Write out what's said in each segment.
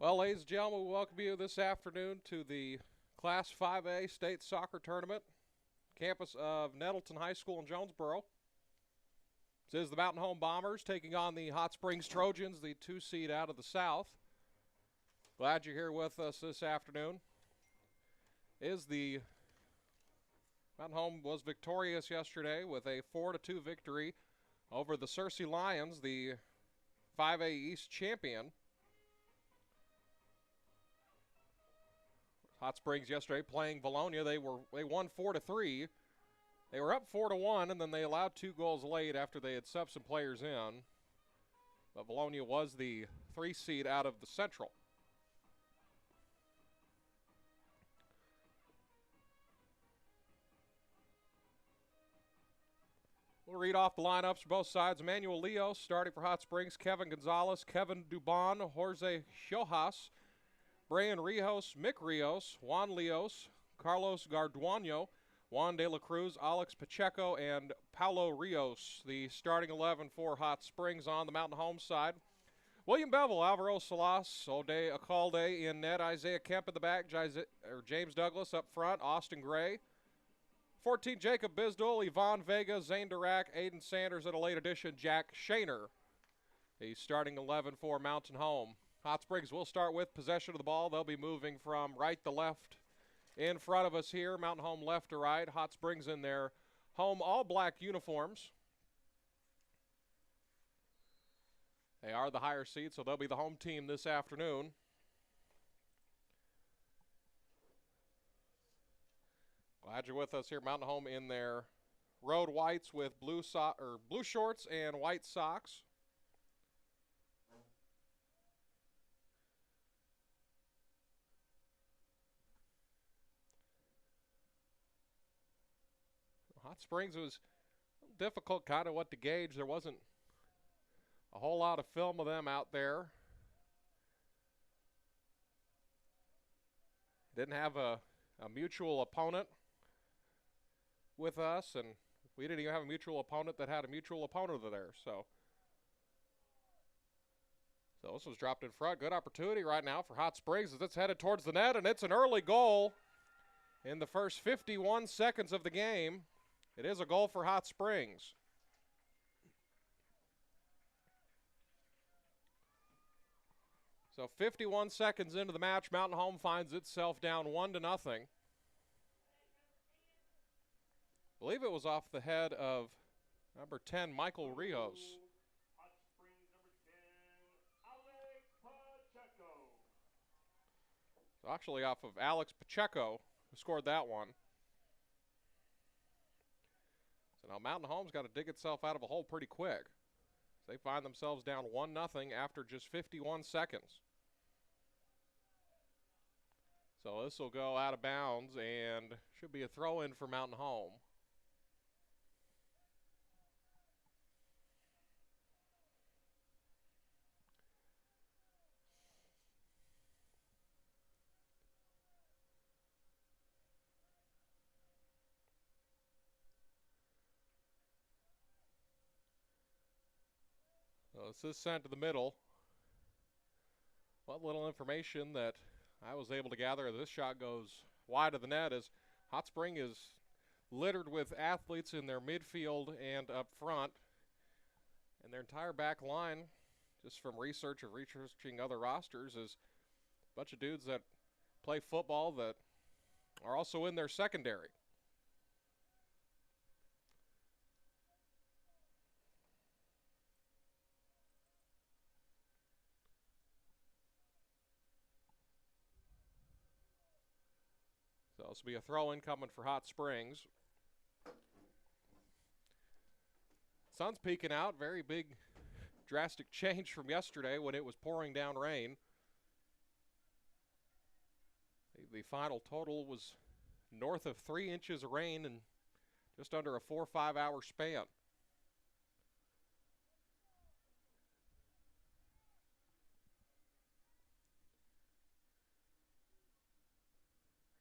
Well, ladies and gentlemen, we welcome you this afternoon to the Class 5A State Soccer Tournament, campus of Nettleton High School in Jonesboro. This is the Mountain Home Bombers taking on the Hot Springs Trojans, the 2-seed out of the South. Glad you're here with us this afternoon. The Mountain Home was victorious yesterday with a 4-2 victory over the Searcy Lions, the 5A East champion. Hot Springs yesterday playing Valonia. They won 4-3. They were up 4-1, and then they allowed 2 goals late after they had subbed some players in. But Valonia was the 3-seed out of the Central. We'll read off the lineups for both sides. Emmanuel Leos starting for Hot Springs. Kevin Gonzalez, Kevin Dubon, Jorge Hiojas, Brian Rios, Mick Rios, Juan Leos, Carlos Garduano, Juan de la Cruz, Alex Pacheco, and Paulo Rios, the starting 11 for Hot Springs on the Mountain Home side. William Bevel, Alvaro Salas, Ode Acalde in net, Isaiah Kemp in the back, James Douglas up front, Austin Gray. 14, Jacob Bisdol, Yvonne Vega, Zane Dirac, Aiden Sanders, and a late addition, Jack Shaner. The starting 11 for Mountain Home. Hot Springs will start with possession of the ball. They'll be moving from right to left in front of us here. Mountain Home left to right. Hot Springs in their home all-black uniforms. They are the higher seed, so they'll be the home team this afternoon. Glad you're with us here. Mountain Home in their road whites with blue shorts and white socks. Hot Springs was difficult kind of what to gauge. There wasn't a whole lot of film of them out there. Didn't have a mutual opponent with us, and we didn't even have a mutual opponent that had a mutual opponent there. So this was dropped in front. Good opportunity right now for Hot Springs as it's headed towards the net, and it's an early goal in the first 51 seconds of the game. It is a goal for Hot Springs. So 51 seconds into the match, Mountain Home finds itself down 1-0. I believe it was off the head of number 10, Michael Rios. Hot Springs number 10, Alex Pacheco. So actually off of Alex Pacheco, who scored that one. So now Mountain Home's got to dig itself out of a hole pretty quick. They find themselves down 1-0 after just 51 seconds. So this will go out of bounds and should be a throw-in for Mountain Home. So this is sent to the middle. What little information that I was able to gather, this shot goes wide of the net as Hot Spring is littered with athletes in their midfield and up front. And their entire back line, just from researching other rosters, is a bunch of dudes that play football that are also in their secondary. So this will be a throw-in coming for Hot Springs. Sun's peeking out. Very big, drastic change from yesterday when it was pouring down rain. The final total was north of 3 inches of rain in just under a 4 or 5 hour span.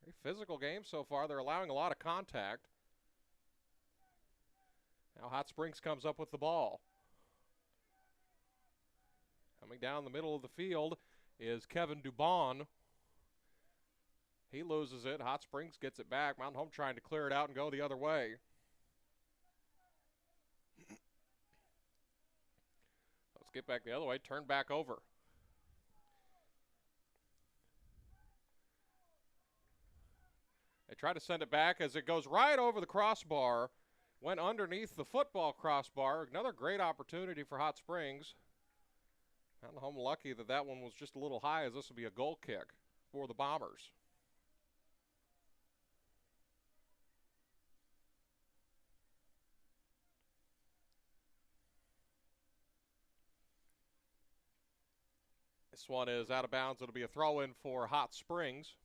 Very physical game so far. They're allowing a lot of contact. Now Hot Springs comes up with the ball. Coming down the middle of the field is Kevin Dubon. He loses it. Hot Springs gets it back. Mountain Home trying to clear it out and go the other way. Let's get back the other way. Turn back over. They try to send it back as it goes right over the crossbar. Went underneath the football crossbar. Another great opportunity for Hot Springs. Mountain Home lucky that that one was just a little high, as this will be a goal kick for the Bombers. This one is out of bounds. It'll be a throw-in for Hot Springs.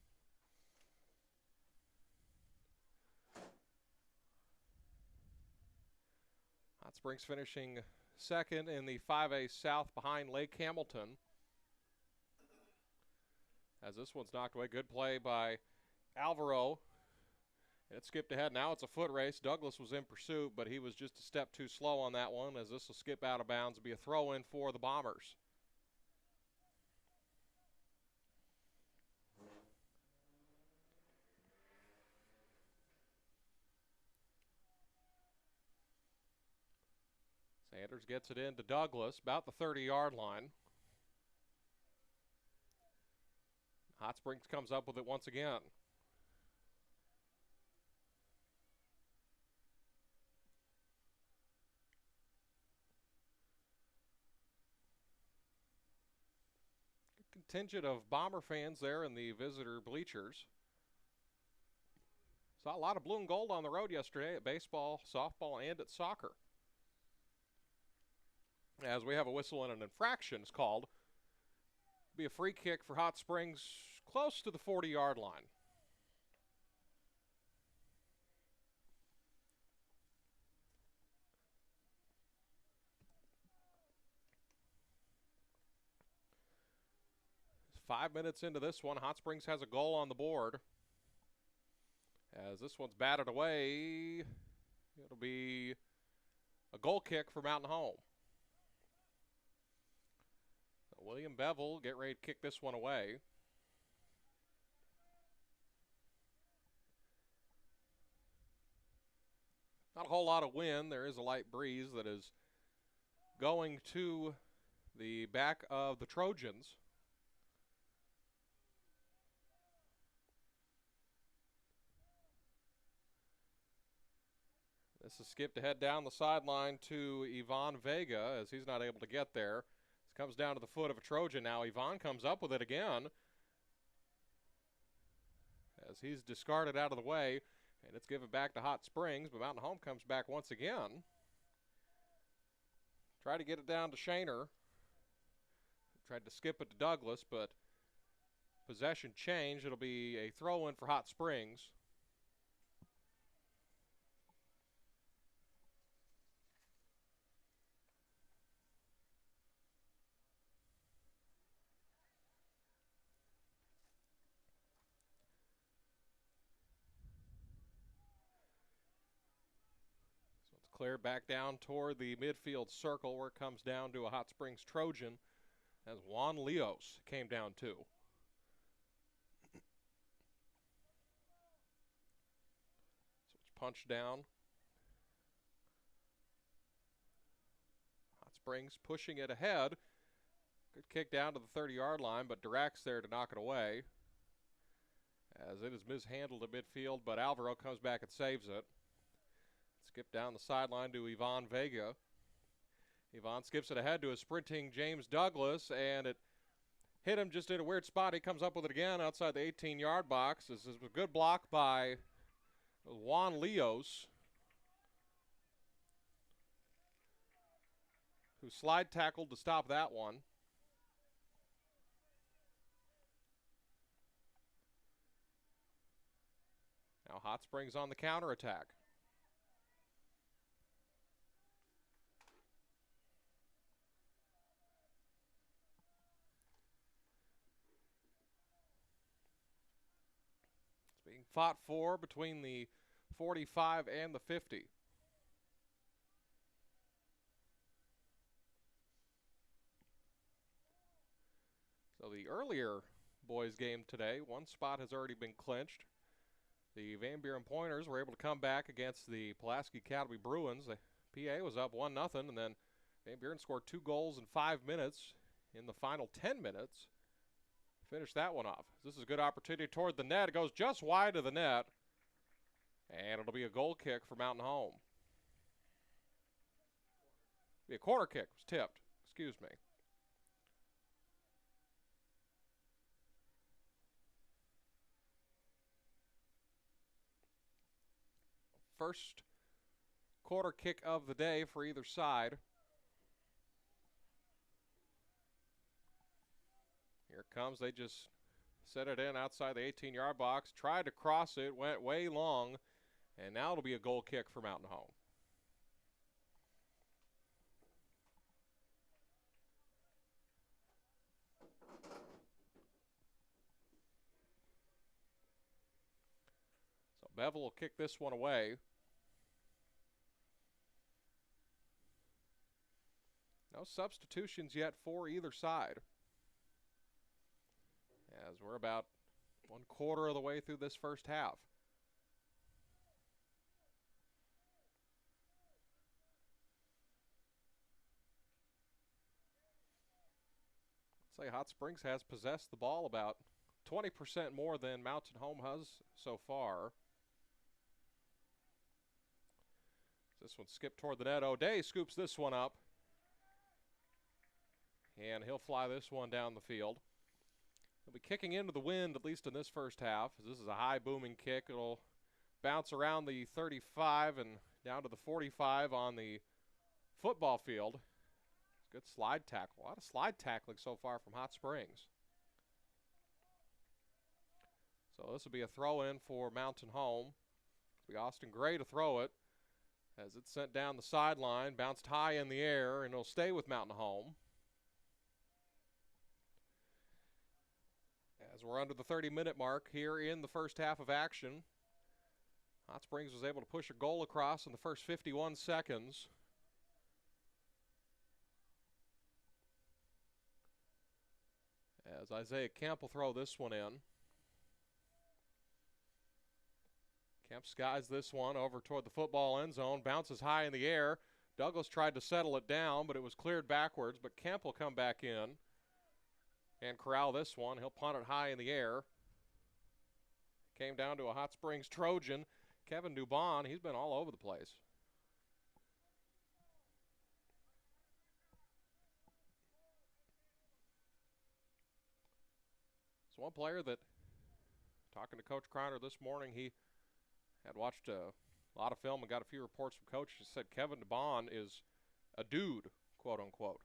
Hot Springs finishing second in the 5A South behind Lake Hamilton. As this one's knocked away. Good play by Alvaro. It skipped ahead. Now it's a foot race. Douglas was in pursuit, but he was just a step too slow on that one, as this will skip out of bounds. It'll be a throw-in for the Bombers. Sanders gets it into Douglas, about the 30-yard line. Hot Springs comes up with it once again. Good contingent of Bomber fans there in the visitor bleachers. Saw a lot of blue and gold on the road yesterday at baseball, softball, and at soccer. As we have a whistle and an infraction is called. Be a free kick for Hot Springs close to the 40-yard line. It's 5 minutes into this one. Hot Springs has a goal on the board. As this one's batted away, it'll be a goal kick for Mountain Home. William Bevel get ready to kick this one away. Not a whole lot of wind. There is a light breeze that is going to the back of the Trojans. This is skipped ahead down the sideline to Ivan Vega, as he's not able to get there. Comes down to the foot of a Trojan now. Yvonne comes up with it again as he's discarded out of the way, and it's given back to Hot Springs, but Mountain Home comes back once again. Tried to get it down to Shaner. Tried to skip it to Douglas, but possession changed. It'll be a throw-in for Hot Springs. Cleared back down toward the midfield circle, where it comes down to a Hot Springs Trojan, as Juan Leos came down too. So it's punched down. Hot Springs pushing it ahead. Good kick down to the 30-yard line, but Durack's there to knock it away, as it is mishandled at midfield, but Alvaro comes back and saves it. Skip down the sideline to Ivan Vega. Ivan skips it ahead to a sprinting James Douglas, and it hit him just in a weird spot. He comes up with it again outside the 18-yard box. This is a good block by Juan Leos, who slide tackled to stop that one. Now Hot Springs on the counterattack. Being fought for between the 45 and the 50. So the earlier boys game today, one spot has already been clinched. The Van Buren Pointers were able to come back against the Pulaski Academy Bruins. The PA was up 1-0, and then Van Buren scored 2 goals in 5 minutes in the final 10 minutes. Finish that one off. This is a good opportunity toward the net. It goes just wide of the net, and it'll be a goal kick for Mountain Home. Be a corner kick. It was tipped. Excuse me. First quarter kick of the day for either side. Here it comes. They just set it in outside the 18-yard box. Tried to cross it. Went way long. And now it'll be a goal kick for Mountain Home. So Bevel will kick this one away. No substitutions yet for either side, as we're about 1/4 of the way through this first half. I'd say Hot Springs has possessed the ball about 20% more than Mountain Home has so far. This one skipped toward the net. O'Day scoops this one up, and he'll fly this one down the field. He'll be kicking into the wind, at least in this first half. This is a high booming kick. It'll bounce around the 35 and down to the 45 on the football field. Good slide tackle. A lot of slide tackling so far from Hot Springs. So this will be a throw in for Mountain Home. It'll be Austin Gray to throw it, as it's sent down the sideline, bounced high in the air, and it'll stay with Mountain Home. As we're under the 30-minute mark here in the first half of action, Hot Springs was able to push a goal across in the first 51 seconds. As Isaiah Kemp will throw this one in. Kemp skies this one over toward the football end zone, bounces high in the air. Douglas tried to settle it down, but it was cleared backwards, but Kemp will come back in and corral this one. He'll punt it high in the air. Came down to a Hot Springs Trojan, Kevin Dubon. He's been all over the place. It's one player that, talking to Coach Kreiner this morning, he had watched a lot of film and got a few reports from Coach. He said Kevin Dubon is a dude, quote unquote.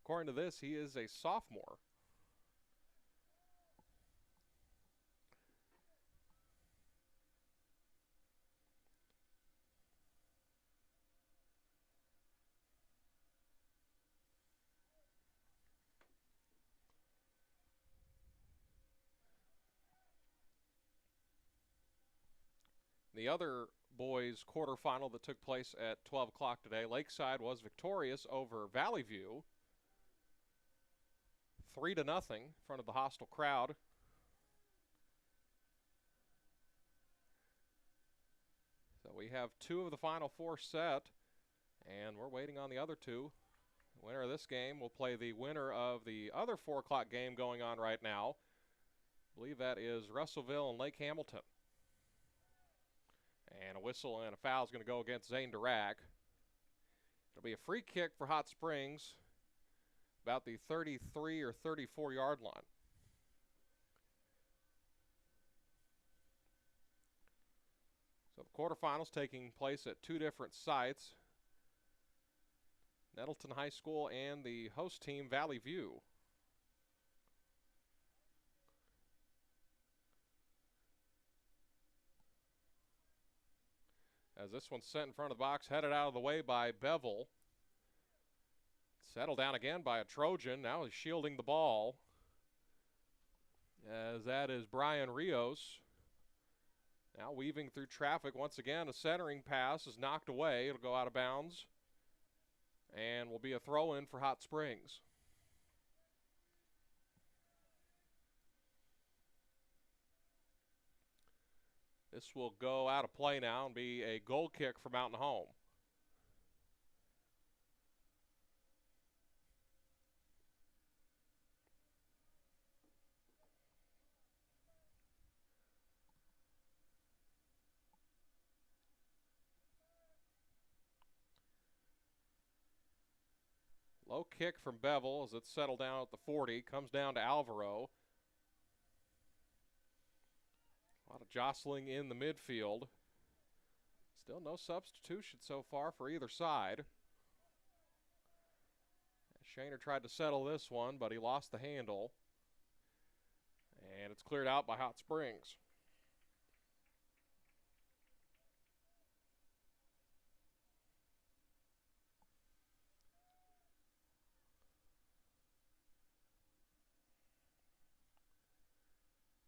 According to this, he is a sophomore. The other boys quarterfinal that took place at 12 o'clock today, Lakeside was victorious over Valley View, 3-0 in front of the hostile crowd. So we have 2 of the final 4 set, and we're waiting on the other 2. The winner of this game will play the winner of the other 4 o'clock game going on right now. I believe that is Russellville and Lake Hamilton. And a whistle and a foul is going to go against Zane Dirac. It'll be a free kick for Hot Springs, about the 33 or 34-yard line. So the quarterfinals taking place at 2 different sites, Nettleton High School and the host team, Valley View. As this one's sent in front of the box, headed out of the way by Bevel. Settled down again by a Trojan. Now he's shielding the ball, as that is Brian Rios. Now weaving through traffic once again. A centering pass is knocked away. It'll go out of bounds and will be a throw-in for Hot Springs. This will go out of play now and be a goal kick for Mountain Home. Low kick from Bevel as it's settled down at the 40. Comes down to Alvaro. A lot of jostling in the midfield. Still no substitution so far for either side. Shaner tried to settle this one, but he lost the handle. And it's cleared out by Hot Springs.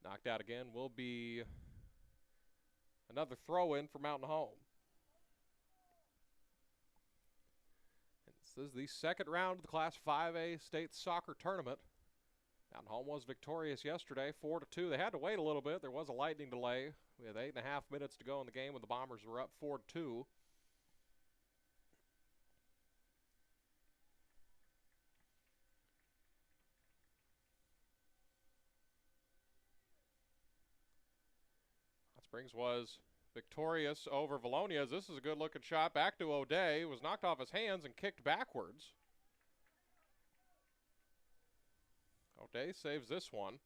Knocked out again will be another throw-in for Mountain Home. And this is the second round of the Class 5A State Soccer Tournament. Mountain Home was victorious yesterday, 4-2. They had to wait a little bit. There was a lightning delay. We had 8.5 minutes to go in the game when the Bombers were up 4-2. Springs was victorious over Valonias. This is a good-looking shot back to O'Day. It was knocked off his hands and kicked backwards. O'Day saves this one.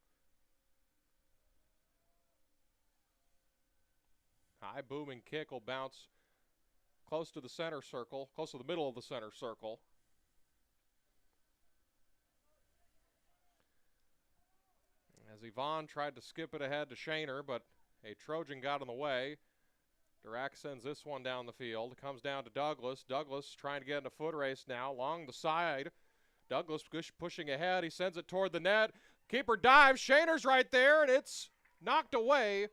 High booming kick will bounce close to the center circle, close to the middle of the center circle. As Yvonne tried to skip it ahead to Shaner, but a Trojan got in the way. Dirac sends this one down the field. It comes down to Douglas. Douglas trying to get in a foot race now along the side. Douglas pushing ahead. He sends it toward the net. Keeper dives. Shaner's right there, and it's knocked away.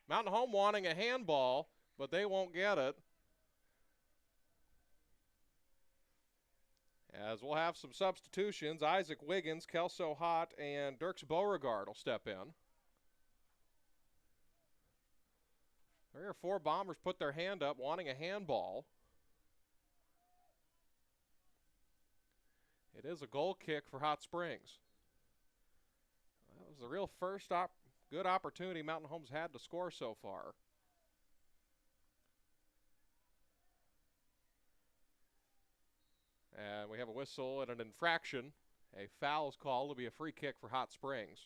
Mountain Home wanting a handball, but they won't get it. As we'll have some substitutions. Isaac Wiggins, Kelso Hott, and Dirks Beauregard will step in. 3 or 4 Bombers put their hand up wanting a handball. It is a goal kick for Hot Springs. That was the real first good opportunity Mountain Home's had to score so far. And we have a whistle and an infraction. A foul is called. It'll be a free kick for Hot Springs.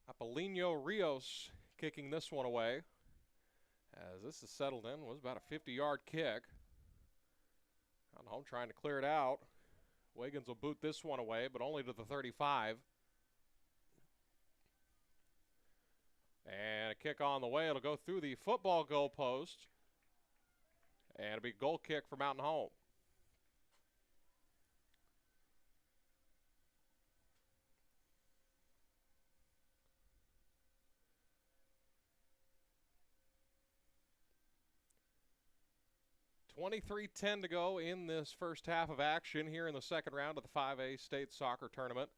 Apolinio Rios kicking this one away. As this is settled in, was about a 50-yard kick. Mountain Home trying to clear it out. Wiggins will boot this one away, but only to the 35. And a kick on the way. It'll go through the football goal post. And it'll be a goal kick for Mountain Home. .23:10 to go in this first half of action here in the second round of the 5A State Soccer Tournament.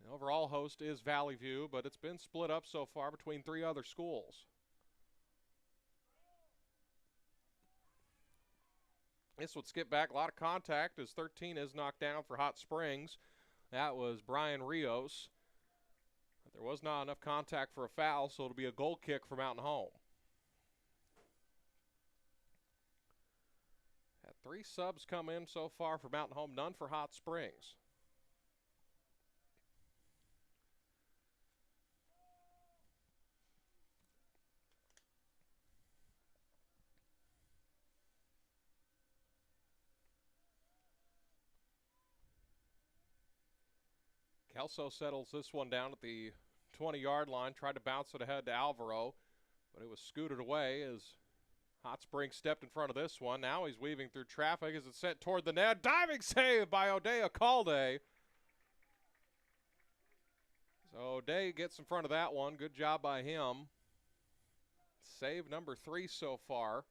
The overall host is Valley View, but it's been split up so far between 3 other schools. This would skip back. A lot of contact as 13 is knocked down for Hot Springs. That was Brian Rios. But there was not enough contact for a foul, so it'll be a goal kick for Mountain Home. Had 3 subs come in so far for Mountain Home, none for Hot Springs. Kelso settles this one down at the 20-yard line, tried to bounce it ahead to Alvaro, but it was scooted away as Hot Springs stepped in front of this one. Now he's weaving through traffic as it's sent toward the net. Diving save by O'Day Calde. So O'Day gets in front of that one. Good job by him. Save number 3 so far.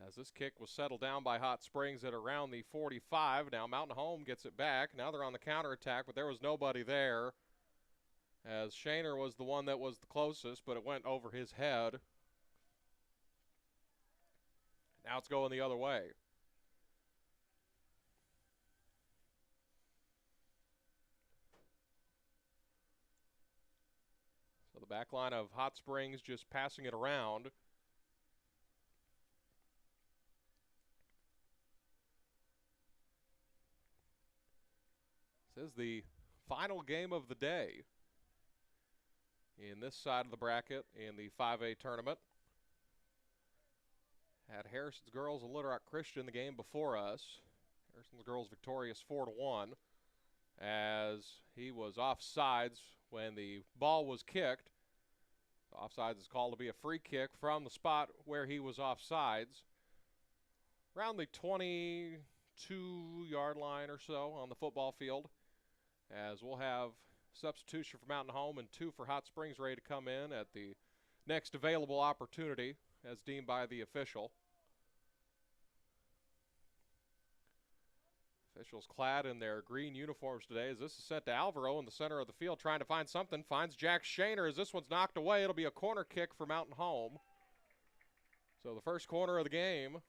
As this kick was settled down by Hot Springs at around the 45. Now Mountain Home gets it back. Now they're on the counterattack, but there was nobody there. As Shaner was the one that was the closest, but it went over his head. Now it's going the other way. So the back line of Hot Springs just passing it around. This is the final game of the day in this side of the bracket in the 5A tournament. Had Harrison's Girls and Little Rock Christian the game before us. Harrison's Girls victorious 4-1 as he was offsides when the ball was kicked. Offsides is called to be a free kick from the spot where he was offsides. Around the 22-yard line or so on the football field. As we'll have substitution for Mountain Home and 2 for Hot Springs ready to come in at the next available opportunity as deemed by the official. Officials clad in their green uniforms today as this is sent to Alvaro in the center of the field trying to find something. Finds Jack Shaner as this one's knocked away. It'll be a corner kick for Mountain Home. So the first corner of the game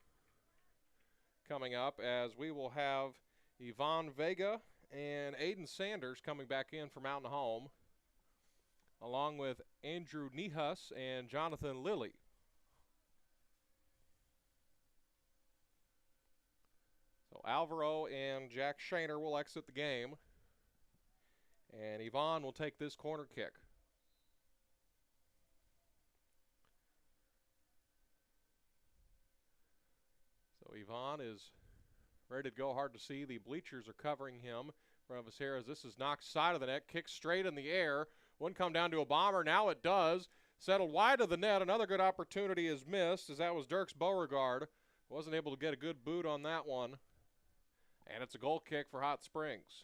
coming up as we will have Yvonne Vega and Aiden Sanders coming back in for Mountain Home, along with Andrew Nihus and Jonathan Lilly. So Alvaro and Jack Shaner will exit the game, and Yvonne will take this corner kick. So Yvonne is ready to go. Hard to see. The bleachers are covering him in front of us here as this is knocked side of the net, kicked straight in the air. Wouldn't come down to a bomber. Now it does. Settled wide of the net. Another good opportunity is missed as that was Dirks Beauregard. Wasn't able to get a good boot on that one. And it's a goal kick for Hot Springs.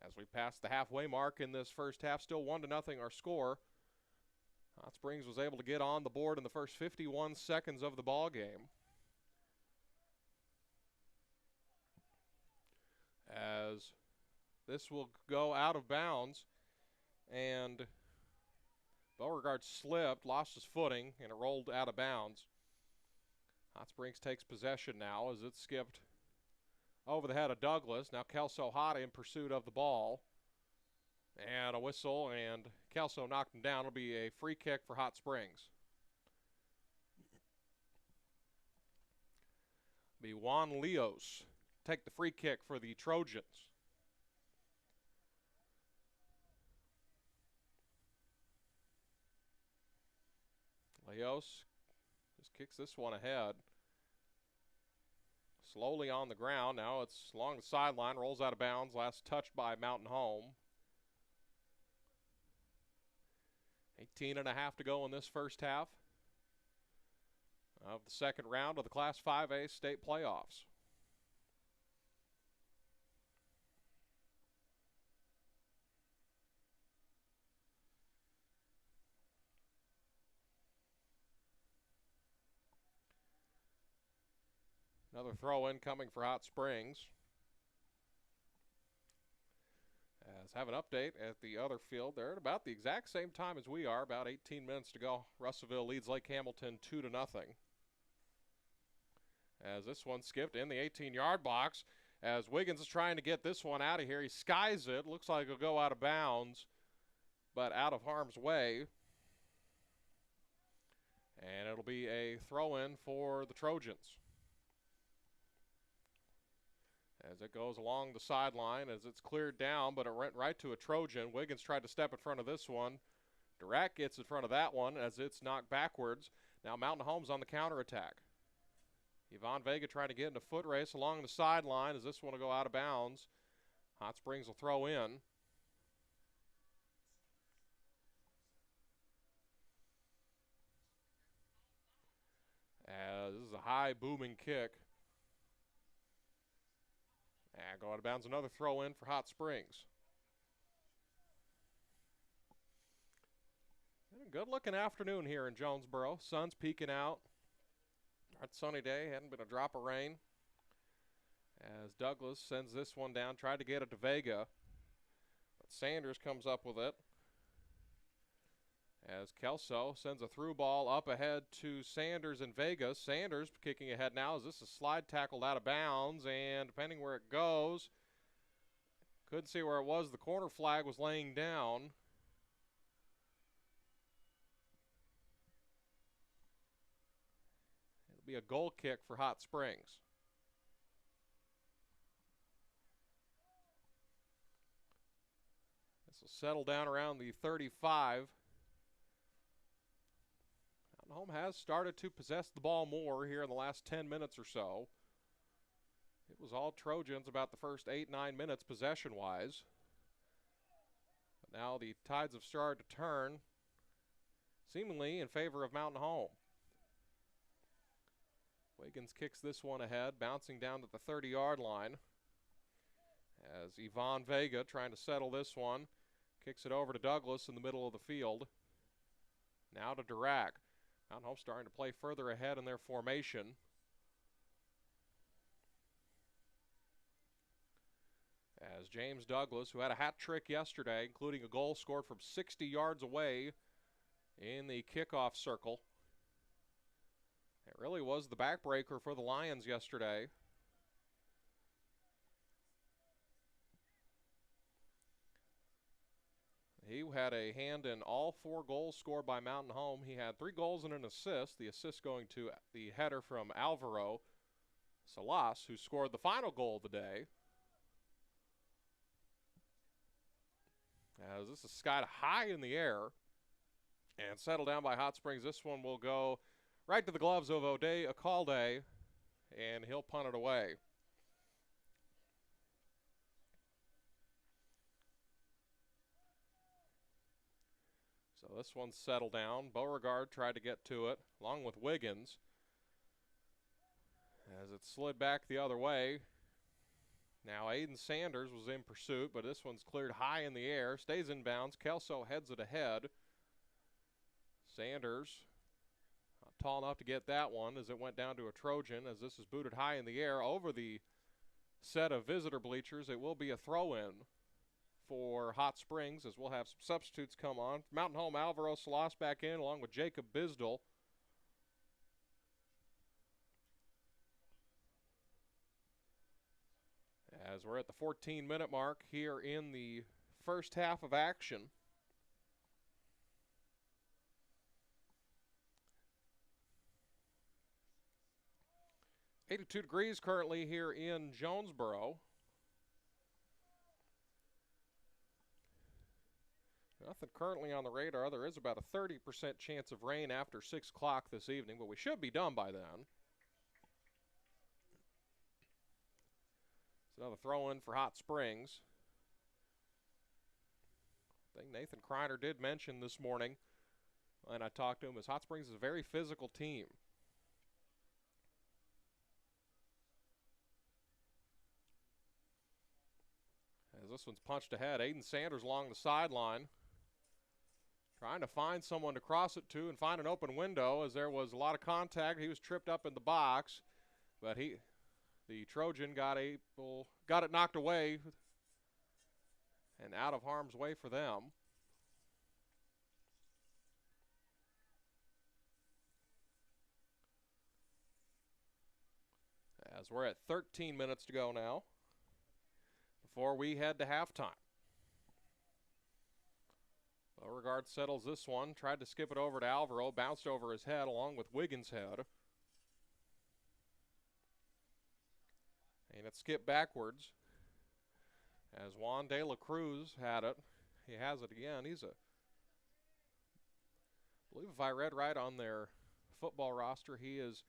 As we pass the halfway mark in this first half, still 1-0 our score. Hot Springs was able to get on the board in the first 51 seconds of the ball game. As this will go out of bounds, and Beauregard slipped, lost his footing, and it rolled out of bounds. Hot Springs takes possession now as it skipped over the head of Douglas. Now Kelso Hada in pursuit of the ball. And a whistle, and Kelso knocked him down. It'll be a free kick for Hot Springs. Be Juan Leos take the free kick for the Trojans. Leos just kicks this one ahead. Slowly on the ground. Now it's along the sideline, rolls out of bounds. Last touched by Mountain Home. 18 and a half to go in this first half of the second round of the Class 5A state playoffs. Another throw in coming for Hot Springs. As have an update at the other field. They're at about the exact same time as we are, about 18 minutes to go. Russellville leads Lake Hamilton 2-0. As this one skipped in the 18-yard box, as Wiggins is trying to get this one out of here. He skies it. Looks like it'll go out of bounds, but out of harm's way. And it'll be a throw-in for the Trojans. As it goes along the sideline, as it's cleared down, but it went right to a Trojan. Wiggins tried to step in front of this one. Durack gets in front of that one as it's knocked backwards. Now Mountain Home's on the counterattack. Yvonne Vega trying to get in a foot race along the sideline as this one will go out of bounds. Hot Springs will throw in. is a high booming kick. And go out of bounds, another throw in for Hot Springs. And a good looking afternoon here in Jonesboro. Sun's peeking out. It's a sunny day, hadn't been a drop of rain. As Douglas sends this one down, tried to get it to Vega. But Sanders comes up with it. As Kelso sends a through ball up ahead to Sanders and Vega. Sanders kicking ahead now as this is slide tackled out of bounds, and depending where it goes, couldn't see where it was. The corner flag was laying down. It'll be a goal kick for Hot Springs. This will settle down around the 35. Home has started to possess the ball more here in the last 10 minutes or so. It was all Trojans about the first 8-9 minutes possession-wise. But now the tides have started to turn, seemingly in favor of Mountain Home. Wiggins kicks this one ahead, bouncing down to the 30-yard line. As Yvonne Vega trying to settle this one, kicks it over to Douglas in the middle of the field. Now to Dirac. Mountain Home starting to play further ahead in their formation. As James Douglas, who had a hat trick yesterday, including a goal scored from 60 yards away in the kickoff circle. It really was the backbreaker for the Lions yesterday. He had a hand in all 4 goals scored by Mountain Home. He had 3 goals and an assist, the assist going to the header from Alvaro Salas, who scored the final goal of the day. As this is skied high in the air and settled down by Hot Springs. This one will go right to the gloves of O'Day Acalde, and he'll punt it away. So this one's settled down. Beauregard tried to get to it, along with Wiggins. As it slid back the other way. Now Aiden Sanders was in pursuit, but this one's cleared high in the air. Stays in bounds. Kelso heads it ahead. Sanders not tall enough to get that one as it went down to a Trojan. As this is booted high in the air over the set of visitor bleachers, it will be a throw-in for Hot Springs, as we'll have some substitutes come on. Mountain Home, Alvaro Salas back in, along with Jacob Bisdell. As we're at the 14-minute mark here in the first half of action. "82 degrees currently here in Jonesboro. Nothing currently on the radar. There is about a 30% chance of rain after 6 o'clock this evening, but we should be done by then. It's another throw-in for Hot Springs. I think Nathan Kreiner did mention this morning, and I talked to him, is Hot Springs is a very physical team. As this one's punched ahead, Aiden Sanders along the sideline, trying to find someone to cross it to and find an open window, as there was a lot of contact. He was tripped up in the box, but the Trojan got it knocked away and out of harm's way for them. As we're at 13 minutes to go now before we head to halftime. Beauregard settles this one, tried to skip it over to Alvaro, bounced over his head along with Wiggins' head. And it skipped backwards as Juan De La Cruz had it. He has it again. I believe if I read right on their football roster, he is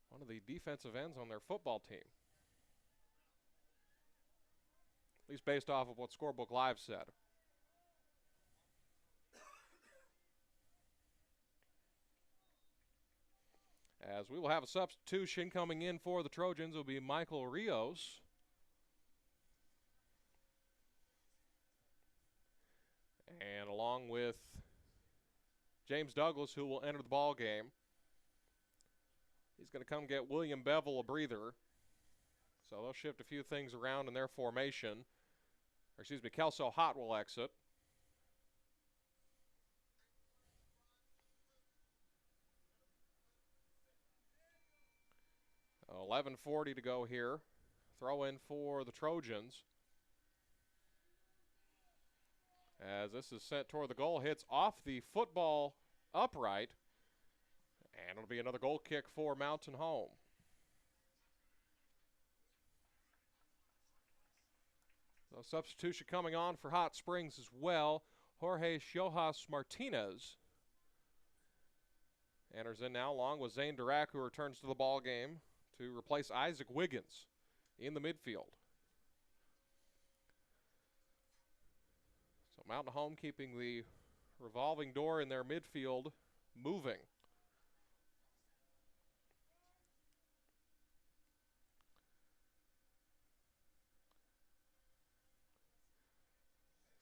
one of the defensive ends on their football team. At least based off of what Scorebook Live said. As we will have a substitution coming in for the Trojans, will be Michael Rios. And along with James Douglas, who will enter the ball game. He's going to come get William Bevel a breather. So they'll shift a few things around in their formation. Or excuse me, Kelso Hott will exit. Oh, 11:40 to go here. Throw in for the Trojans. As this is sent toward the goal, hits off the football upright. And it'll be another goal kick for Mountain Home. So substitution coming on for Hot Springs as well. Jorge Shojas Martinez enters in now along with Zane Durack, who returns to the ball game to replace Isaac Wiggins in the midfield. So Mountain Home keeping the revolving door in their midfield moving.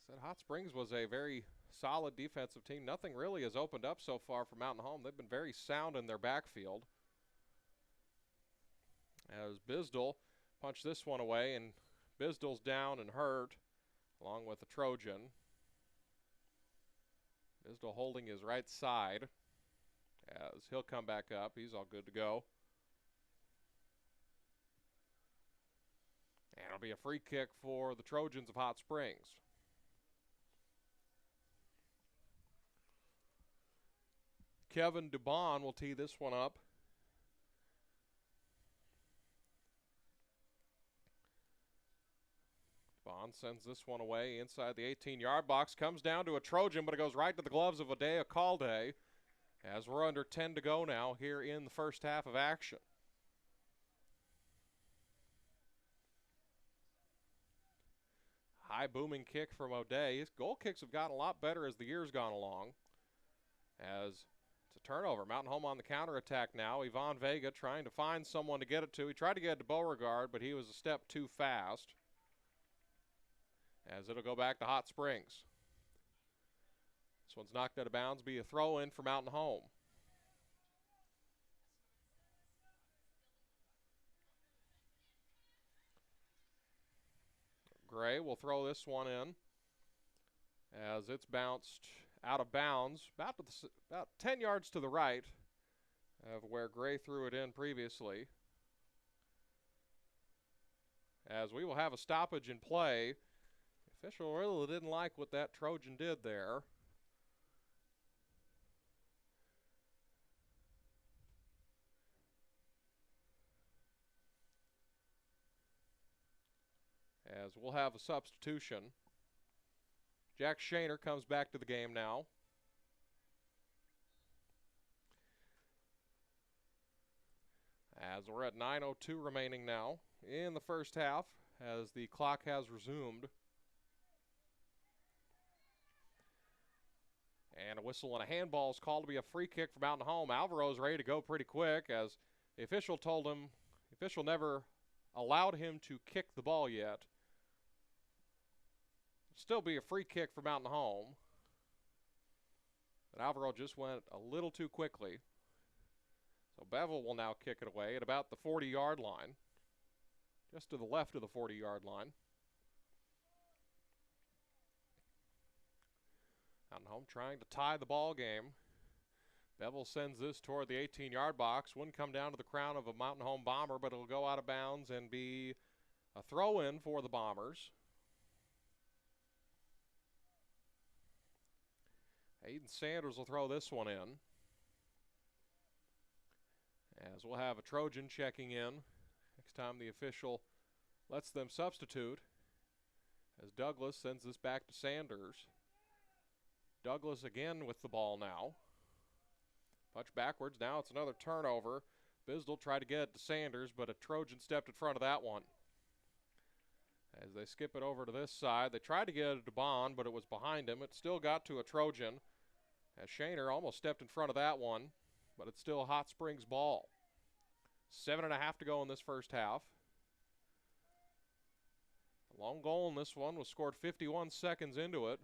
Said Hot Springs was a very solid defensive team. Nothing really has opened up so far for Mountain Home. They've been very sound in their backfield. As Bisdell punched this one away, and Bisdell's down and hurt, along with the Trojan. Bisdell holding his right side as he'll come back up. He's all good to go. And it'll be a free kick for the Trojans of Hot Springs. Kevin Dubon will tee this one up. Dubon sends this one away inside the 18-yard box. Comes down to a Trojan, but it goes right to the gloves of Adea Calde as we're under 10 to go now here in the first half of action. High booming kick from O'Day. His goal kicks have gotten a lot better as the year's gone along. As it's a turnover. Mountain Home on the counterattack now. Ivan Vega trying to find someone to get it to. He tried to get it to Beauregard, but he was a step too fast. As it'll go back to Hot Springs. This one's knocked out of bounds. Be a throw in for Mountain Home. Gray will throw this one in as it's bounced out of bounds about 10 yards to the right of where Gray threw it in previously. As we will have a stoppage in play. The official really didn't like what that Trojan did there. As we'll have a substitution. Jack Shaner comes back to the game now. As we're at 9:02 remaining now in the first half as the clock has resumed. And a whistle and a handball is called to be a free kick for Mountain Home. Alvaro's ready to go pretty quick as the official told him, the official never allowed him to kick the ball yet. Still be a free kick for Mountain Home. But Alvaro just went a little too quickly. So Bevel will now kick it away at about the 40-yard line. Just to the left of the 40-yard line. Mountain Home trying to tie the ball game. Bevel sends this toward the 18-yard box. Wouldn't come down to the crown of a Mountain Home bomber, but it'll go out of bounds and be a throw-in for the Bombers. Aiden Sanders will throw this one in. As we'll have a Trojan checking in. Next time the official lets them substitute. As Douglas sends this back to Sanders. Douglas again with the ball now. Punch backwards. Now it's another turnover. Bisdell tried to get it to Sanders, but a Trojan stepped in front of that one. As they skip it over to this side, they tried to get it to Bond, but it was behind him. It still got to a Trojan. As Shaner almost stepped in front of that one, but it's still Hot Springs ball. 7.5 to go in this first half. A long goal in this one was scored 51 seconds into it.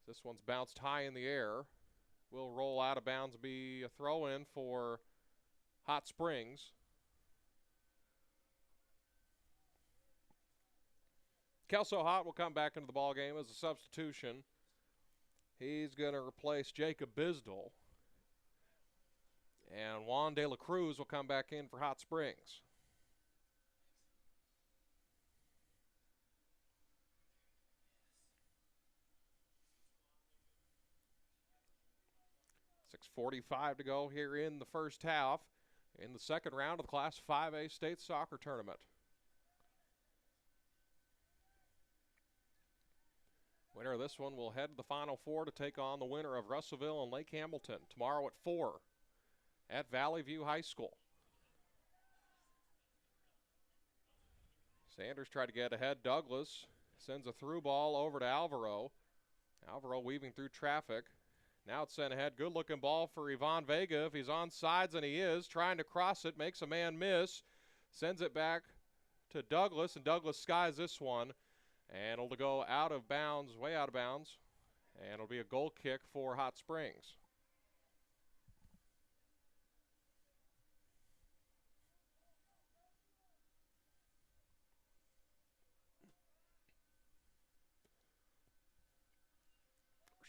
This one's bounced high in the air. Will roll out of bounds, be a throw-in for Hot Springs. Kelso Hott will come back into the ball game as a substitution. He's going to replace Jacob Bisdell. And Juan De La Cruz will come back in for Hot Springs. .6:45 to go here in the first half in the second round of the Class 5A State Soccer Tournament. Winner of this one will head to the Final Four to take on the winner of Russellville and Lake Hamilton tomorrow at 4 at Valley View High School. Sanders tried to get ahead. Douglas sends a through ball over to Alvaro. Alvaro weaving through traffic. Now it's sent ahead. Good looking ball for Ivan Vega. If he's on sides, and he is, trying to cross it, makes a man miss. Sends it back to Douglas, and Douglas skies this one. And it'll go out of bounds, way out of bounds. And it'll be a goal kick for Hot Springs.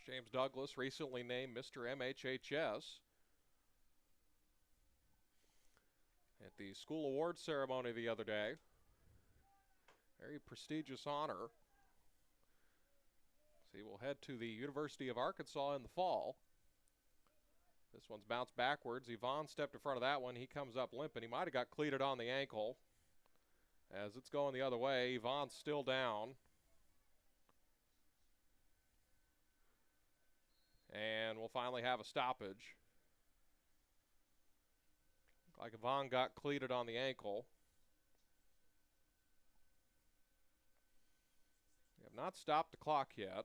James Douglas, recently named Mr. MHHS. At the school awards ceremony the other day. Very prestigious honor. So he will head to the University of Arkansas in the fall. This one's bounced backwards. Yvonne stepped in front of that one. He comes up limping. He might have got cleated on the ankle. As it's going the other way, Yvonne's still down. And we'll finally have a stoppage. Looks like Yvonne got cleated on the ankle. They have not stopped the clock yet,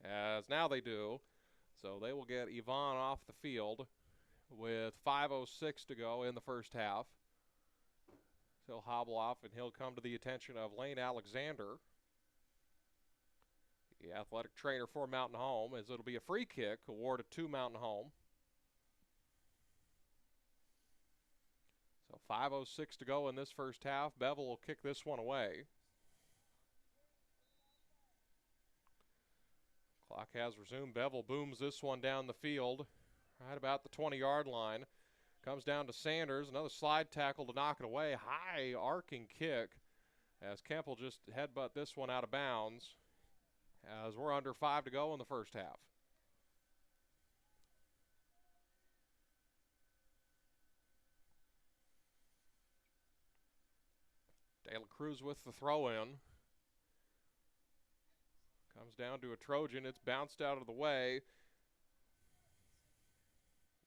as now they do. So they will get Yvonne off the field with 5:06 to go in the first half. He'll hobble off and he'll come to the attention of Lane Alexander, the athletic trainer for Mountain Home, as it'll be a free kick awarded to Mountain Home. So 5:06 to go in this first half. Bevel will kick this one away. Clock has resumed. Bevel booms this one down the field right about the 20-yard line. Comes down to Sanders. Another slide tackle to knock it away. High arcing kick as Kemp will just headbutt this one out of bounds, as we're under 5 to go in the first half. De La Cruz with the throw-in. Comes down to a Trojan. It's bounced out of the way.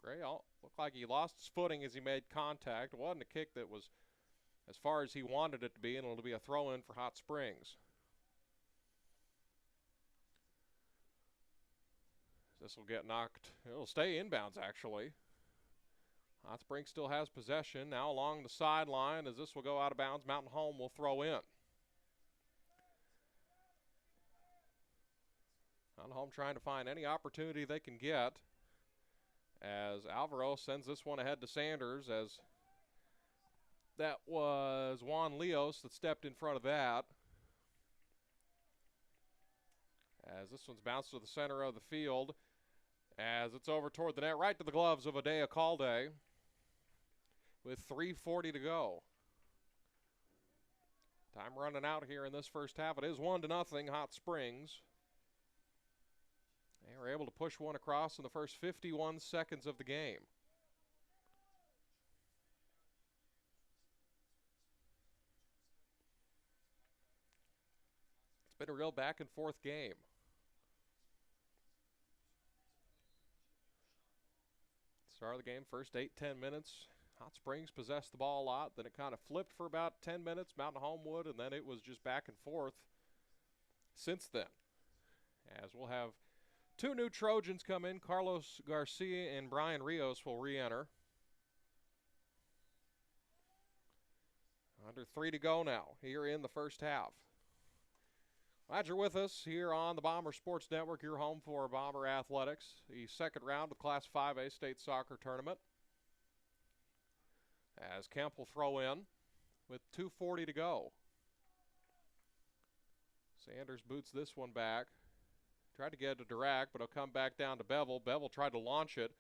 Gray looked like he lost his footing as he made contact. It wasn't a kick that was as far as he wanted it to be, and it'll be a throw-in for Hot Springs. This will get knocked. It'll stay inbounds, actually. Hot Springs still has possession. Now along the sideline, as this will go out of bounds, Mountain Home will throw in. Mountain Home trying to find any opportunity they can get, as Alvaro sends this one ahead to Sanders, as that was Juan Leos that stepped in front of that. As this one's bounced to the center of the field, as it's over toward the net, right to the gloves of Adea Calde, with 3:40 to go. Time running out here in this first half. It is 1-0 Hot Springs. They were able to push one across in the first 51 seconds of the game. It's been a real back and forth game. Start of the game, first 8-10 minutes. Hot Springs possessed the ball a lot. Then it kind of flipped for about 10 minutes, Mountain Home would, and then it was just back and forth since then. As we'll have Two new Trojans come in. Carlos Garcia and Brian Rios will re-enter. Under 3 to go now here in the first half. Glad you're with us here on the Bomber Sports Network, your home for Bomber Athletics. The second round of the Class 5A State Soccer Tournament. As Kemp will throw in with 2:40 to go. Sanders boots this one back. Tried to get it to Dirac, but it'll come back down to Bevel. Bevel tried to launch it.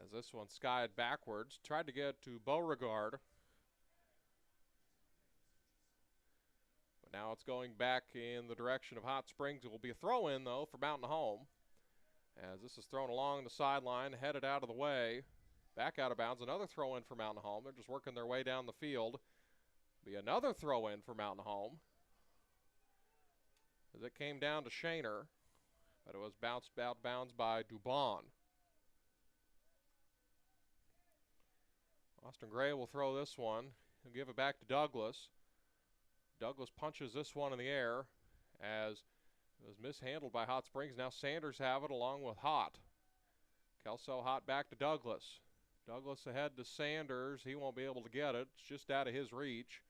As this one skied backwards. Tried to get to Beauregard. But now it's going back in the direction of Hot Springs. It will be a throw-in, though, for Mountain Home. As this is thrown along the sideline, headed out of the way. Back out of bounds. Another throw-in for Mountain Home. They're just working their way down the field. Be another throw-in for Mountain Home. As it came down to Shaner, but it was bounced out bounds by Dubon. Austin Gray will throw this one. He'll give it back to Douglas. Douglas punches this one in the air as it was mishandled by Hot Springs. Now Sanders have it along with Hott. Kelso Hott back to Douglas. Douglas ahead to Sanders. He won't be able to get it. It's just out of his reach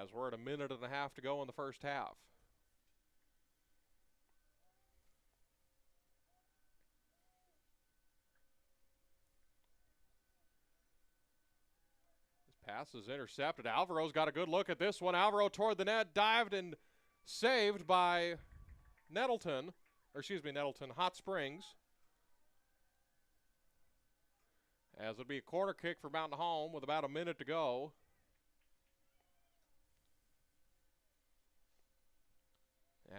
as we're at 1.5 minutes to go in the first half. This pass is intercepted. Alvaro's got a good look at this one. Alvaro toward the net, dived and saved by Nettleton. Hot Springs. As it'll be a corner kick for Mountain Home with about 1 minute to go.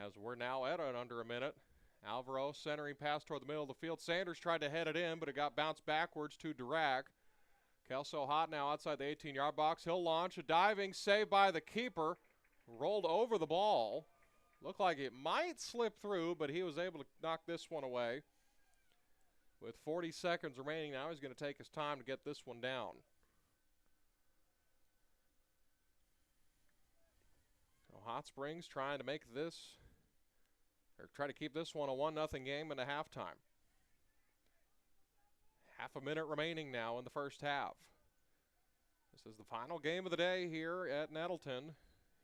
As we're now at under 1 minute. Alvaro centering pass toward the middle of the field. Sanders tried to head it in, but it got bounced backwards to Dirac. Kelso Hott now outside the 18-yard box. He'll launch a diving save by the keeper. Rolled over the ball. Looked like it might slip through, but he was able to knock this one away. With 40 seconds remaining now, he's going to take his time to get this one down. So Hot Springs trying to make this, or try to keep this one a 1-0 game into halftime. Half a minute remaining now in the first half. This is the final game of the day here at Nettleton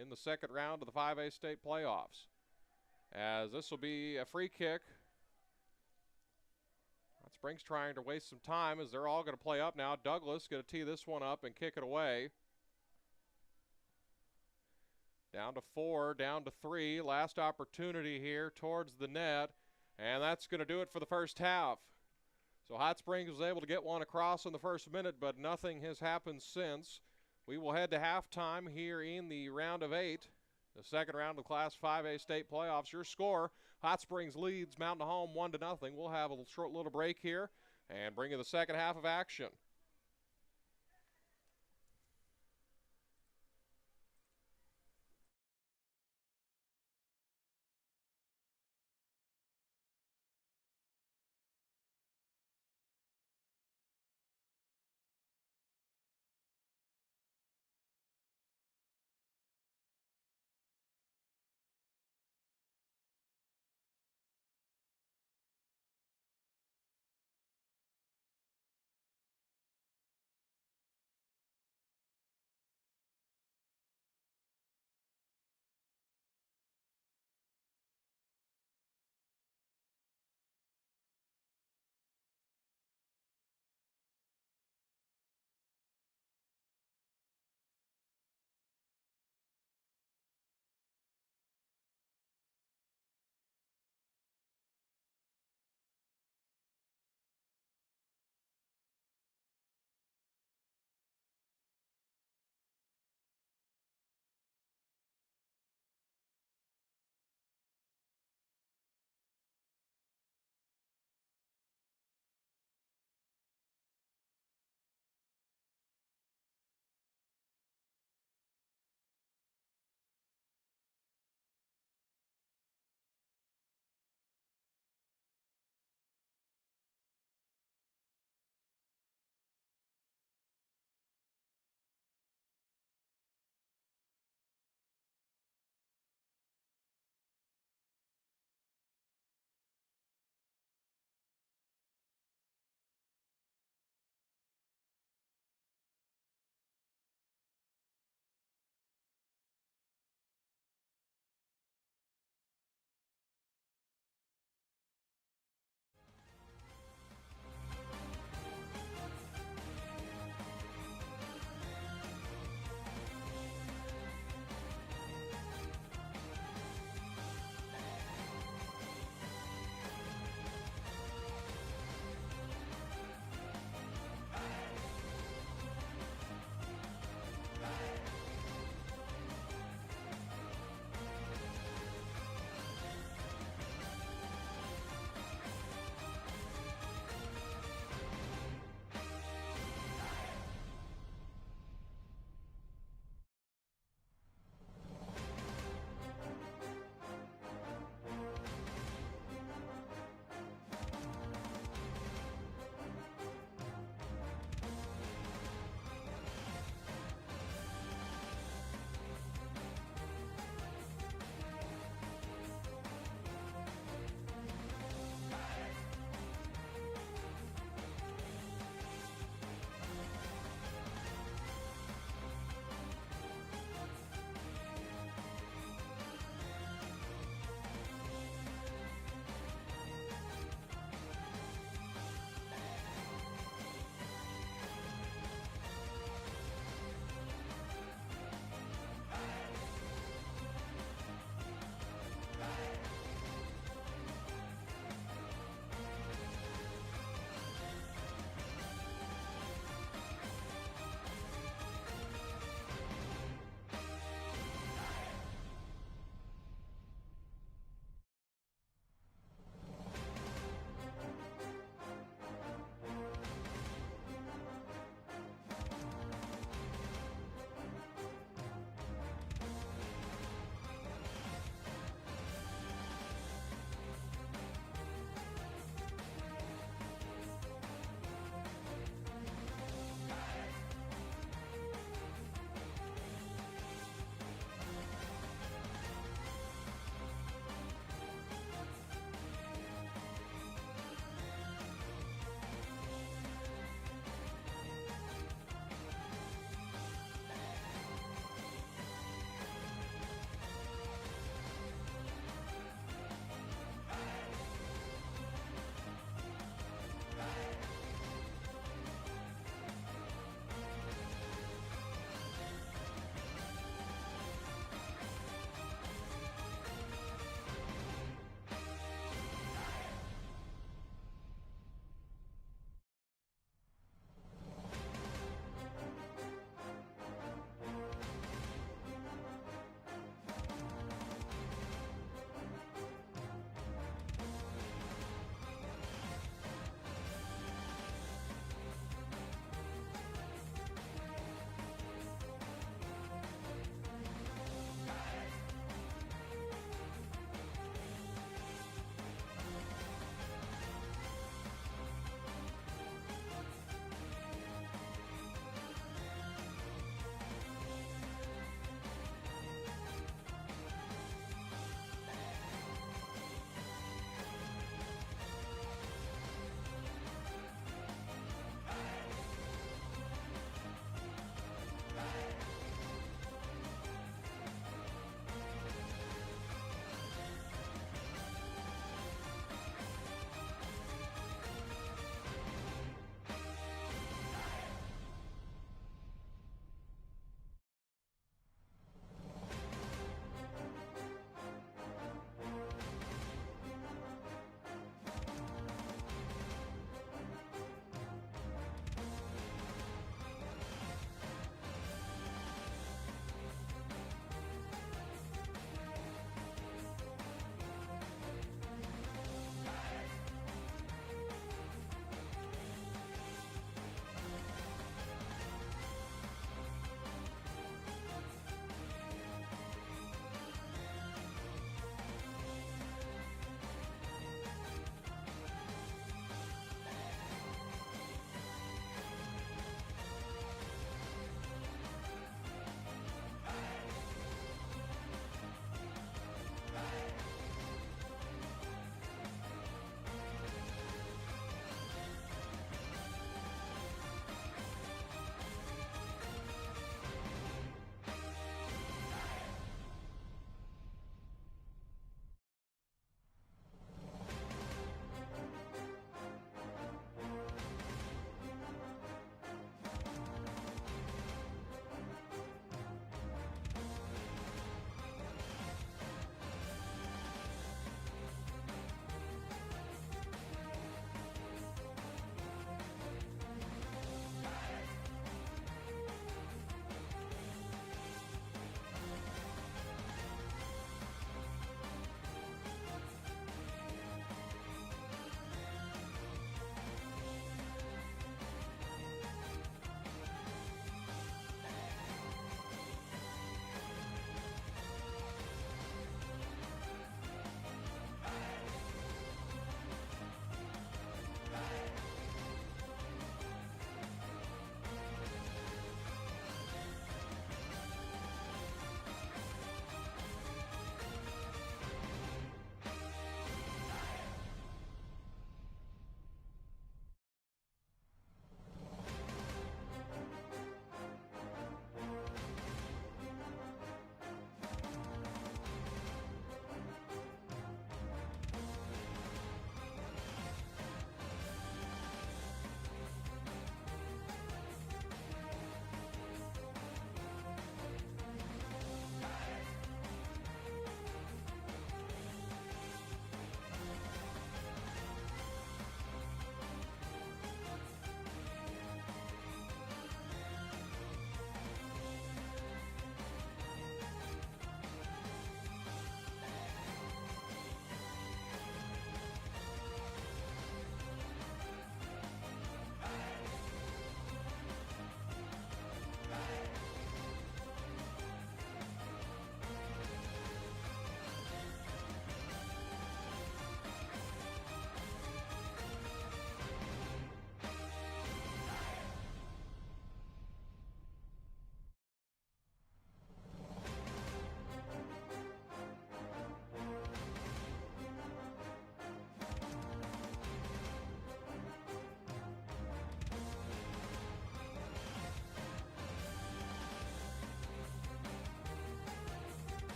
in the second round of the 5A state playoffs. As this will be a free kick. Hot Springs trying to waste some time as they're all going to play up now. Douglas going to tee this one up and kick it away. Down to 4, down to 3. Last opportunity here towards the net. And that's going to do it for the first half. So Hot Springs was able to get one across in the first minute, but nothing has happened since. We will head to halftime here in the round of 8, the second round of the Class 5A state playoffs. Your score, Hot Springs leads Mountain Home 1-0. We'll have a short little break here and bring you the second half of action.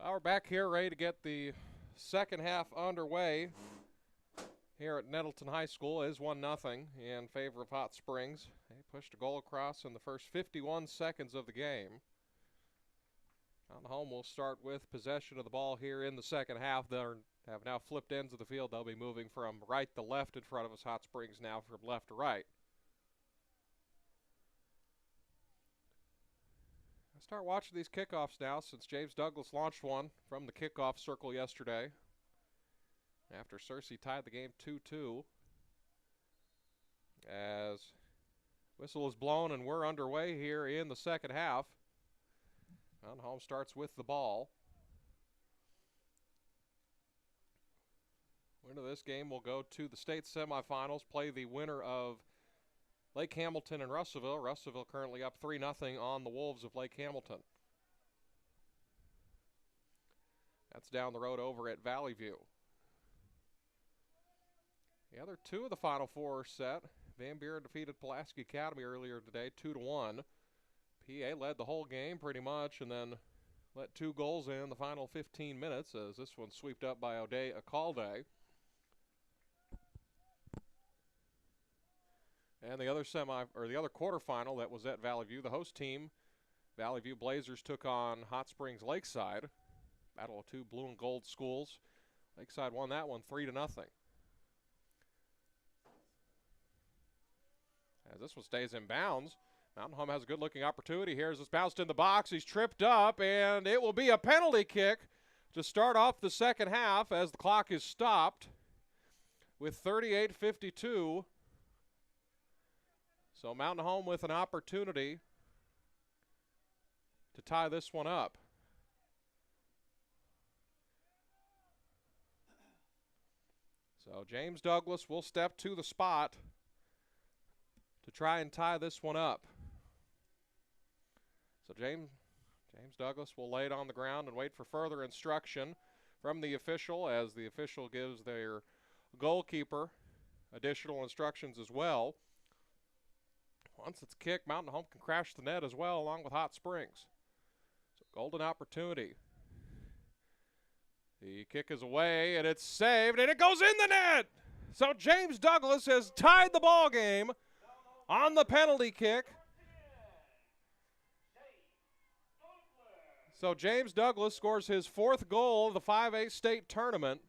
We're back here ready to get the second half underway here at Nettleton High School. It is 1-0 in favor of Hot Springs. They pushed a goal across in the first 51 seconds of the game. Mountain Home will start with possession of the ball here in the second half. They have now flipped ends of the field. They'll be moving from right to left in front of us. Hot Springs now from left to right. I start watching these kickoffs now since James Douglas launched one from the kickoff circle yesterday after Searcy tied the game 2-2. As whistle is blown and we're underway here in the second half. Mountain Home starts with the ball. Winner of this game will go to the state semifinals, play the winner of Lake Hamilton and Russellville. Russellville currently up 3-0 on the Wolves of Lake Hamilton. That's down the road over at Valley View. The other two of the Final Four are set. Van Buren defeated Pulaski Academy earlier today, 2-1. PA led the whole game pretty much and then let 2 goals in the final 15 minutes as this one swept up by O'Day Acalde. And the other quarterfinal that was at Valley View, the host team, Valley View Blazers, took on Hot Springs Lakeside. Battle of 2 blue and gold schools. Lakeside won that one 3-0. As this one stays in bounds, Mountain Home has a good-looking opportunity here as it's bounced in the box. He's tripped up, and it will be a penalty kick to start off the second half as the clock is stopped with 38:52. So Mountain Home with an opportunity to tie this one up. So James Douglas will step to the spot to try and tie this one up. So James Douglas will lay it on the ground and wait for further instruction from the official as the official gives their goalkeeper additional instructions as well. Once it's kicked, Mountain Home can crash the net as well along with Hot Springs. So golden opportunity. The kick is away and it's saved and it goes in the net. So James Douglas has tied the ball game on the penalty kick. So James Douglas scores his 4th goal of the 5A state tournament.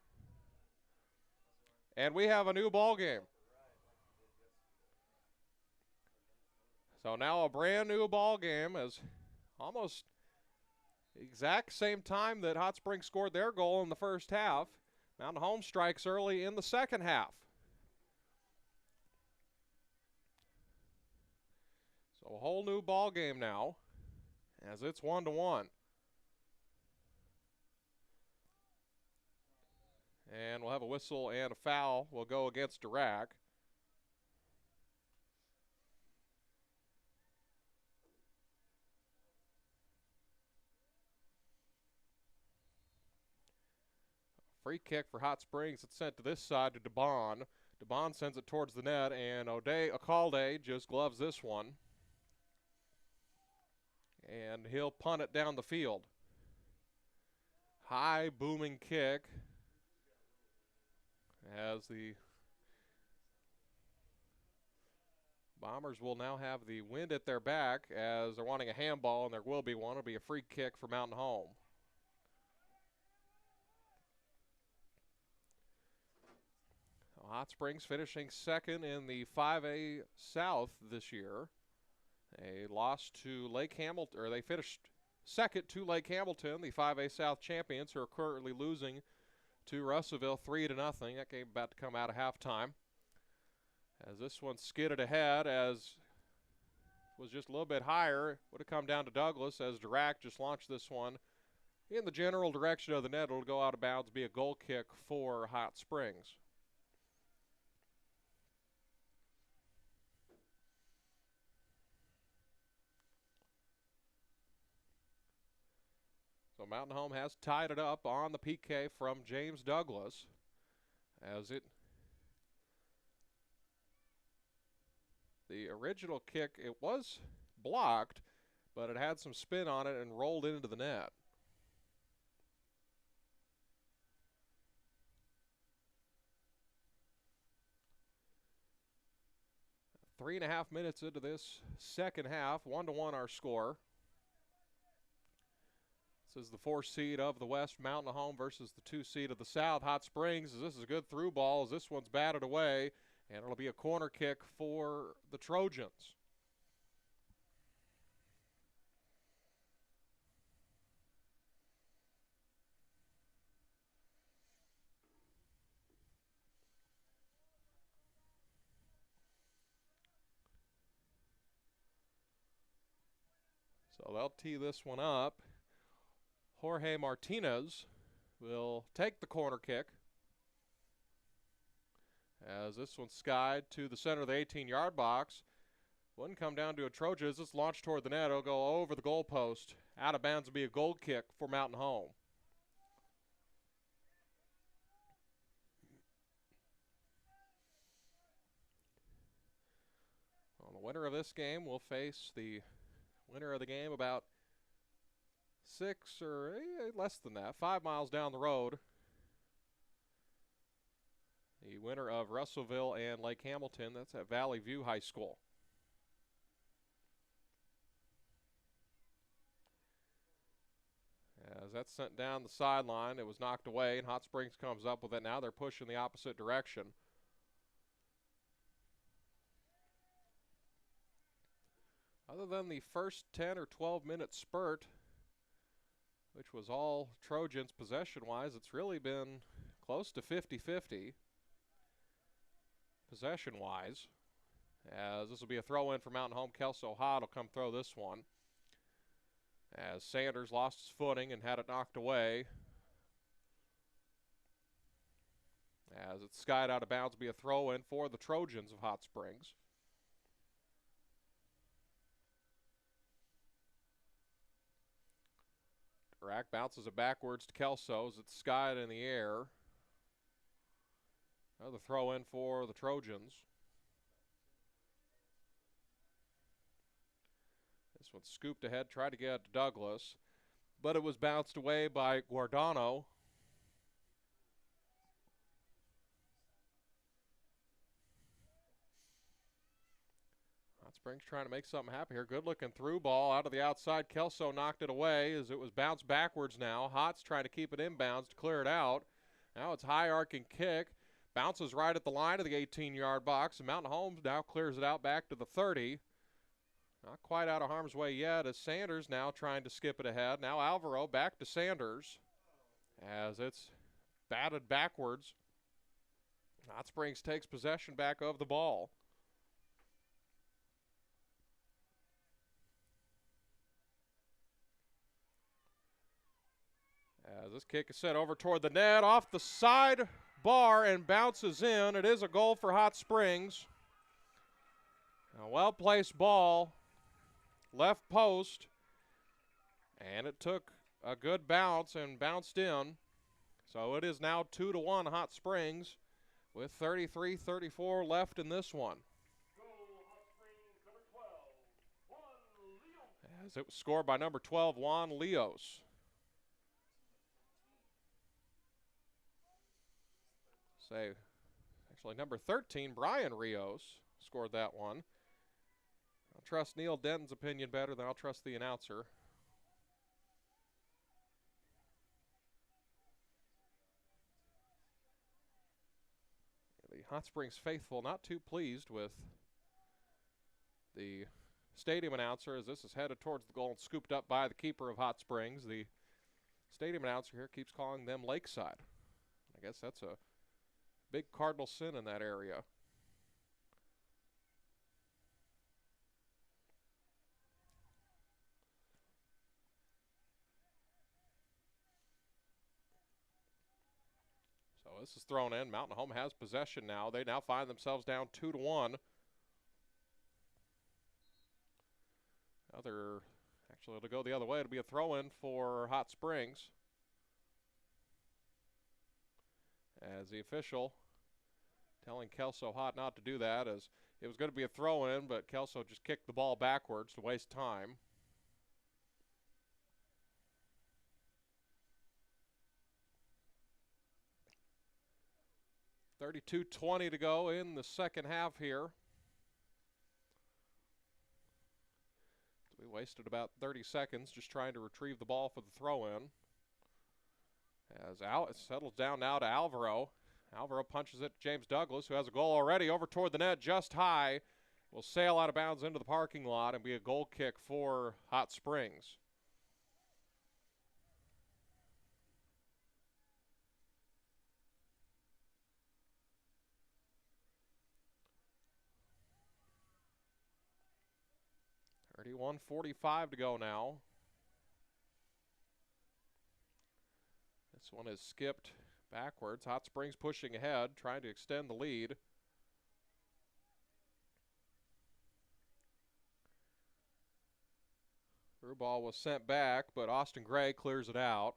And we have a new ball game. So now a brand new ball game as almost exact same time that Hot Springs scored their goal in the first half. Mountain Home strikes early in the second half. So a whole new ball game now as it's 1-1. And we'll have a whistle and a foul. We'll go against Dirac. Free kick for Hot Springs. It's sent to this side to DeBon. DeBon sends it towards the net, and O'Day Acalde just gloves this one. And he'll punt it down the field. High booming kick as the Bombers will now have the wind at their back as they're wanting a handball, and there will be one. It'll be a free kick for Mountain Home. Hot Springs finishing second in the 5A South this year. They lost to Lake Hamilton, or they finished second to Lake Hamilton, the 5A South champions, who are currently losing to Russellville 3-0. That game about to come out of halftime. As this one skidded ahead, as was just a little bit higher, would have come down to Douglas as Dirac just launched this one in the general direction of the net. It'll go out of bounds, be a goal kick for Hot Springs. So Mountain Home has tied it up on the PK from James Douglas as the original kick, it was blocked, but it had some spin on it and rolled into the net. 3.5 minutes into this second half, 1-1 our score. This is the 4 seed of the West, Mountain Home, versus the 2 seed of the South, Hot Springs. This is a good through ball as this one's batted away, and it'll be a corner kick for the Trojans. So they'll tee this one up. Jorge Martinez will take the corner kick as this one's skied to the center of the 18-yard box. Wouldn't come down to a Trojan as it's launched toward the net. It'll go over the goalpost. Out of bounds will be a goal kick for Mountain Home. Well, the winner of this game will face the winner of the game about 6 or less than that, 5 miles down the road. The winner of Russellville and Lake Hamilton, that's at Valley View High School. As that's sent down the sideline, it was knocked away, and Hot Springs comes up with it. Now they're pushing the opposite direction. Other than the first 10 or 12-minute spurt, which was all Trojans possession-wise, it's really been close to 50-50 possession-wise. As this will be a throw-in for Mountain Home. Kelso Hott will come throw this one. As Sanders lost his footing and had it knocked away. As it's skied out of bounds, will be a throw-in for the Trojans of Hot Springs. Rack bounces it backwards to Kelso as it's skied in the air. Another throw in for the Trojans. This one scooped ahead, tried to get to Douglas, but it was bounced away by Guardano. Hot Springs trying to make something happen here. Good looking through ball out of the outside. Kelso knocked it away as it was bounced backwards now. Hott's trying to keep it inbounds to clear it out. Now it's high arcing kick. Bounces right at the line of the 18-yard box. And Mountain Home now clears it out back to the 30. Not quite out of harm's way yet as Sanders now trying to skip it ahead. Now Alvaro back to Sanders as it's batted backwards. Hot Springs takes possession back of the ball. As this kick is set over toward the net, off the side bar and bounces in. It is a goal for Hot Springs. A well-placed ball, left post, and it took a good bounce and bounced in. So it is now 2-1 Hot Springs with 33-34 left in this one. As it was scored by number 12, Juan Leos. Actually number 13, Brian Rios, scored that one. I'll trust Neil Denton's opinion better than I'll trust the announcer. The Hot Springs faithful not too pleased with the stadium announcer as this is headed towards the goal and scooped up by the keeper of Hot Springs. The stadium announcer here keeps calling them Lakeside. I guess that's a big cardinal sin in that area. So this is thrown in. Mountain Home has possession now. They now find themselves down 2-1. Actually, it'll go the other way. It'll be a throw-in for Hot Springs. As the official telling Kelso Hott not to do that, as it was going to be a throw-in, but Kelso just kicked the ball backwards to waste time. .32:20 to go in the second half here. We wasted about 30 seconds just trying to retrieve the ball for the throw-in. As it settles down now to Alvaro. Alvaro punches it to James Douglas, who has a goal already over toward the net just high. Will sail out of bounds into the parking lot and be a goal kick for Hot Springs. .31:45 to go now. This one is skipped backwards. Hot Springs pushing ahead, trying to extend the lead. Through ball was sent back, but Austin Gray clears it out.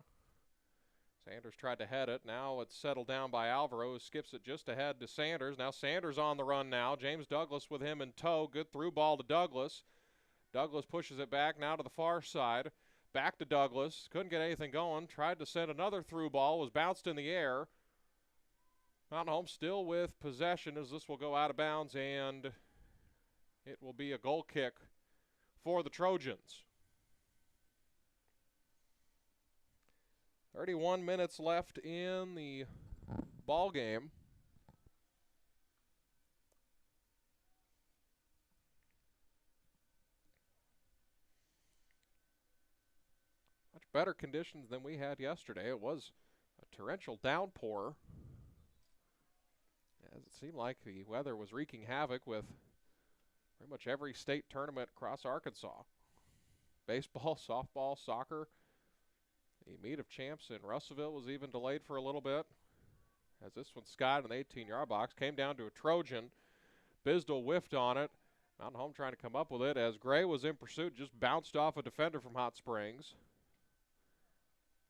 Sanders tried to head it. Now it's settled down by Alvaro, who skips it just ahead to Sanders. Now Sanders on the run now. James Douglas with him in tow. Good through ball to Douglas. Douglas pushes it back now to the far side. Back to Douglas. Couldn't get anything going. Tried to send another through ball. Was bounced in the air. Mountain Home still with possession as this will go out of bounds, and it will be a goal kick for the Trojans. 31 minutes left in the ball game. Much better conditions than we had yesterday. It was a torrential downpour, as it seemed like the weather was wreaking havoc with pretty much every state tournament across Arkansas. Baseball, softball, soccer. The meet of champs in Russellville was even delayed for a little bit, as this one skied in the 18-yard box. Came down to a Trojan. Bisdell whiffed on it. Mountain Home trying to come up with it as Gray was in pursuit, just bounced off a defender from Hot Springs.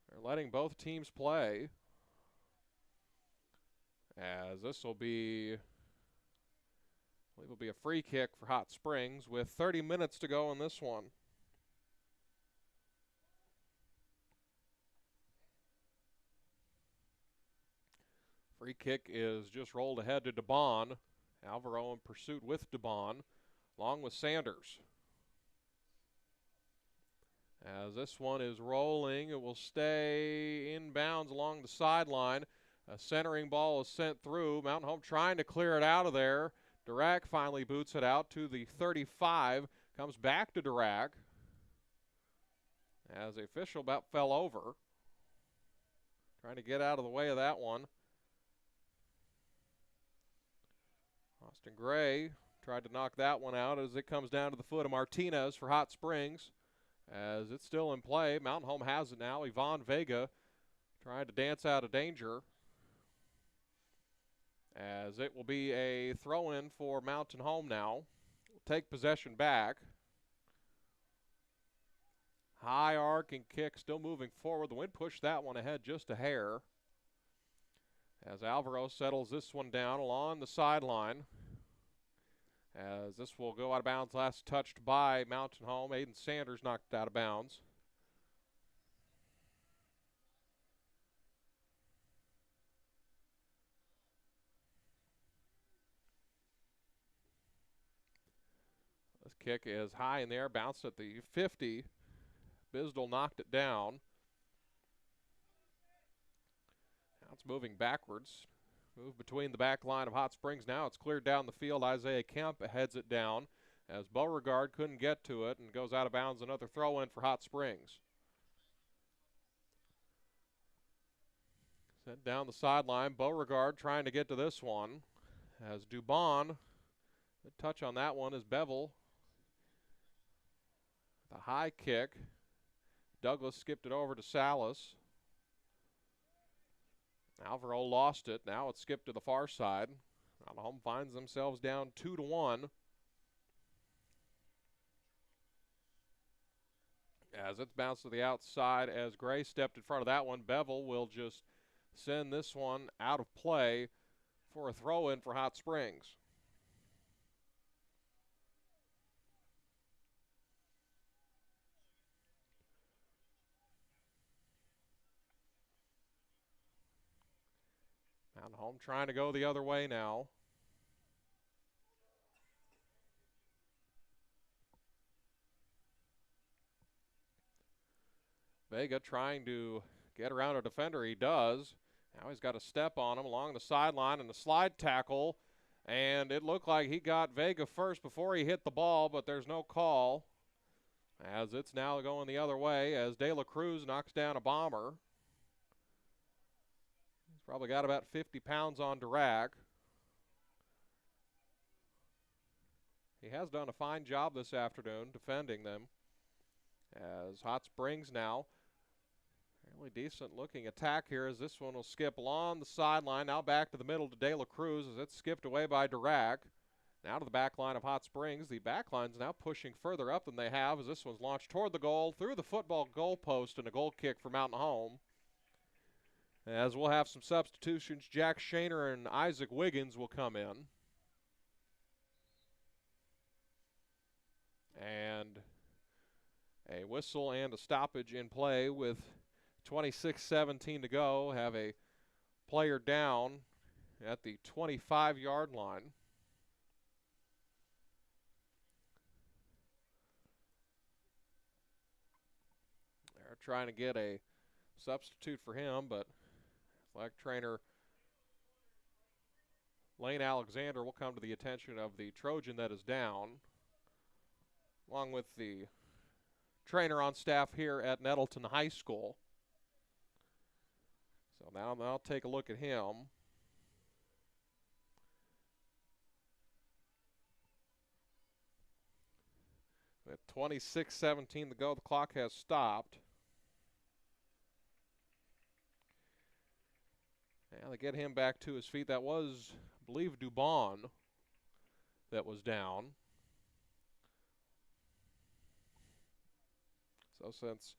They're letting both teams play, as this will be, I believe, will be a free kick for Hot Springs with 30 minutes to go in this one. Free kick is just rolled ahead to DeBon. Alvaro in pursuit with DeBon, along with Sanders. As this one is rolling, it will stay inbounds along the sideline. A centering ball is sent through. Mountain Home trying to clear it out of there. Dirac finally boots it out to the 35. Comes back to Dirac, as the official about fell over. Trying to get out of the way of that one. Austin Gray tried to knock that one out as it comes down to the foot of Martinez for Hot Springs. As it's still in play, Mountain Home has it now. Yvonne Vega trying to dance out of danger, as it will be a throw-in for Mountain Home now. We'll take possession back. High arc and kick still moving forward. The wind pushed that one ahead just a hair, as Alvaro settles this one down along the sideline. As this will go out of bounds, last touched by Mountain Home. Aiden Sanders knocked out of bounds. This kick is high in the air, bounced at the 50. Bisdell knocked it down. Now it's moving backwards. Move between the back line of Hot Springs now. It's cleared down the field. Isaiah Kemp heads it down as Beauregard couldn't get to it and goes out of bounds. Another throw-in for Hot Springs. Sent down the sideline. Beauregard trying to get to this one as Dubon. The touch on that one is Bevel. The high kick. Douglas skipped it over to Salas. Alvaro lost it. Now it's skipped to the far side. Mountain Home finds themselves down 2-1. As it's bounced to the outside, as Gray stepped in front of that one, Bevel will just send this one out of play for a throw-in for Hot Springs. Mountain Home trying to go the other way now. Vega trying to get around a defender. He does. Now he's got a step on him along the sideline and a slide tackle. And it looked like he got Vega first before he hit the ball, but there's no call, as it's now going the other way as De La Cruz knocks down a bomber. He's probably got about 50 pounds on Dirac. He has done a fine job this afternoon defending them, as Hot Springs now fairly decent looking attack here, as this one will skip along the sideline. Now back to the middle to De La Cruz as it's skipped away by Dirac. Now to the back line of Hot Springs. The back line's now pushing further up than they have, as this one's launched toward the goal, through the football goal post, and a goal kick for Mountain Home. As we'll have some substitutions, Jack Shaner and Isaac Wiggins will come in. And a whistle and a stoppage in play with 26-17 to go. Have a player down at the 25-yard line. They're trying to get a substitute for him, but athletic trainer Lane Alexander will come to the attention of the Trojan that is down, along with the trainer on staff here at Nettleton High School. So now I'll take a look at him. With 26-17 to go, the clock has stopped. Now they get him back to his feet. That was, I believe, Dubon that was down. So since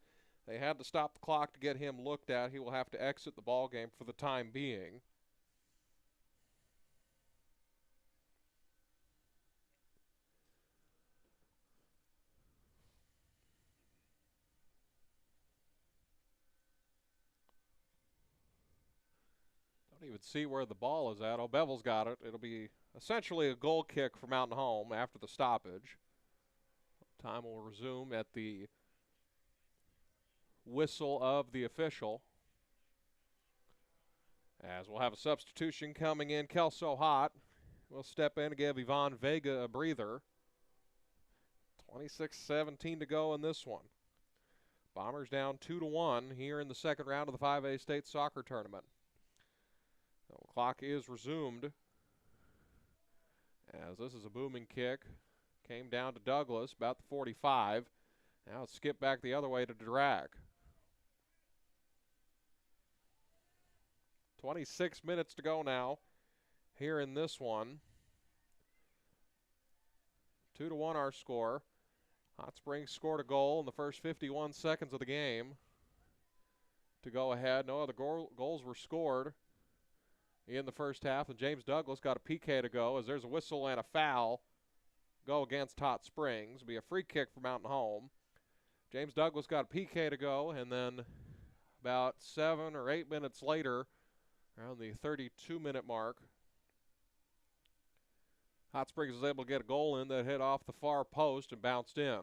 they had to stop the clock to get him looked at, he will have to exit the ball game for the time being. Don't even see where the ball is at. Oh, Bevel's got it. It'll be essentially a goal kick for Mountain Home after the stoppage. Time will resume at the whistle of the official, as we'll have a substitution coming in. Kelso Hott will step in to give Ivan Vega a breather. 26-17 to go in this one. Bombers down 2-1 here in the second round of the 5A State Soccer Tournament. So the clock is resumed, as this is a booming kick. Came down to Douglas, about the 45. Now it's skipped back the other way to Dirac. 26 minutes to go now here in this one. 2-1 our score. Hot Springs scored a goal in the first 51 seconds of the game to go ahead. No other goals were scored in the first half, and James Douglas got a PK to go, as there's a whistle and a foul go against Hot Springs. It'll be a free kick for Mountain Home. James Douglas got a PK to go, and then about 7 or 8 minutes later, around the 32-minute mark, Hot Springs was able to get a goal in that hit off the far post and bounced in.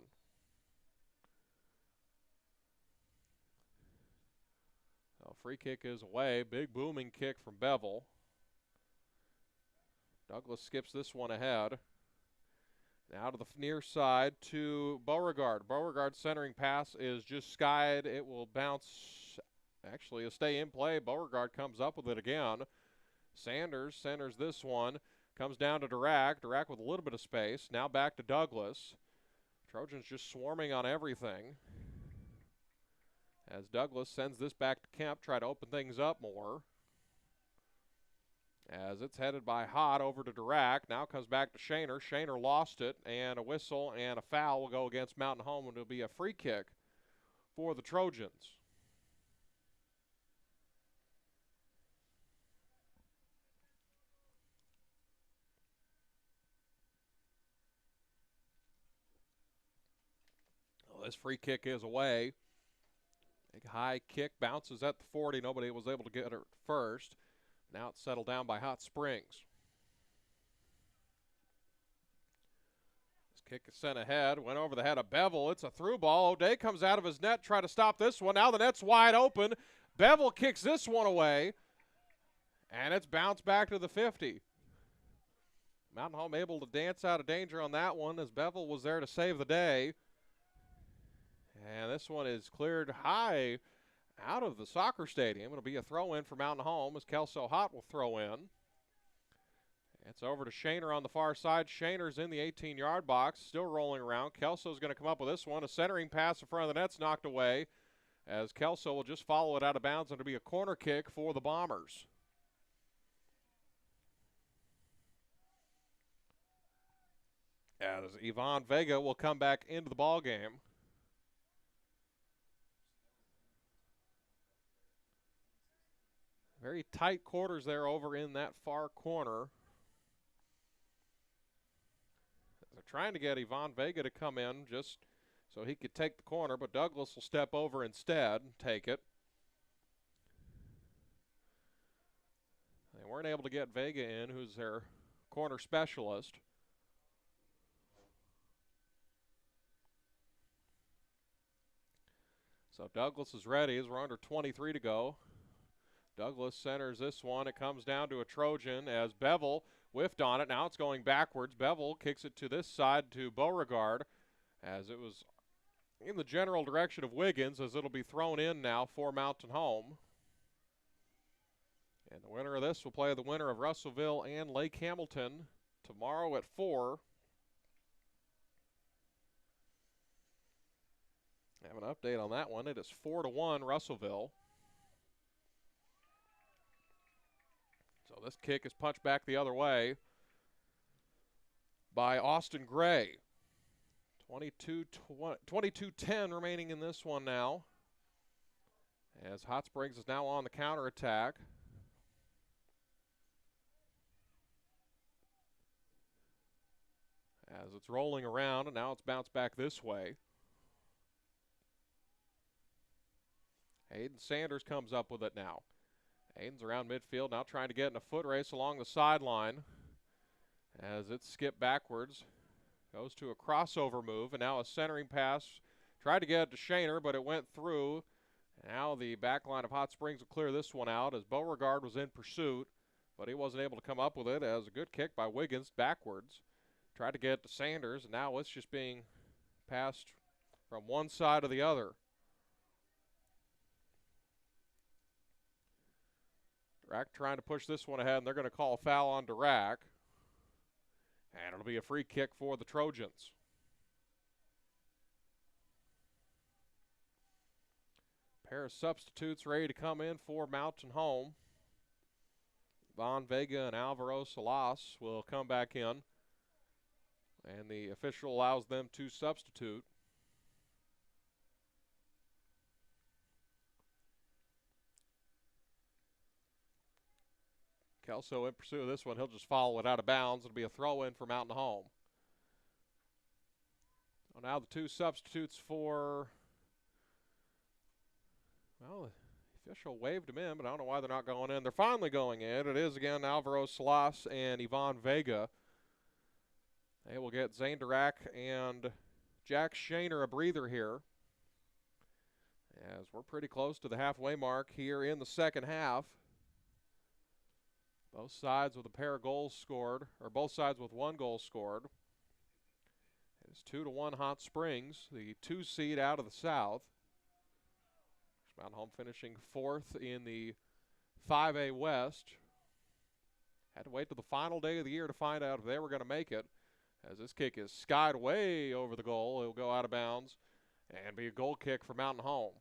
So free kick is away. Big booming kick from Bevel. Douglas skips this one ahead. Now to the near side to Beauregard. Beauregard's centering pass is just skied. It will bounce, actually a stay in play. Beauregard comes up with it again. Sanders centers this one. Comes down to Dirac. Dirac with a little bit of space. Now back to Douglas. Trojans just swarming on everything, as Douglas sends this back to Kemp, try to open things up more. As it's headed by Hott over to Dirac. Now comes back to Shaner. Shaner lost it, and a whistle and a foul will go against Mountain Home, and it'll be a free kick for the Trojans. Well, this free kick is away. Big high kick, bounces at the 40. Nobody was able to get it first. Now it's settled down by Hot Springs. As Kick is sent ahead, went over the head of Bevel. It's a through ball. O'Day comes out of his net, try to stop this one. Now the net's wide open. Bevel kicks this one away, and it's bounced back to the 50. Mountain Home able to dance out of danger on that one as Bevel was there to save the day. And this one is cleared high out of the soccer stadium. It'll be a throw-in for Mountain Home as Kelso Hott will throw in. It's over to Shaner on the far side. Shaner's in the 18-yard box, still rolling around. Kelso's going to come up with this one. A centering pass in front of the net's knocked away as Kelso will just follow it out of bounds, and it'll be a corner kick for the Bombers. As Yvonne Vega will come back into the ball game. Very tight quarters there over in that far corner. They're trying to get Yvonne Vega to come in just so he could take the corner, but Douglas will step over instead and take it. They weren't able to get Vega in, who's their corner specialist. So Douglas is ready as we're under 23 to go. Douglas centers this one. It comes down to a Trojan as Bevel whiffed on it. Now it's going backwards. Bevel kicks it to this side to Beauregard as it was in the general direction of Wiggins, as it'll be thrown in now for Mountain Home. And the winner of this will play the winner of Russellville and Lake Hamilton tomorrow at 4. I have an update on that one. It is 4-1 Russellville. So this kick is punched back the other way by Austin Gray. 22-10 remaining in this one now, as Hot Springs is now on the counterattack. As it's rolling around, and now it's bounced back this way. Aiden Sanders comes up with it now. Aiden's around midfield, now trying to get in a foot race along the sideline as it's skipped backwards. Goes to a crossover move, and now a centering pass. Tried to get it to Shaner, but it went through. Now the back line of Hot Springs will clear this one out as Beauregard was in pursuit, but he wasn't able to come up with it, as a good kick by Wiggins backwards. Tried to get it to Sanders, and now it's just being passed from one side to the other. Dirac trying to push this one ahead, and they're going to call a foul on Dirac. And it'll be a free kick for the Trojans. Pair of substitutes ready to come in for Mountain Home. Von Vega and Alvaro Salas will come back in, and the official allows them to substitute. Kelso in pursuit of this one. He'll just follow it out of bounds. It'll be a throw-in for Mountain Home. Well, now the two substitutes for, well, the official waved them in, but I don't know why they're not going in. They're finally going in. It is, again, Alvaro Salas and Yvonne Vega. They will get Zane Dirac and Jack Shaner a breather here, as we're pretty close to the halfway mark here in the second half. Both sides with a pair of goals scored, or both sides with one goal scored. It's 2-1 Hot Springs, the 2 seed out of the South. Mountain Home finishing 4th in the 5A West. Had to wait till the final day of the year to find out if they were going to make it, as this kick is skied way over the goal. It'll go out of bounds and be a goal kick for Mountain Home.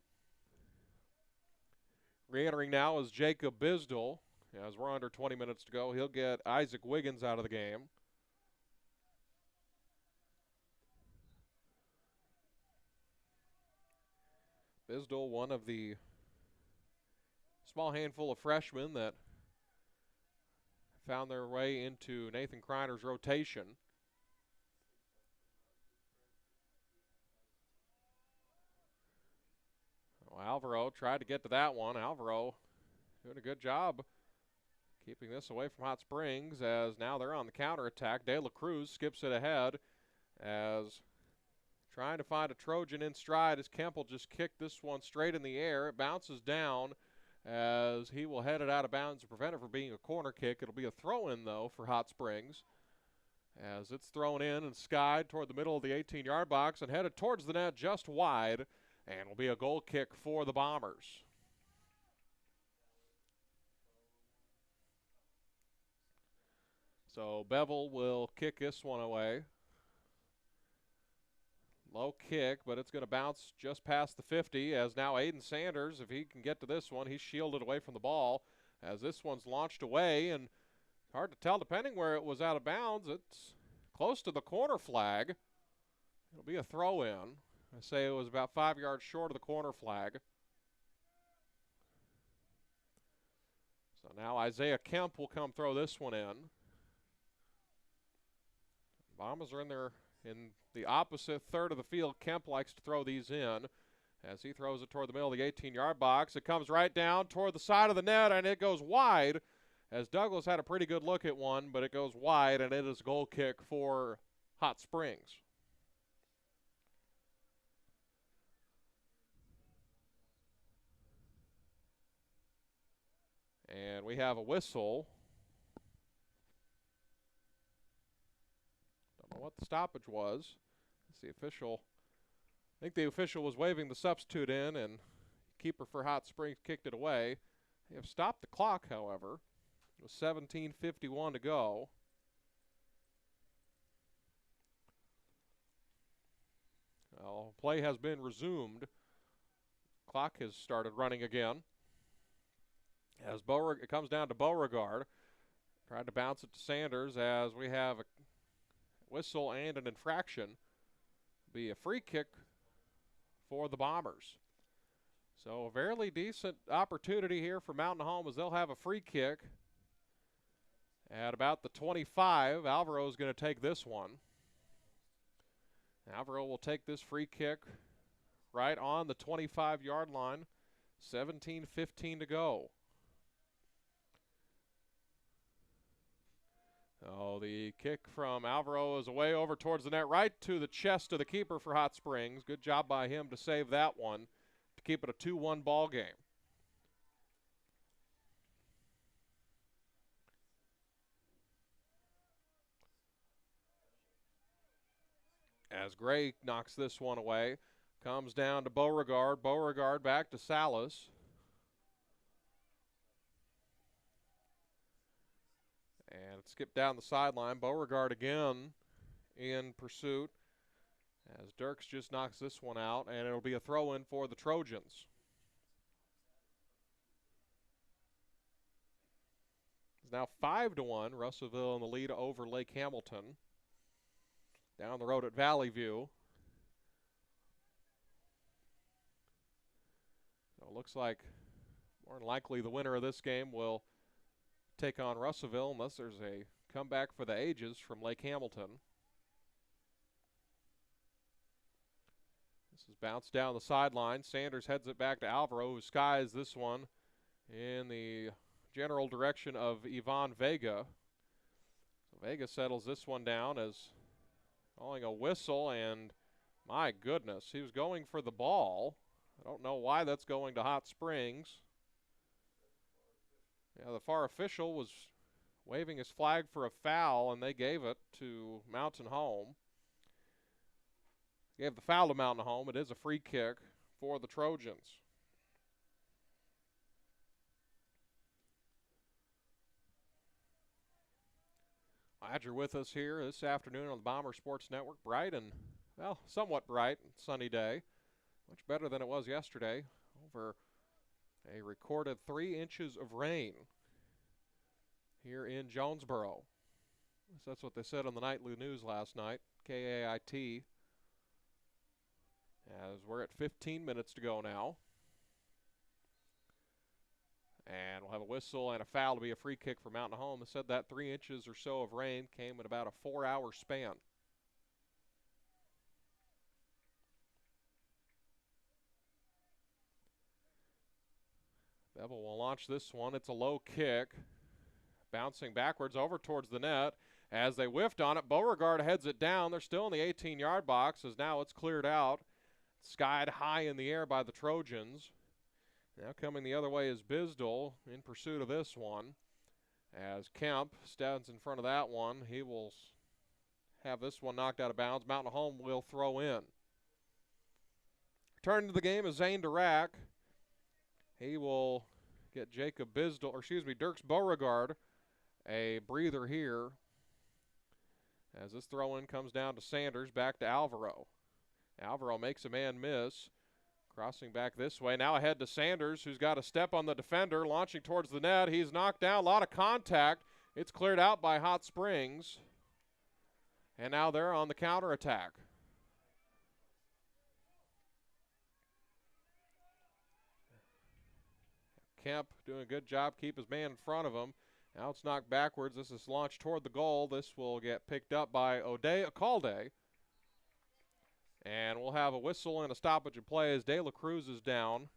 Re-entering now is Jacob Bisdell. As we're under 20 minutes to go, he'll get Isaac Wiggins out of the game. Bisdell, one of the small handful of freshmen that found their way into Nathan Kreiner's rotation. Well, Alvaro tried to get to that one. Alvaro doing a good job keeping this away from Hot Springs, as now they're on the counterattack. De La Cruz skips it ahead as trying to find a Trojan in stride as Kemp will just kick this one straight in the air. It bounces down as he will head it out of bounds to prevent it from being a corner kick. It'll be a throw-in, though, for Hot Springs as it's thrown in and skied toward the middle of the 18-yard box and headed towards the net just wide, and will be a goal kick for the Bombers. So Bevel will kick this one away. Low kick, but it's going to bounce just past the 50 as now Aiden Sanders, if he can get to this one, he's shielded away from the ball as this one's launched away, and hard to tell depending where it was out of bounds. It's close to the corner flag. It'll be a throw-in. I say it was about 5 yards short of the corner flag. So now Isaiah Kemp will come throw this one in. Bombers are in the opposite third of the field. Kemp likes to throw these in as he throws it toward the middle of the 18-yard box. It comes right down toward the side of the net, and it goes wide as Douglas had a pretty good look at one, but it goes wide, and it is a goal kick for Hot Springs. And we have a whistle. Don't know what the stoppage was. It's the official. I think the official was waving the substitute in, and keeper for Hot Springs kicked it away. They have stopped the clock, however. It was 17:51 to go. Well, play has been resumed. Clock has started running again. As it comes down to Beauregard. Tried to bounce it to Sanders as we have a whistle and an infraction. Be a free kick for the Bombers. So a fairly decent opportunity here for Mountain Home as they'll have a free kick at about the 25. Alvaro is going to take this one. Alvaro will take this free kick right on the 25-yard line. 17:15 to go. Oh, the kick from Alvaro is away over towards the net, right to the chest of the keeper for Hot Springs. Good job by him to save that one to keep it a 2-1 ball game. As Gray knocks this one away, comes down to Beauregard. Beauregard back to Salas. And it skipped down the sideline. Beauregard again in pursuit as Dirks just knocks this one out, and it'll be a throw-in for the Trojans. It's now 5-1. Russellville in the lead over Lake Hamilton. Down the road at Valley View. So it looks like more than likely the winner of this game will take on Russellville unless there's a comeback for the ages from Lake Hamilton. This is bounced down the sideline. Sanders heads it back to Alvaro, who skies this one in the general direction of Ivan Vega. So Vega settles this one down as calling a whistle, and my goodness, he was going for the ball. I don't know why that's going to Hot Springs. Yeah, the FAR official was waving his flag for a foul, and they gave it to Mountain Home. Gave the foul to Mountain Home. It is a free kick for the Trojans. Glad you're with us here this afternoon on the Bomber Sports Network. Bright and, well, somewhat bright and sunny day. Much better than it was yesterday. Over a recorded 3 inches of rain here in Jonesboro. So that's what they said on the nightly news last night, KAIT. As we're at 15 minutes to go now. And we'll have a whistle and a foul to be a free kick for Mountain Home. They said that 3 inches or so of rain came in about a 4-hour span. Bevel will launch this one. It's a low kick. Bouncing backwards over towards the net. As they whiffed on it, Beauregard heads it down. They're still in the 18-yard box as now it's cleared out. Skied high in the air by the Trojans. Now coming the other way is Bisdell in pursuit of this one. As Kemp stands in front of that one, he will have this one knocked out of bounds. Mountain Home will throw in. Returning to the game is Zane Dirac. He will get Dirks Beauregard a breather here. As this throw-in comes down to Sanders, back to Alvaro. Alvaro makes a man miss. Crossing back this way, now ahead to Sanders, who's got a step on the defender, launching towards the net. He's knocked down, a lot of contact. It's cleared out by Hot Springs. And now they're on the counterattack. Kemp doing a good job, keep his man in front of him. Now it's knocked backwards. This is launched toward the goal. This will get picked up by Calde. And we'll have a whistle and a stoppage of play as De La Cruz is down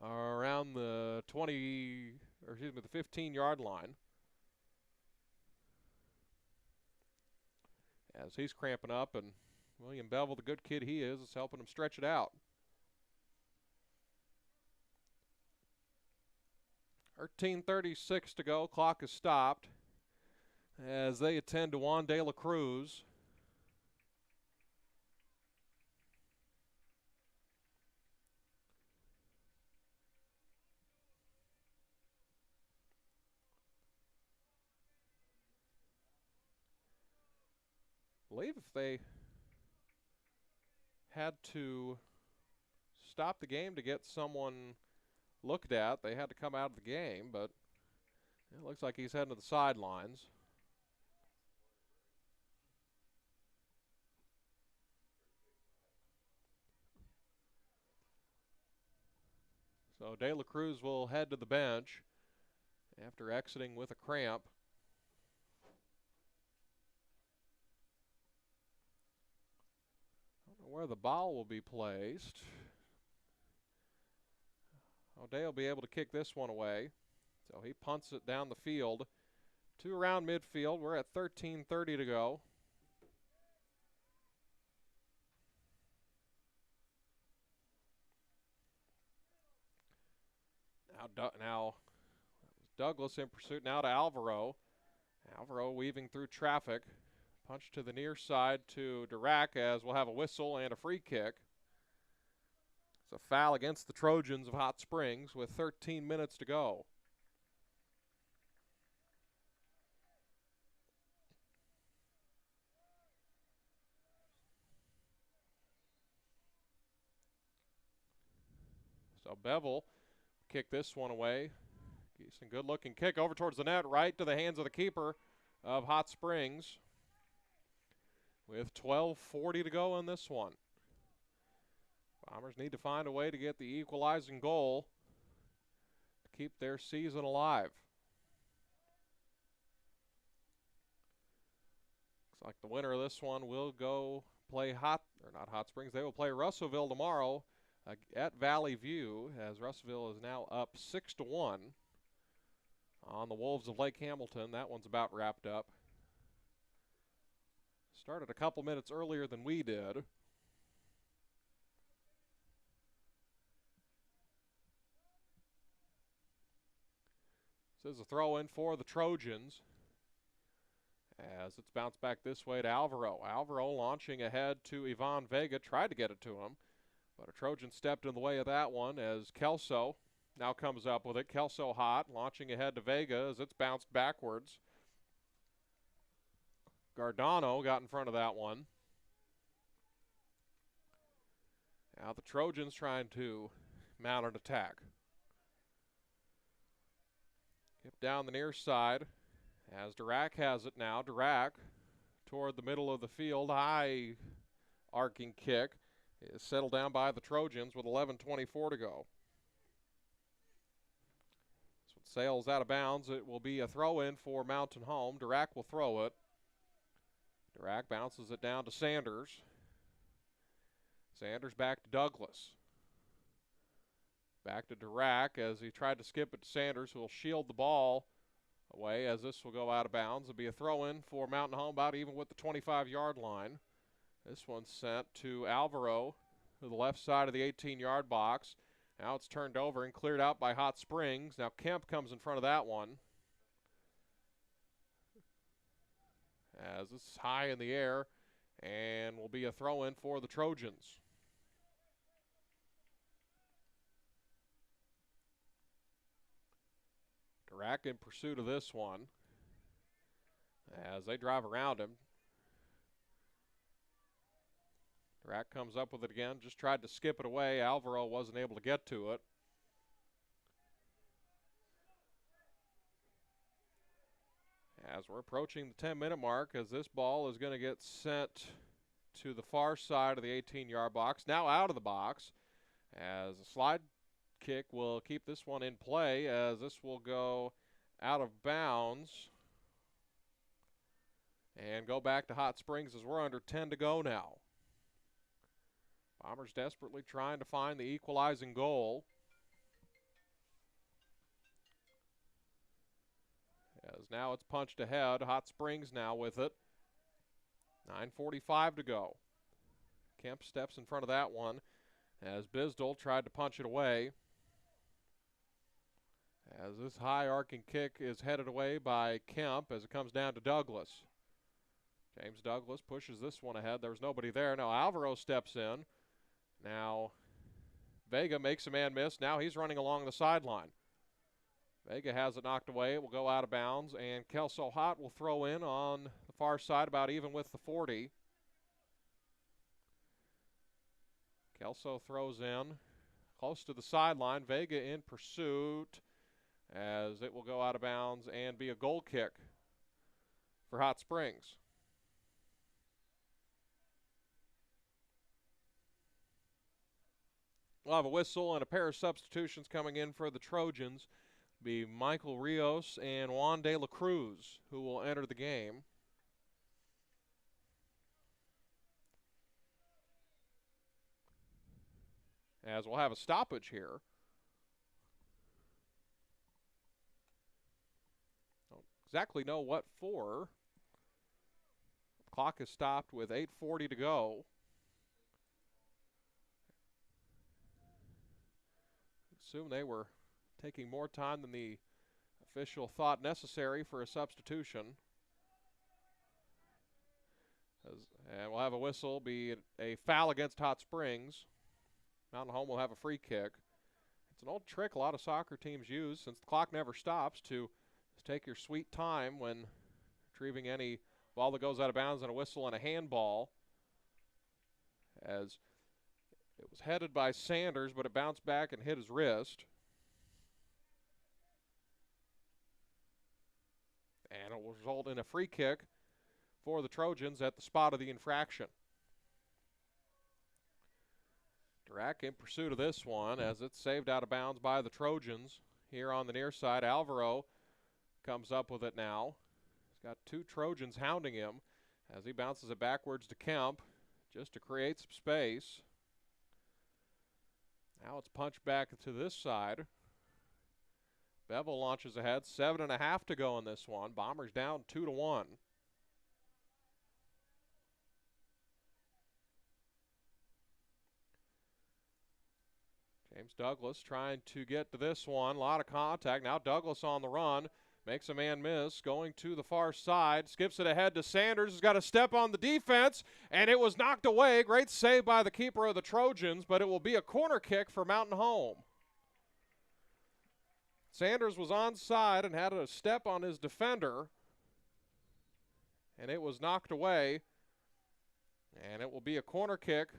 around the 15-yard line. As he's cramping up, and William Bevel, the good kid he is helping him stretch it out. 13:36 to go. Clock is stopped as they attend to Juan De La Cruz. I believe if they had to stop the game to get someone looked at, they had to come out of the game, but it looks like he's heading to the sidelines. So De La Cruz will head to the bench after exiting with a cramp. I don't know where the ball will be placed. O'Day will be able to kick this one away. So he punts it down the field to around midfield. We're at 13:30 to go. Now Douglas in pursuit now to Alvaro. Alvaro weaving through traffic. Punch to the near side to Dirac as we'll have a whistle and a free kick. It's a foul against the Trojans of Hot Springs with 13 minutes to go. So Bevel kick this one away. Decent good looking kick over towards the net, right to the hands of the keeper of Hot Springs. With 12:40 to go in this one. Bombers need to find a way to get the equalizing goal to keep their season alive. Looks like the winner of this one will go play Hot Springs. They will play Russellville tomorrow at Valley View, as Russellville is now up 6-1 on the Wolves of Lake Hamilton. That one's about wrapped up. Started a couple minutes earlier than we did. This is a throw in for the Trojans as it's bounced back this way to Alvaro. Alvaro launching ahead to Ivan Vega, tried to get it to him, but a Trojan stepped in the way of that one as Kelso now comes up with it. Kelso hot, launching ahead to Vega as it's bounced backwards. Gardano got in front of that one. Now the Trojans trying to mount an attack. Hip down the near side as Dirac has it now. Dirac toward the middle of the field. High arcing kick is settled down by the Trojans with 11:24 to go. So it sails out of bounds. It will be a throw in for Mountain Home. Dirac will throw it. Dirac bounces it down to Sanders. Sanders back to Douglas. Back to Dirac as he tried to skip it to Sanders, who will shield the ball away, as this will go out of bounds. It'll be a throw-in for Mountain Home, about even with the 25-yard line. This one's sent to Alvaro to the left side of the 18-yard box. Now it's turned over and cleared out by Hot Springs. Now Kemp comes in front of that one, as it's high in the air, and will be a throw-in for the Trojans. Dirac in pursuit of this one as they drive around him. Dirac comes up with it again, just tried to skip it away. Alvaro wasn't able to get to it. As we're approaching the 10-minute mark, as this ball is going to get sent to the far side of the 18-yard box, now out of the box, as a slide kick will keep this one in play, as this will go out of bounds and go back to Hot Springs as we're under 10 to go now. Bombers desperately trying to find the equalizing goal. As now it's punched ahead. Hot Springs now with it. 9:45 to go. Kemp steps in front of that one as Bisdell tried to punch it away. As this high arcing kick is headed away by Kemp as it comes down to Douglas. James Douglas pushes this one ahead. There's nobody there. Now Alvaro steps in. Now Vega makes a man miss. Now he's running along the sideline. Vega has it knocked away. It will go out of bounds, and Kelso Hott will throw in on the far side, about even with the 40. Kelso throws in close to the sideline. Vega in pursuit, as it will go out of bounds and be a goal kick for Hot Springs. We'll have a whistle and a pair of substitutions coming in for the Trojans. Be Michael Rios and Juan de la Cruz, who will enter the game. As we'll have a stoppage here. Don't exactly know what for. The clock is stopped with 8:40 to go. Assume they were taking more time than the official thought necessary for a substitution. And we'll have a whistle, be a foul against Hot Springs. Mountain Home will have a free kick. It's an old trick a lot of soccer teams use, since the clock never stops, to just take your sweet time when retrieving any ball that goes out of bounds, and a whistle and a handball. As it was headed by Sanders, but it bounced back and hit his wrist. And it will result in a free kick for the Trojans at the spot of the infraction. Dirac in pursuit of this one, as it's saved out of bounds by the Trojans. Here on the near side, Alvaro comes up with it now. He's got two Trojans hounding him as he bounces it backwards to Kemp just to create some space. Now it's punched back to this side. Bevel launches ahead. 7.5 to go in this one. Bombers down 2-1. James Douglas trying to get to this one. A lot of contact. Now Douglas on the run. Makes a man miss. Going to the far side. Skips it ahead to Sanders. Has got a step on the defense. And it was knocked away. Great save by the keeper of the Trojans. But it will be a corner kick for Mountain Home. Sanders was onside and had a step on his defender. And it was knocked away. And it will be a corner kick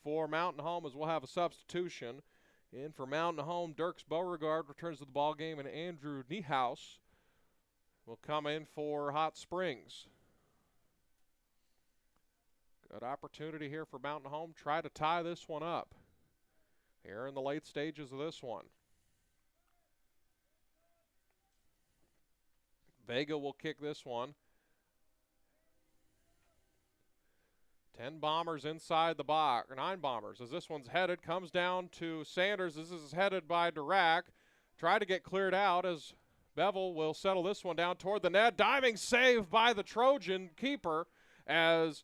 for Mountain Home, as we'll have a substitution. In for Mountain Home, Dirks Beauregard returns to the ball game, and Andrew Niehaus will come in for Hot Springs. Good opportunity here for Mountain Home. Try to tie this one up here in the late stages of this one. Vega will kick this one. 10 Bombers inside the box, or 9 Bombers, as this one's headed, comes down to Sanders. This is headed by Dirac. try to get cleared out as Bevel will settle this one down toward the net. Diving save by the Trojan keeper as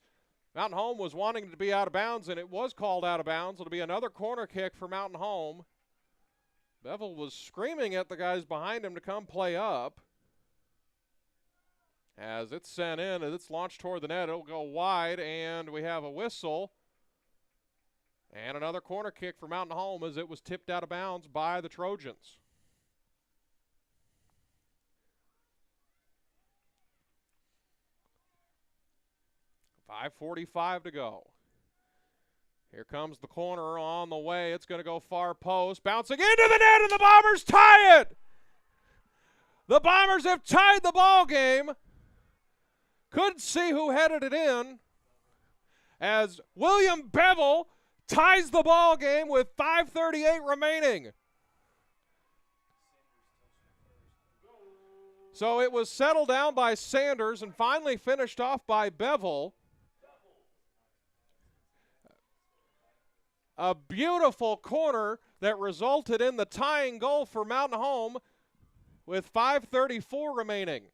Mountain Home was wanting to be out of bounds, and it was called out of bounds. It'll be another corner kick for Mountain Home. Bevel was screaming at the guys behind him to come play up. As it's sent in, as it's launched toward the net, it'll go wide, and we have a whistle. And another corner kick for Mountain Home as it was tipped out of bounds by the Trojans. .5:45 to go. Here comes the corner on the way. It's going to go far post. Bouncing into the net, and the Bombers tie it! The Bombers have tied the ball game. Couldn't see who headed it in as William Bevel ties the ball game with 5:38 remaining. So it was settled down by Sanders and finally finished off by Bevel. A beautiful corner that resulted in the tying goal for Mountain Home with 5:34 remaining.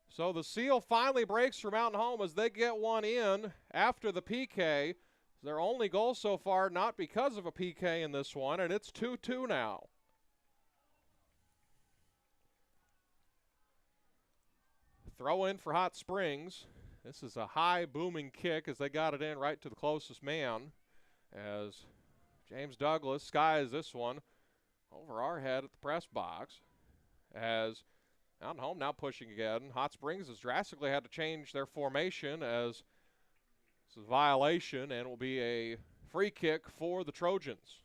So the seal finally breaks for Mountain Home as they get one in after the PK. Their only goal so far, not because of a PK in this one, and it's 2-2 now. Throw in for Hot Springs. This is a high booming kick as they got it in right to the closest man as James Douglas skies this one over our head at the press box as Mountain Home now pushing again. Hot Springs has drastically had to change their formation as this is a violation and it will be a free kick for the Trojans.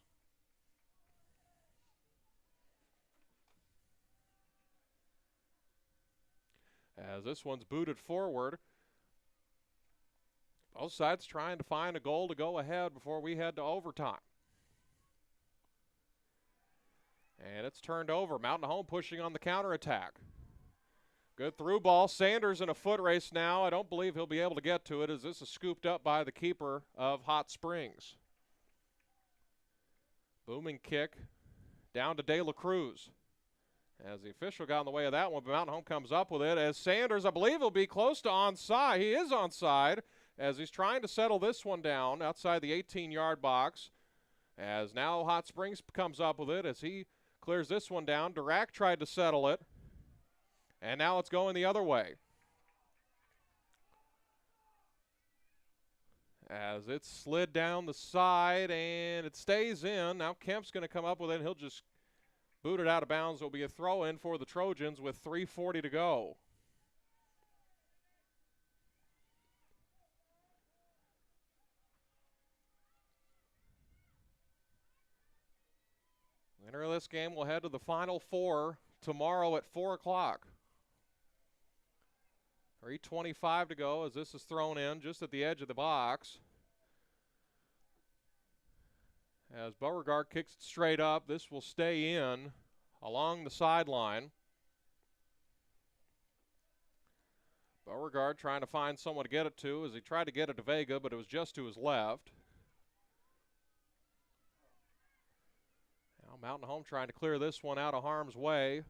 As this one's booted forward. Both sides trying to find a goal to go ahead before we head to overtime. And it's turned over. Mountain Home pushing on the counterattack. Good through ball. Sanders in a foot race now. I don't believe he'll be able to get to it as this is scooped up by the keeper of Hot Springs. Booming kick down to De La Cruz. As the official got in the way of that one, but Mountain Home comes up with it as Sanders, I believe, will be close to onside. He is onside as he's trying to settle this one down outside the 18-yard box. As now Hot Springs comes up with it as he clears this one down. Dirac tried to settle it, and now it's going the other way. As it slid down the side, and it stays in. Now Kemp's going to come up with it, and he'll just boot it out of bounds. It'll be a throw-in for the Trojans with 3:40 to go. Winner of this game will head to the Final Four tomorrow at 4 o'clock. 3:25 to go as this is thrown in just at the edge of the box. As Beauregard kicks it straight up, this will stay in along the sideline. Beauregard trying to find someone to get it to as he tried to get it to Vega, but it was just to his left. Now Mountain Home trying to clear this one out of harm's way.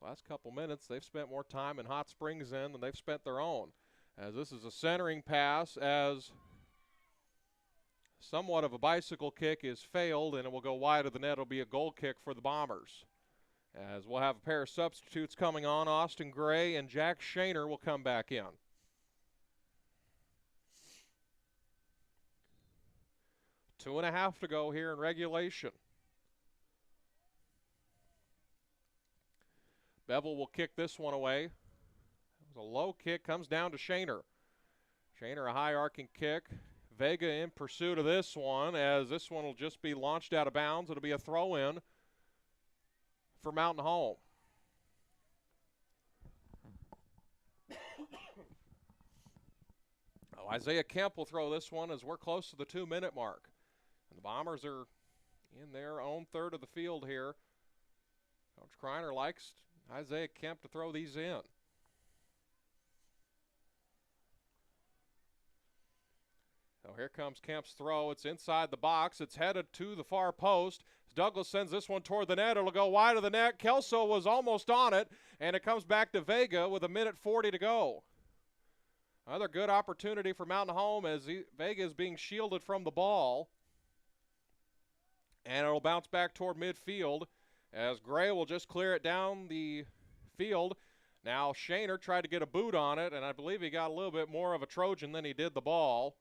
Last couple minutes, they've spent more time in Hot Springs in than they've spent their own. As this is a centering pass as somewhat of a bicycle kick is failed, and it will go wide of the net. It'll be a goal kick for the Bombers. As we'll have a pair of substitutes coming on. Austin Gray and Jack Shaner will come back in. Two and a half to go here in regulation. Bevel will kick this one away. It was a low kick, comes down to Shaner. Shaner a high arcing kick. Vega in pursuit of this one as this one will just be launched out of bounds. It'll be a throw-in for Mountain Home. Isaiah Kemp will throw this one as we're close to the 2-minute mark. And the Bombers are in their own third of the field here. Coach Kreiner likes Isaiah Kemp to throw these in. So here comes Kemp's throw. It's inside the box. It's headed to the far post. Douglas sends this one toward the net. It'll go wide of the net. Kelso was almost on it, and it comes back to Vega with 1:40 to go. Another good opportunity for Mountain Home as Vega is being shielded from the ball. And it'll bounce back toward midfield as Gray will just clear it down the field. Now Shaner tried to get a boot on it, and I believe he got a little bit more of a Trojan than he did the ball.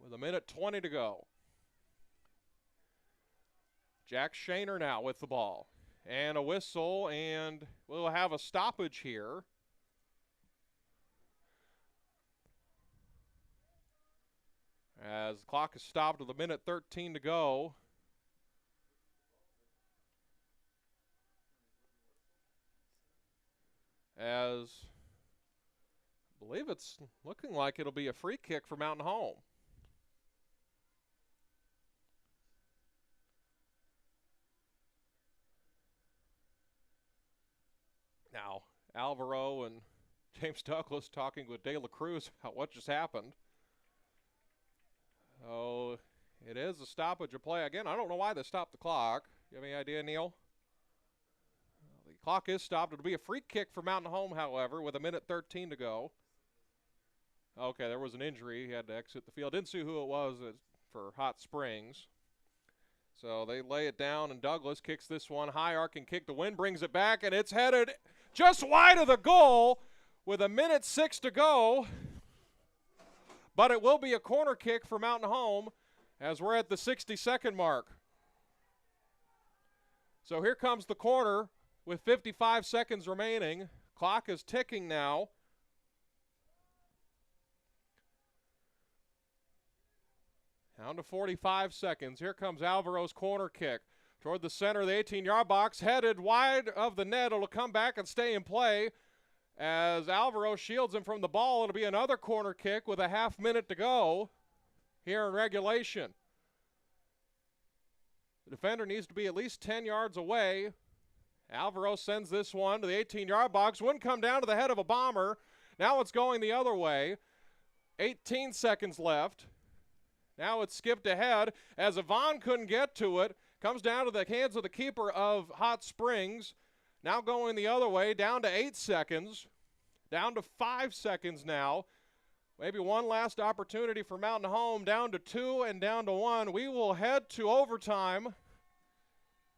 With 1:20 to go. Jack Shaner now with the ball. And a whistle, and we'll have a stoppage here. As the clock is stopped with 1:13 to go. As I believe it's looking like it'll be a free kick for Mountain Home. Now, Alvaro and James Douglas talking with De La Cruz about what just happened. Oh, it is a stoppage of play. Again, I don't know why they stopped the clock. You have any idea, Neil? The clock is stopped. It'll be a free kick for Mountain Home, however, with 1:13 to go. Okay, there was an injury. He had to exit the field. Didn't see who it was for Hot Springs. So they lay it down, and Douglas kicks this one high, arcing kick. The wind brings it back, and it's headed just wide of the goal with 1:06 to go. But it will be a corner kick for Mountain Home as we're at the 60-second mark. So here comes the corner with 55 seconds remaining. Clock is ticking now. Down to 45 seconds. Here comes Alvaro's corner kick toward the center of the 18-yard box, headed wide of the net. It'll come back and stay in play as Alvaro shields him from the ball. It'll be another corner kick with a half-minute to go here in regulation. The defender needs to be at least 10 yards away. Alvaro sends this one to the 18-yard box. Wouldn't come down to the head of a bomber. Now it's going the other way. 18 seconds left. Now it's skipped ahead as Yvonne couldn't get to it. Comes down to the hands of the keeper of Hot Springs. Now going the other way, down to 8 seconds. Down to 5 seconds now. Maybe one last opportunity for Mountain Home. Down to 2 and down to 1. We will head to overtime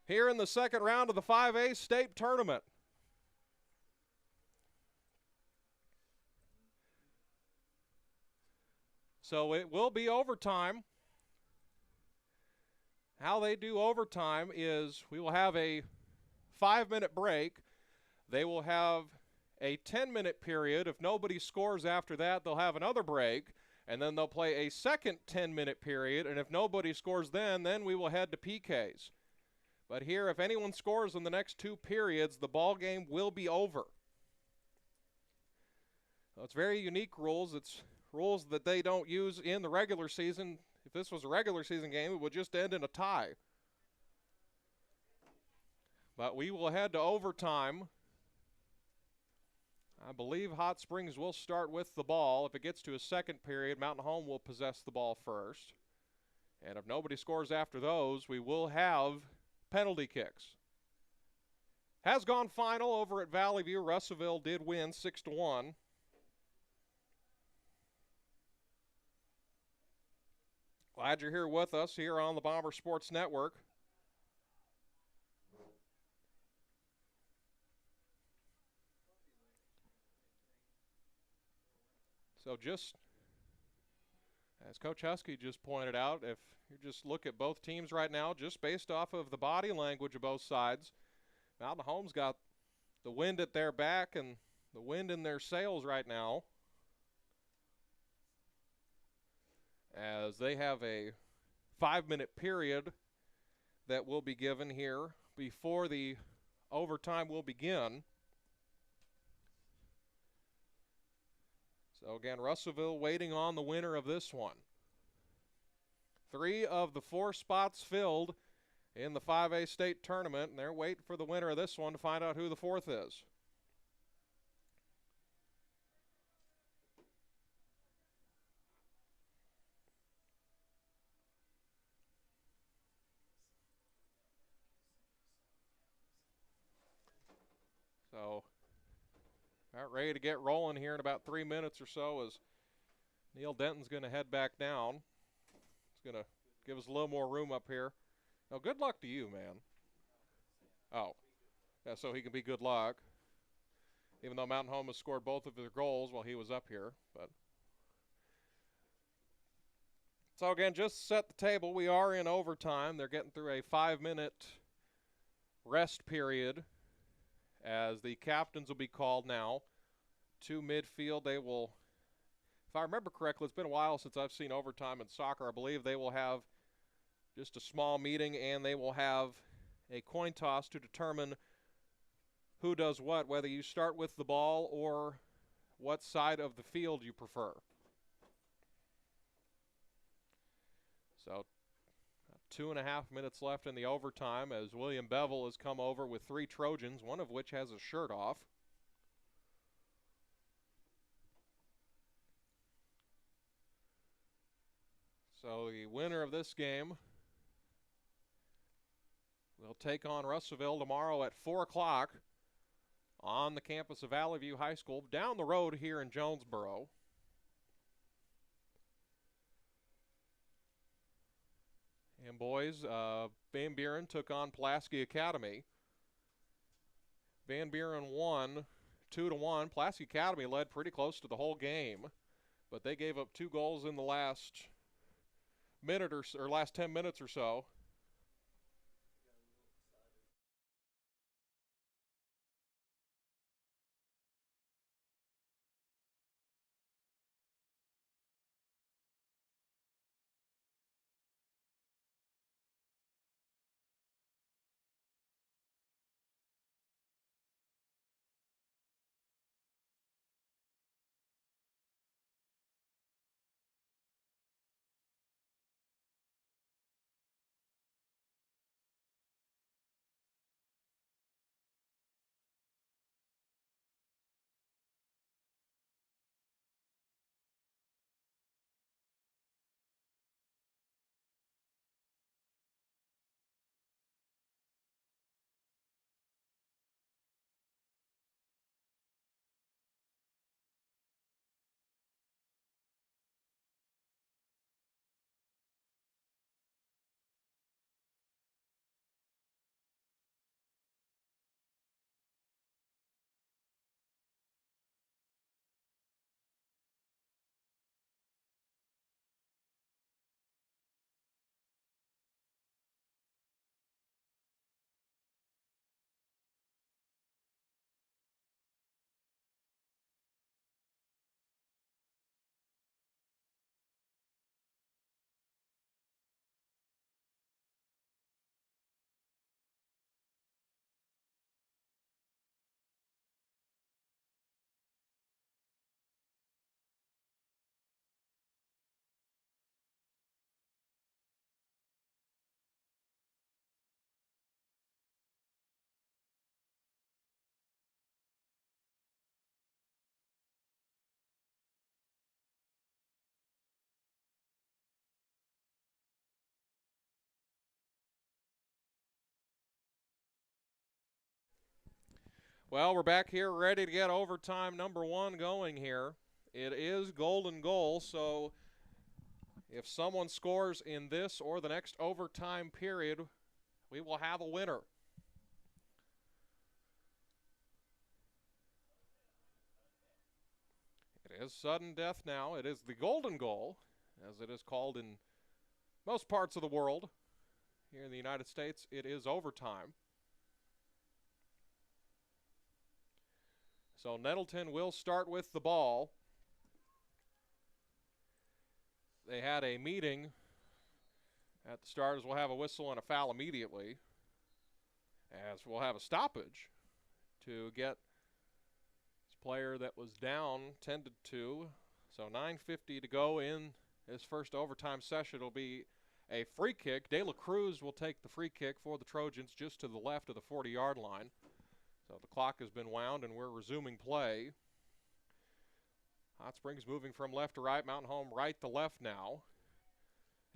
here in the second round of the 5A state tournament. So it will be overtime. How they do overtime is we will have a 5-minute break. They will have a 10-minute period. If nobody scores after that, they'll have another break. And then they'll play a second 10-minute period. And if nobody scores then we will head to PKs. But here, if anyone scores in the next 2 periods, the ball game will be over. So it's very unique rules. It's rules that they don't use in the regular season. If this was a regular season game, it would just end in a tie. But we will head to overtime. I believe Hot Springs will start with the ball. If it gets to a second period, Mountain Home will possess the ball first. And if nobody scores after those, we will have penalty kicks. Has gone final over at Valley View. Russellville did win 6-1. Glad you're here with us here on the Bomber Sports Network. So just as Coach Husky just pointed out, if you just look at both teams right now, just based off of the body language of both sides, Mountain Home's got the wind at their back and the wind in their sails right now, as they have a 5-minute period that will be given here before the overtime will begin. So again, Russellville waiting on the winner of this one. 3 of the 4 spots filled in the 5A state tournament, and they're waiting for the winner of this one to find out who the 4th is. So, about ready to get rolling here in about 3 minutes or so as Neil Denton's going to head back down. He's going to give us a little more room up here. Now, good luck to you, man. Oh, yeah, so he can be good luck. Even though Mountain Home has scored both of their goals while he was up here. But so again, just set the table. We are in overtime. They're getting through a 5-minute rest period as the captains will be called now to midfield. They will, if I remember correctly, it's been a while since I've seen overtime in soccer. I believe they will have just a small meeting and they will have a coin toss to determine who does what, whether you start with the ball or what side of the field you prefer. So 2.5 minutes left in the overtime as William Bevel has come over with 3 Trojans, one of which has a shirt off. So the winner of this game will take on Russellville tomorrow at 4 o'clock on the campus of Valley View High School, down the road here in Jonesboro. And boys, Van Buren took on Pulaski Academy. Van Buren won 2-1. Pulaski Academy led pretty close to the whole game, but they gave up 2 goals in the last minute or last 10 minutes or so. Well, we're back here ready to get overtime number 1 going here. It is golden goal, so if someone scores in this or the next overtime period, we will have a winner. It is sudden death now. It is the golden goal, as it is called in most parts of the world. Here in the United States, it is overtime. So Nettleton will start with the ball. They had a meeting at the start as we'll have a whistle and a foul immediately, as we'll have a stoppage to get this player that was down tended to. So 9:50 to go in this first overtime session. It'll be a free kick. De La Cruz will take the free kick for the Trojans just to the left of the 40-yard line. So the clock has been wound and we're resuming play. Hot Springs moving from left to right, Mountain Home right to left now.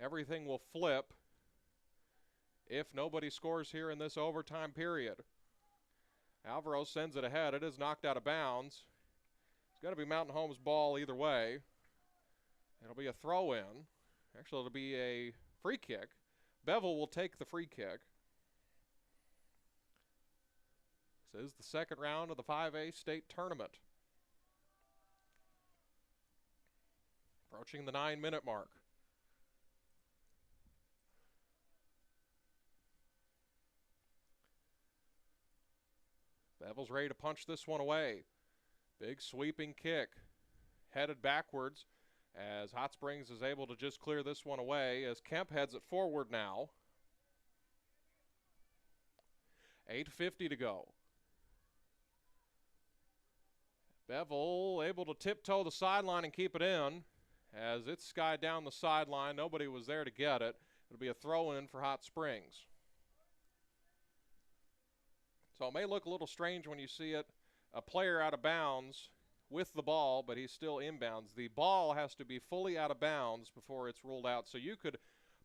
Everything will flip if nobody scores here in this overtime period. Alvaro sends it ahead. It is knocked out of bounds. It's going to be Mountain Home's ball either way. It'll be a throw-in. Actually, it'll be a free kick. Bevel will take the free kick. This is the second round of the 5A state tournament. Approaching the 9-minute mark. Bevel's ready to punch this one away. Big sweeping kick. Headed backwards as Hot Springs is able to just clear this one away as Kemp heads it forward now. 8:50 to go. Bevel able to tiptoe the sideline and keep it in as it's skied down the sideline. Nobody was there to get it. It'll be a throw-in for Hot Springs. So it may look a little strange when you see it, a player out of bounds with the ball, but he's still inbounds. The ball has to be fully out of bounds before it's ruled out. So you could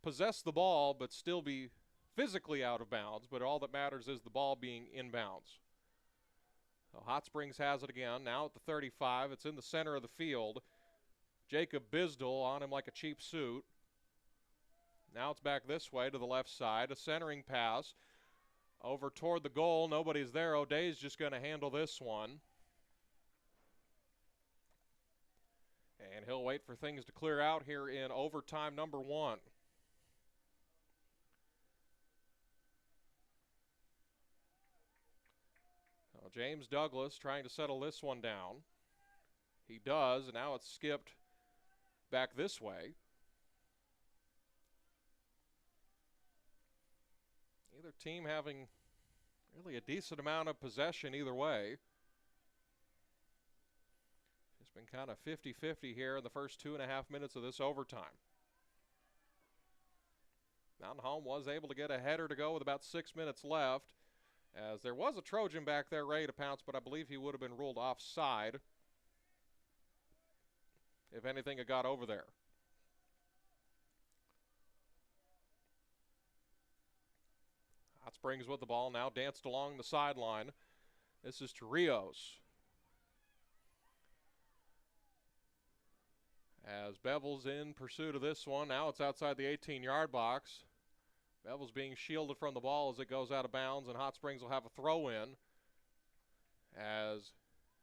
possess the ball but still be physically out of bounds, but all that matters is the ball being inbounds. So Hot Springs has it again, now at the 35. It's in the center of the field. Jacob Bisdell on him like a cheap suit. Now it's back this way to the left side. A centering pass over toward the goal. Nobody's there. O'Day's just going to handle this one. And he'll wait for things to clear out here in overtime number 1. Now James Douglas trying to settle this one down. He does, and now it's skipped back this way. Either team having really a decent amount of possession either way. It's been kind of 50-50 here in the first 2.5 minutes of this overtime. Mountain Home was able to get a header to go with about 6 minutes left, as there was a Trojan back there ready to pounce, but I believe he would have been ruled offside if anything had got over there. Hot Springs with the ball, now danced along the sideline. This is to Rios. As Bevel's in pursuit of this one, now it's outside the 18-yard box. Bevel's being shielded from the ball as it goes out of bounds, and Hot Springs will have a throw-in as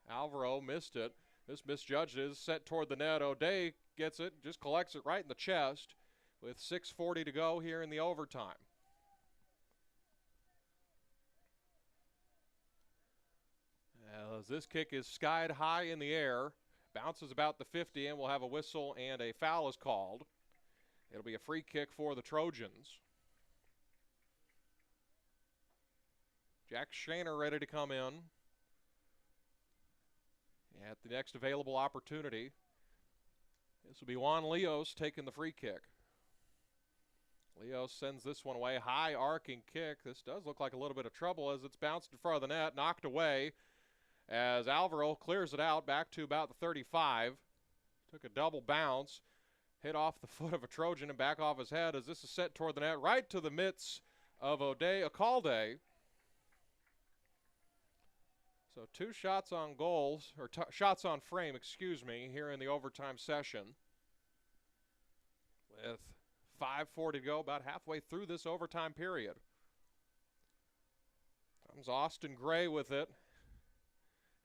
Alvaro missed it. This misjudged is set toward the net. O'Day gets it, just collects it right in the chest with 6:40 to go here in the overtime. As this kick is skied high in the air, bounces about the 50, and we'll have a whistle and a foul is called. It'll be a free kick for the Trojans. Jack Shaner ready to come in at the next available opportunity. This will be Juan Leos taking the free kick. Leos sends this one away. High arcing kick. This does look like a little bit of trouble as it's bounced in front of the net, knocked away as Alvaro clears it out back to about the 35. Took a double bounce, hit off the foot of a Trojan and back off his head as this is set toward the net, right to the mitts of O'Day Acalde. So 2 shots on goals, or shots on frame, excuse me, here in the overtime session. With 5:40 to go, about halfway through this overtime period. Comes Austin Gray with it,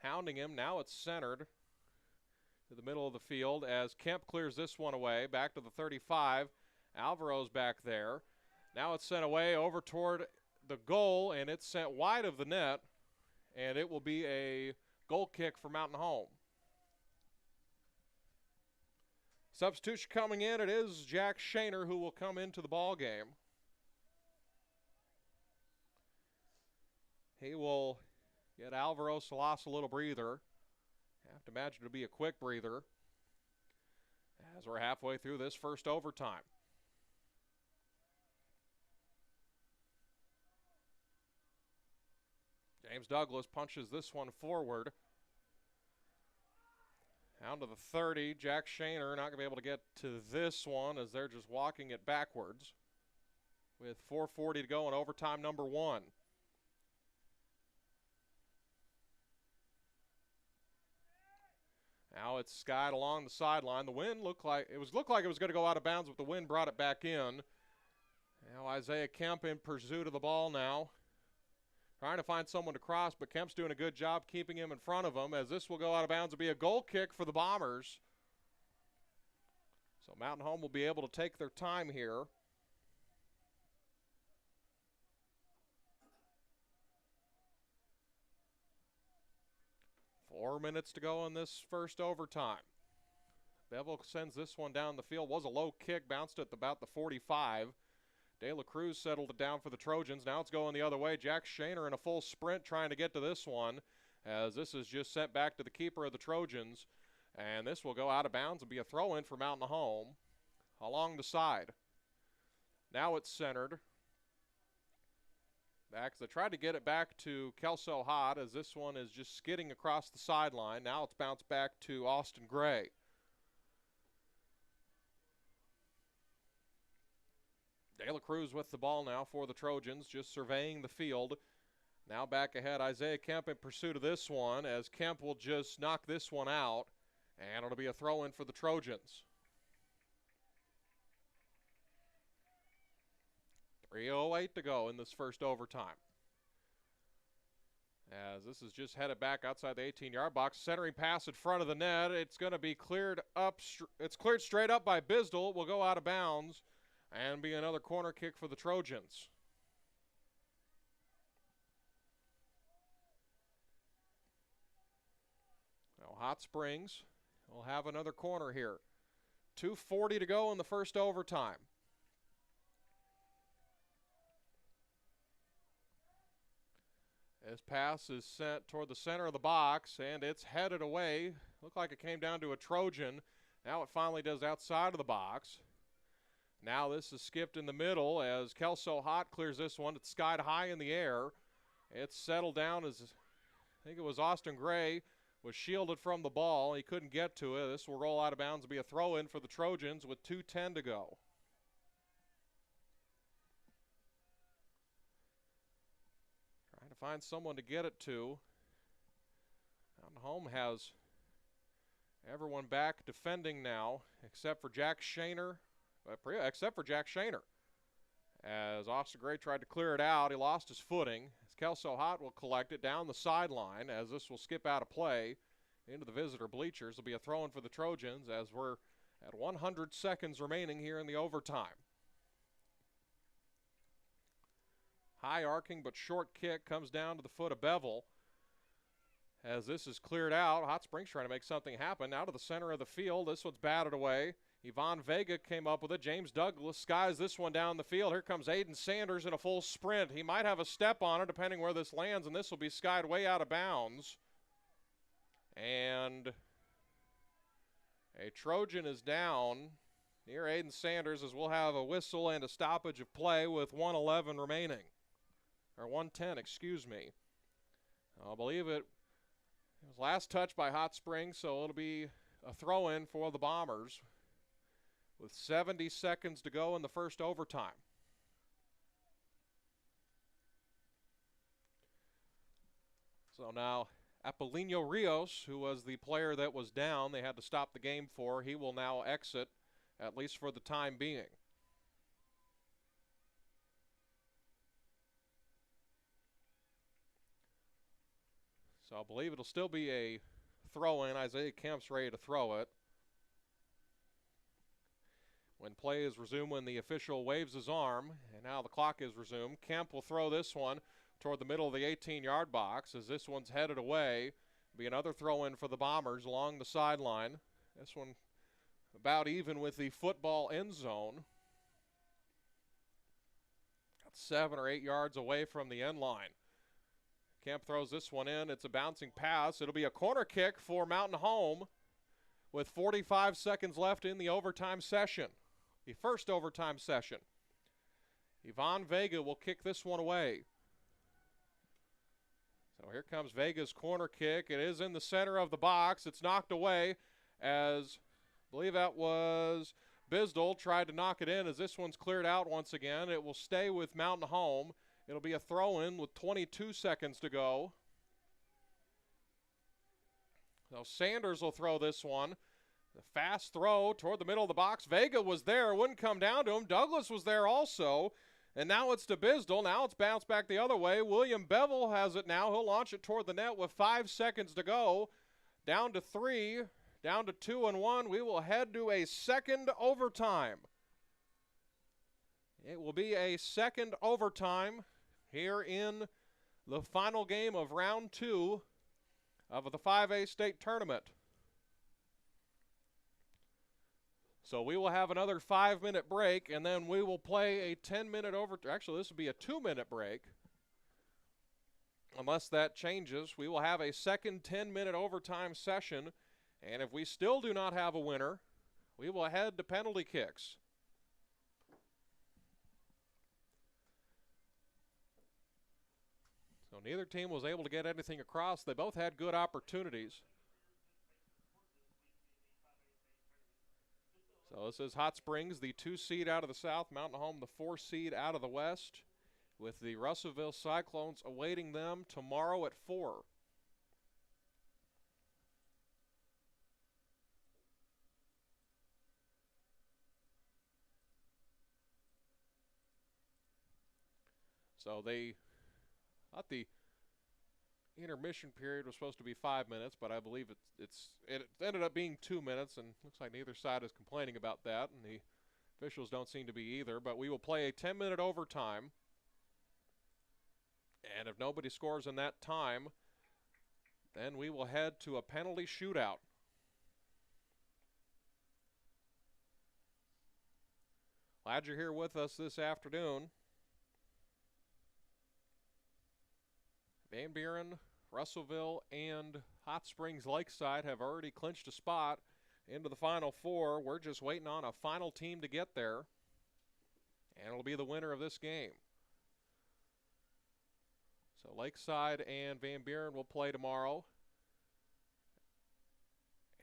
hounding him. Now it's centered to the middle of the field as Kemp clears this one away, back to the 35. Alvaro's back there. Now it's sent away over toward the goal, and it's sent wide of the net. And it will be a goal kick for Mountain Home. Substitution coming in. It is Jack Shaner who will come into the ball game. He will get Alvaro Salas a little breather. Have to imagine it'll be a quick breather as we're halfway through this first overtime. James Douglas punches this one forward. Down to the 30. Jack Shaner not going to be able to get to this one as they're just walking it backwards with 4:40 to go in overtime number 1. Now it's skied along the sideline. The wind looked like it was going to go out of bounds, but the wind brought it back in. Now Isaiah Kemp in pursuit of the ball now. Trying to find someone to cross, but Kemp's doing a good job keeping him in front of him, as this will go out of bounds and be a goal kick for the Bombers. So Mountain Home will be able to take their time here. Four minutes to go in this first overtime. Bevel sends this one down the field. Was a low kick, bounced at about the 45. De La Cruz settled it down for the Trojans. Now it's going the other way. Jack Shaner in a full sprint trying to get to this one, as this is just sent back to the keeper of the Trojans. And this will go out of bounds and be a throw-in for Mountain Home along the side. Now it's centered. Back, they tried to get it back to Kelso Hott, as this one is just skidding across the sideline. Now it's bounced back to Austin Gray. De La Cruz with the ball now for the Trojans, just surveying the field. Now back ahead, Isaiah Kemp in pursuit of this one, as Kemp will just knock this one out, and it'll be a throw-in for the Trojans. 3:08 to go in this first overtime. As this is just headed back outside the 18-yard box, centering pass in front of the net. It's going to be cleared up. It's cleared straight up by Bisdell. It will go out of bounds and be another corner kick for the Trojans. Now Hot Springs will have another corner here. 2:40 to go in the first overtime. This pass is sent toward the center of the box, and it's headed away. Looked like it came down to a Trojan. Now it finally does outside of the box. Now this is skipped in the middle as Kelso Hott clears this one. It's skied high in the air. It's settled down as, I think it was Austin Gray, was shielded from the ball. He couldn't get to it. This will roll out of bounds and be a throw-in for the Trojans with 2:10 to go. Trying to find someone to get it to. Mountain Home has everyone back defending now, except for Jack Shaner. As Austin Gray tried to clear it out, he lost his footing. As Kelso Hott will collect it down the sideline, as this will skip out of play into the visitor bleachers. It'll be a throw-in for the Trojans, as we're at 100 seconds remaining here in the overtime. High arcing but short kick comes down to the foot of Bevel. As this is cleared out, Hot Springs trying to make something happen. Now to the center of the field. This one's batted away. Yvonne Vega came up with it. James Douglas skies this one down the field. Here comes Aiden Sanders in a full sprint. He might have a step on it depending where this lands, and this will be skied way out of bounds. And a Trojan is down near Aiden Sanders, as we'll have a whistle and a stoppage of play with 1:11 remaining. Or 1:10, excuse me. I believe it was last touched by Hot Springs, so it'll be a throw-in for the Bombers with 70 seconds to go in the first overtime. So now Apolinio Rios, who was the player that was down, they had to stop the game for, he will now exit, at least for the time being. So I believe it'll still be a throw-in. Isaiah Kemp's ready to throw it. When play is resumed, when the official waves his arm, and now the clock is resumed, Kemp will throw this one toward the middle of the 18-yard box, as this one's headed away. Be another throw-in for the Bombers along the sideline. This one about even with the football end zone. Got 7 or 8 yards away from the end line. Kemp throws this one in. It's a bouncing pass. It'll be a corner kick for Mountain Home with 45 seconds left in the overtime session. The first overtime session. Yvonne Vega will kick this one away. So here comes Vega's corner kick. It is in the center of the box. It's knocked away, as I believe that was Bisdell tried to knock it in, as this one's cleared out once again. It will stay with Mountain Home. It'll be a throw-in with 22 seconds to go. So Sanders will throw this one. The fast throw toward the middle of the box. Vega was there, wouldn't come down to him. Douglas was there also. And now it's to Bisdell. Now it's bounced back the other way. William Bevel has it now. He'll launch it toward the net with 5 seconds to go. Down to 3, down to 2 and 1. We will head to a second overtime. It will be a second overtime here in the final game of round 2 of the 5A state tournament. So we will have another 5-minute break, and then we will play a 10-minute overtime. Actually, this will be a 2-minute break. Unless that changes, we will have a second 10-minute overtime session, and if we still do not have a winner, we will head to penalty kicks. So neither team was able to get anything across. They both had good opportunities. So this is Hot Springs, the 2 seed out of the south, Mountain Home, the 4 seed out of the west, with the Russellville Cyclones awaiting them tomorrow at 4. So they thought the intermission period was supposed to be 5 minutes, but I believe it ended up being 2 minutes, and looks like neither side is complaining about that, and the officials don't seem to be either. But we will play a 10-minute overtime, and if nobody scores in that time, then we will head to a penalty shootout. Glad you're here with us this afternoon. Van Buren, Russellville, and Hot Springs Lakeside have already clinched a spot into the Final Four. We're just waiting on a final team to get there, and it'll be the winner of this game. So Lakeside and Van Buren will play tomorrow,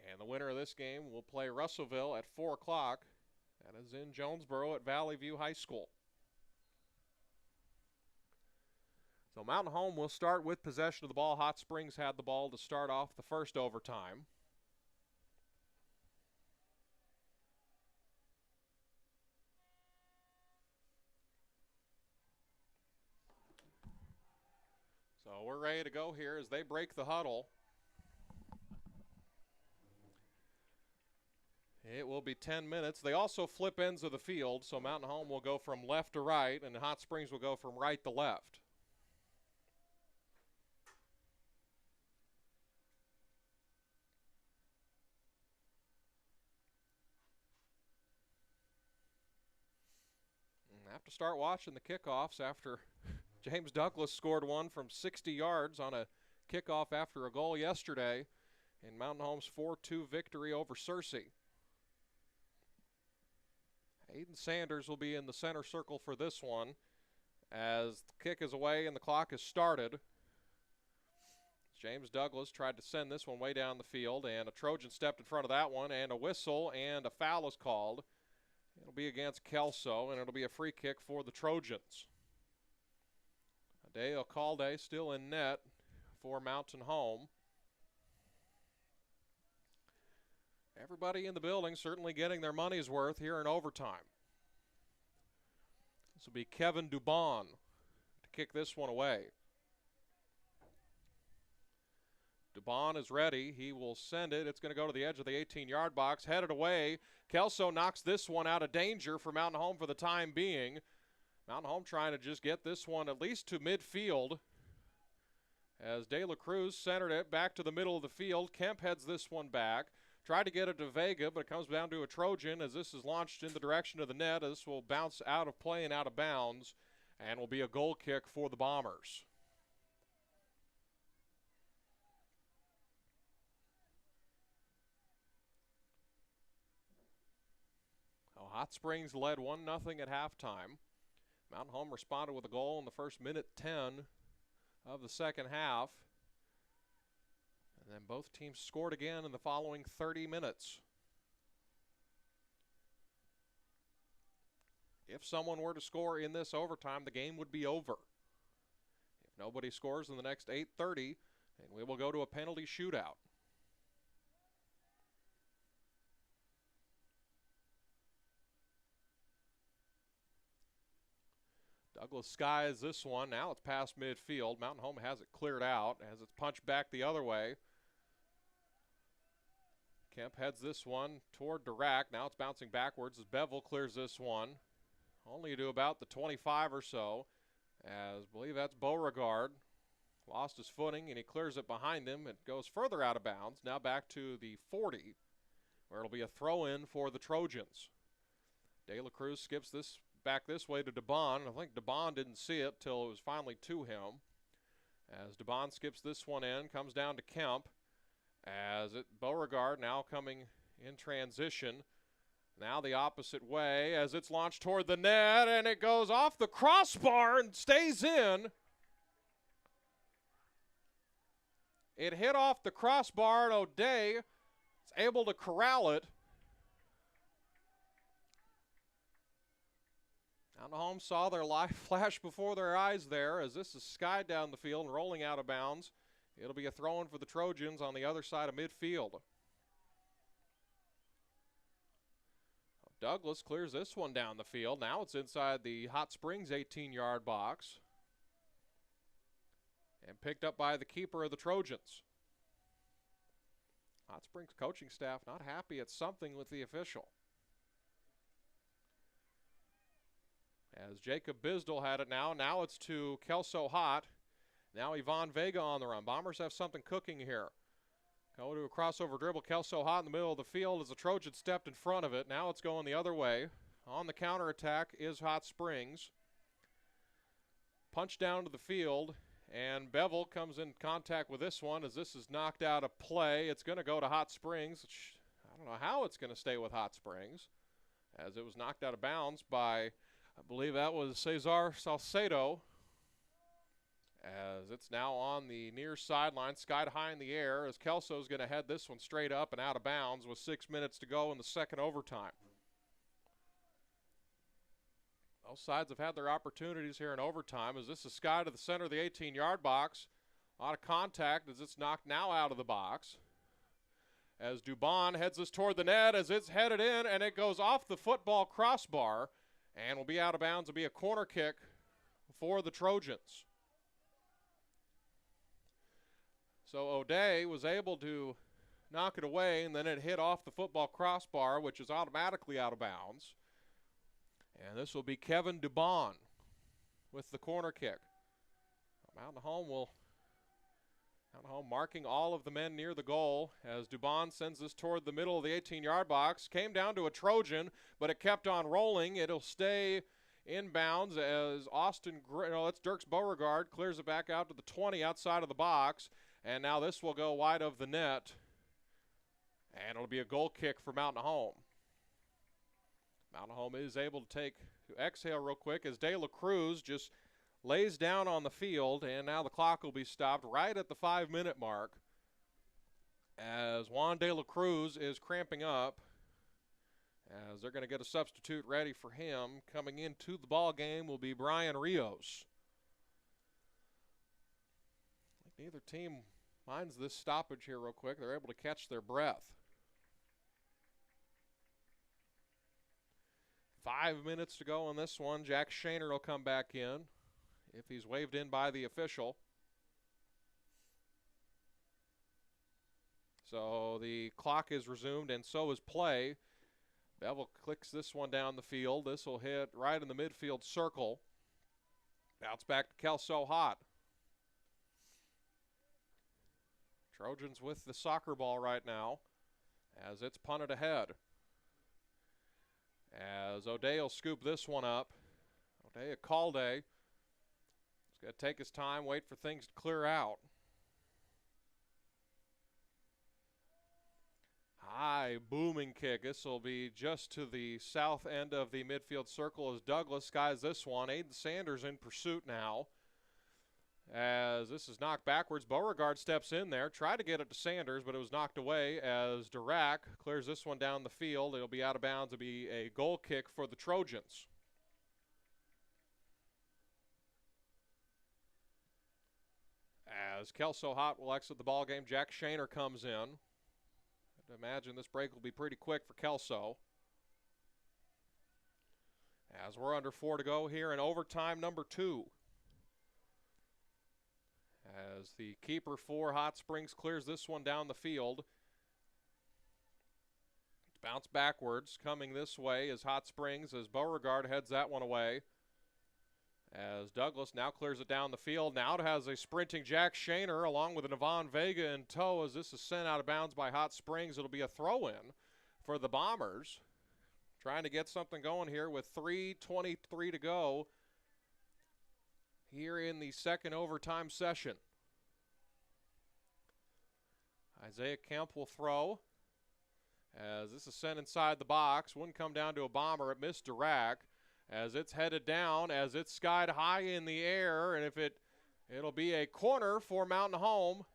and the winner of this game will play Russellville at 4 o'clock. That is in Jonesboro at Valley View High School. So Mountain Home will start with possession of the ball. Hot Springs had the ball to start off the first overtime. So we're ready to go here as they break the huddle. It will be 10 minutes. They also flip ends of the field, so Mountain Home will go from left to right, and Hot Springs will go from right to left. I have to start watching the kickoffs after James Douglas scored one from 60 yards on a kickoff after a goal yesterday in Mountain Home's 4-2 victory over Searcy. Hayden Sanders will be in the center circle for this one as the kick is away and the clock has started. James Douglas tried to send this one way down the field, and a Trojan stepped in front of that one, and a whistle and a foul is called. It'll be against Kelso, and it'll be a free kick for the Trojans. Adeo Calde still in net for Mountain Home. Everybody in the building certainly getting their money's worth here in overtime. This will be Kevin Dubon to kick this one away. Dubon is ready. He will send it. It's going to go to the edge of the 18-yard box. Headed away. Kelso knocks this one out of danger for Mountain Home for the time being. Mountain Home trying to just get this one at least to midfield as De La Cruz centered it back to the middle of the field. Kemp heads this one back. Tried to get it to Vega, but it comes down to a Trojan as this is launched in the direction of the net. This will bounce out of play and out of bounds and will be a goal kick for the Bombers. Hot Springs led 1-0 at halftime. Mountain Home responded with a goal in the first minute 10 of the second half. And then both teams scored again in the following 30 minutes. If someone were to score in this overtime, the game would be over. If nobody scores in the next 8:30, then we will go to a penalty shootout. Douglas skies this one. Now it's past midfield. Mountain Home has it cleared out as it's punched back the other way. Kemp heads this one toward Dirac. Now it's bouncing backwards as Bevel clears this one. Only to about the 25 or so, as I believe that's Beauregard. Lost his footing and he clears it behind him. It goes further out of bounds. Now back to the 40, where it'll be a throw-in for the Trojans. De La Cruz skips this back this way to DeBon. I think DeBon didn't see it till it was finally to him. As DeBon skips this one in, comes down to Kemp. As Beauregard now coming in transition. Now the opposite way as it's launched toward the net, and it goes off the crossbar and stays in. It hit off the crossbar, and O'Day is able to corral it. Mountain Home saw their life flash before their eyes there as this is skied down the field and rolling out of bounds. It'll be a throw-in for the Trojans on the other side of midfield. Douglas clears this one down the field. Now it's inside the Hot Springs 18-yard box. And picked up by the keeper of the Trojans. Hot Springs coaching staff not happy at something with the official. As Jacob Bisdell had it now. Now it's to Kelso Hot. Now Ivan Vega on the run. Bombers have something cooking here. Go to a crossover dribble. Kelso Hot in the middle of the field as the Trojans stepped in front of it. Now it's going the other way. On the counterattack is Hot Springs. Punch down to the field. And Bevel comes in contact with this one as this is knocked out of play. It's going to go to Hot Springs. Which I don't know how it's going to stay with Hot Springs, as it was knocked out of bounds by, I believe that was Cesar Salcedo. As it's now on the near sideline, skied high in the air, as Kelso's going to head this one straight up and out of bounds with 6 minutes to go in the second overtime. Both sides have had their opportunities here in overtime as this is skied to the center of the 18-yard box. A lot of contact as it's knocked now out of the box. As Dubon heads this toward the net as it's headed in, and it goes off the football crossbar and will be out of bounds. It'll be a corner kick for the Trojans. So O'Day was able to knock it away, and then it hit off the football crossbar, which is automatically out of bounds. And this will be Kevin Dubon with the corner kick. Mountain Home marking all of the men near the goal as Dubon sends this toward the middle of the 18-yard box. Came down to a Trojan, but it kept on rolling. It'll stay inbounds as that's Dirks Beauregard clears it back out to the 20 outside of the box. And now this will go wide of the net, and it'll be a goal kick for Mountain Home. Mountain Home is able to exhale real quick as De La Cruz just lays down on the field, and now the clock will be stopped right at the 5-minute mark as Juan De La Cruz is cramping up, as they're going to get a substitute ready for him. Coming into the ball game will be Brian Rios. Neither team minds this stoppage here real quick. They're able to catch their breath. 5 minutes to go on this one. Jack Shaner will come back in if he's waved in by the official. So the clock is resumed, and so is play. Bevel clicks this one down the field. This will hit right in the midfield circle. Bounce back to Kelso Hot. Trojans with the soccer ball right now as it's punted ahead. As O'Day will scoop this one up. O'Day Acalde. He's going to take his time, wait for things to clear out. High booming kick. This will be just to the south end of the midfield circle as Douglas skies this one. Aiden Sanders in pursuit now. As this is knocked backwards, Beauregard steps in there, tried to get it to Sanders, but it was knocked away as Dirac clears this one down the field. It'll be out of bounds. It'll be a goal kick for the Trojans. As Kelso Hot will exit the ball game, Jack Shaner comes in. I'd imagine this break will be pretty quick for Kelso. As we're under 4 to go here in overtime number 2. As the keeper for Hot Springs clears this one down the field. Bounce backwards, coming this way is Hot Springs as Beauregard heads that one away. As Douglas now clears it down the field. Now it has a sprinting Jack Shaner along with an Yvonne Vega in tow as this is sent out of bounds by Hot Springs. It'll be a throw-in for the Bombers. Trying to get something going here with 3:23 to go here in the second overtime session. Isaiah Kemp will throw as this is sent inside the box. Wouldn't come down to a Bomber. It missed Dirac as it's headed down, as it's skied high in the air, and if it'll be a corner for Mountain Home.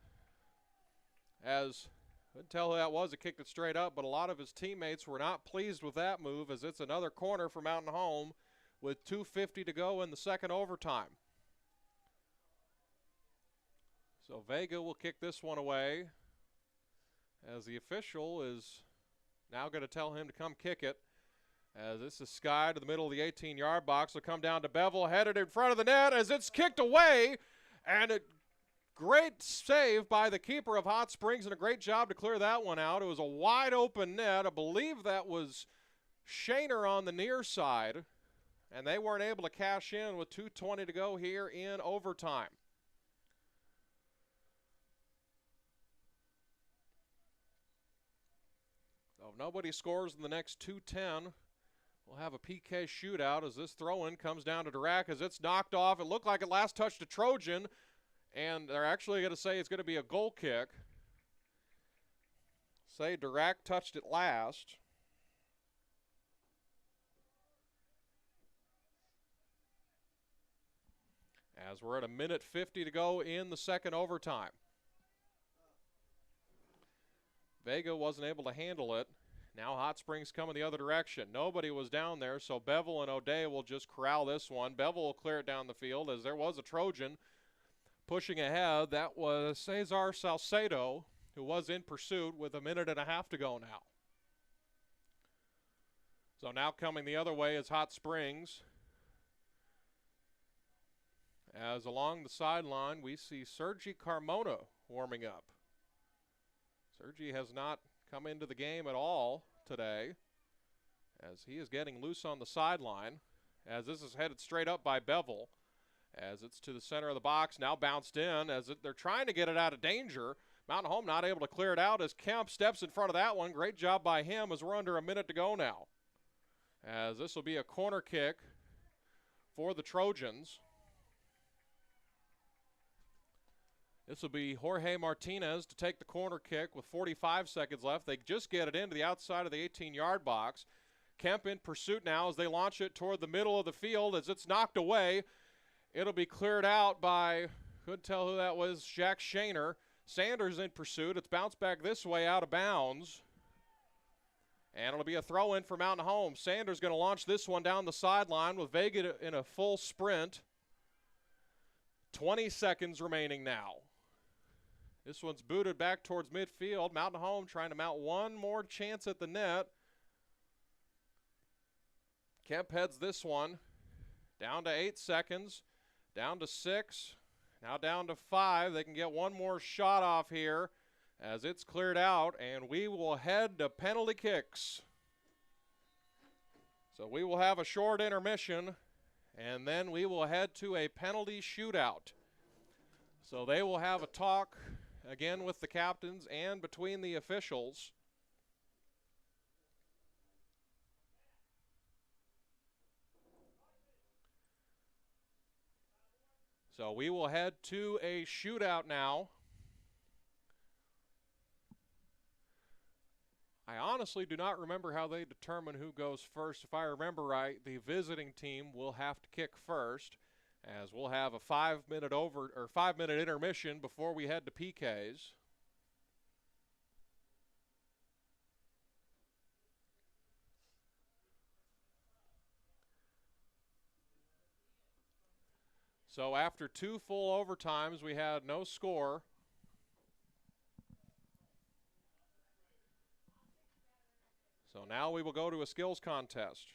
As couldn't tell who that was. It kicked it straight up, but a lot of his teammates were not pleased with that move as it's another corner for Mountain Home with 2:50 to go in the second overtime. So Vega will kick this one away as the official is now going to tell him to come kick it. As this is skied to the middle of the 18-yard box. It'll come down to Bevel, headed in front of the net as it's kicked away, and a great save by the keeper of Hot Springs and a great job to clear that one out. It was a wide open net. I believe that was Shaner on the near side, and they weren't able to cash in with 2:20 to go here in overtime. So if nobody scores in the next 2:10, we'll have a PK shootout as this throw-in comes down to Dirac as it's knocked off. It looked like it last touched a Trojan, and they're actually going to say it's going to be a goal kick. Say Dirac touched it last. As we're at 1:50 to go in the second overtime. Vega wasn't able to handle it. Now Hot Springs coming the other direction. Nobody was down there, so Bevel and O'Day will just corral this one. Bevel will clear it down the field as there was a Trojan pushing ahead. That was Cesar Salcedo, who was in pursuit with 1.5 to go now. So now coming the other way is Hot Springs. As along the sideline, we see Sergi Carmona warming up. Sergi has not come into the game at all today as he is getting loose on the sideline as this is headed straight up by Bevel as it's to the center of the box, now bounced in as they're trying to get it out of danger. Mountain Home not able to clear it out as Kemp steps in front of that one. Great job by him as we're under 1 minute to go now. As this will be a corner kick for the Trojans. This will be Jorge Martinez to take the corner kick with 45 seconds left. They just get it into the outside of the 18-yard box. Kemp in pursuit now as they launch it toward the middle of the field as it's knocked away. It'll be cleared out by, couldn't tell who that was, Jack Shaner. Sanders in pursuit. It's bounced back this way out of bounds. And it'll be a throw-in for Mountain Home. Sanders going to launch this one down the sideline with Vega in a full sprint. 20 seconds remaining now. This one's booted back towards midfield. Mountain Home trying to mount one more chance at the net. Kemp heads this one down to 8 seconds, down to 6, now down to 5. They can get one more shot off here as it's cleared out, and we will head to penalty kicks. So we will have a short intermission, and then we will head to a penalty shootout. So they will have a talk again with the captains and between the officials. So we will head to a shootout now. I honestly do not remember how they determine who goes first. If I remember right, the visiting team will have to kick first, as we'll have a 5-minute intermission before we head to PKs. So after 2 full overtimes, we had no score. So now we will go to a skills contest.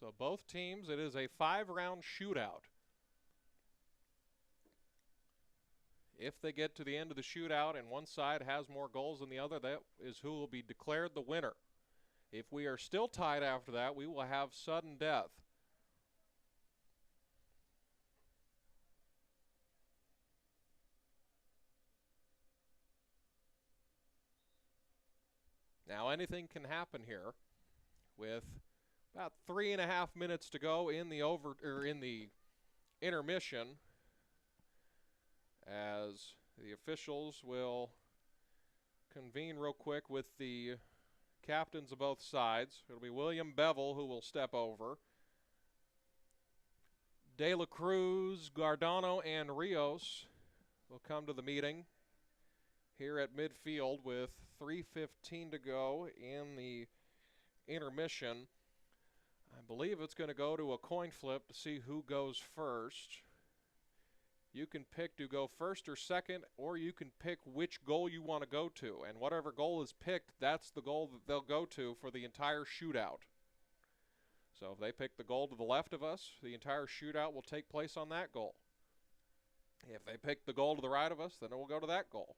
So both teams, it is a 5-round shootout. If they get to the end of the shootout and one side has more goals than the other, that is who will be declared the winner. If we are still tied after that, we will have sudden death. Now anything can happen here with about 3.5 minutes to go in the intermission, as the officials will convene real quick with the captains of both sides. It'll be William Bevel who will step over. De La Cruz, Gardano, and Rios will come to the meeting here at midfield with 3:15 to go in the intermission. I believe it's going to go to a coin flip to see who goes first. You can pick to go first or second, or you can pick which goal you want to go to. And whatever goal is picked, that's the goal that they'll go to for the entire shootout. So if they pick the goal to the left of us, the entire shootout will take place on that goal. If they pick the goal to the right of us, then it will go to that goal.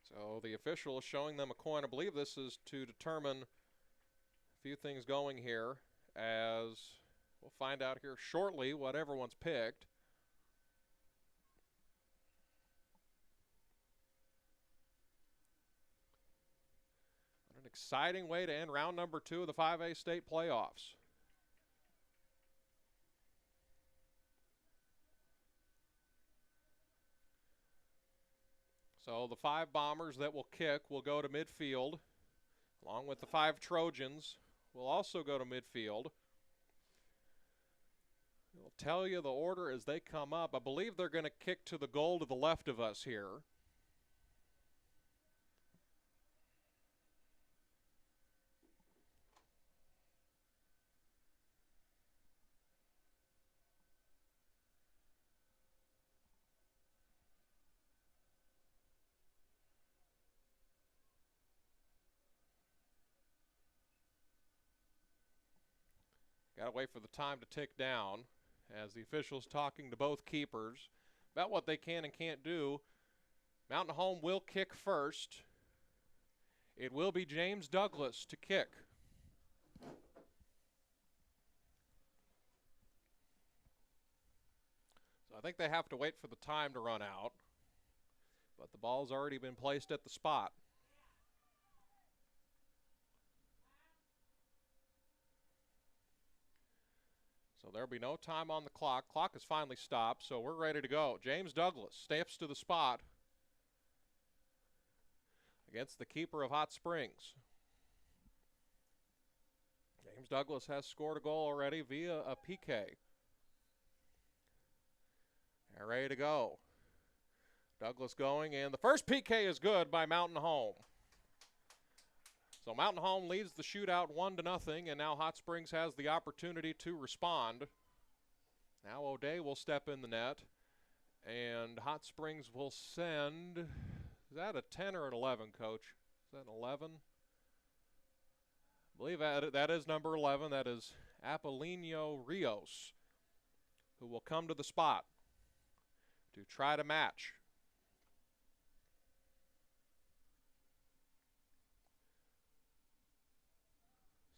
So the official is showing them a coin. I believe this is to determine a few things going here, as we'll find out here shortly what everyone's picked. What an exciting way to end round number 2 of the 5A state playoffs. So the 5 Bombers that will kick will go to midfield, along with the 5 Trojans will also go to midfield. I'll tell you the order as they come up. I believe they're going to kick to the goal to the left of us here. Got to wait for the time to tick down as the officials talking to both keepers about what they can and can't do. Mountain Home will kick first. It will be James Douglas to kick. So I think they have to wait for the time to run out, but the ball's already been placed at the spot. So there'll be no time on the clock. Clock is finally stopped, so we're ready to go. James Douglas steps to the spot against the keeper of Hot Springs. James Douglas has scored a goal already via a PK. They're ready to go. Douglas going, and the first PK is good by Mountain Home. So Mountain Home leads the shootout 1-0, and now Hot Springs has the opportunity to respond. Now O'Day will step in the net, and Hot Springs will send, is that a 10 or an 11, Coach? Is that an 11? I believe that is number 11. That is Apolinio Rios, who will come to the spot to try to match.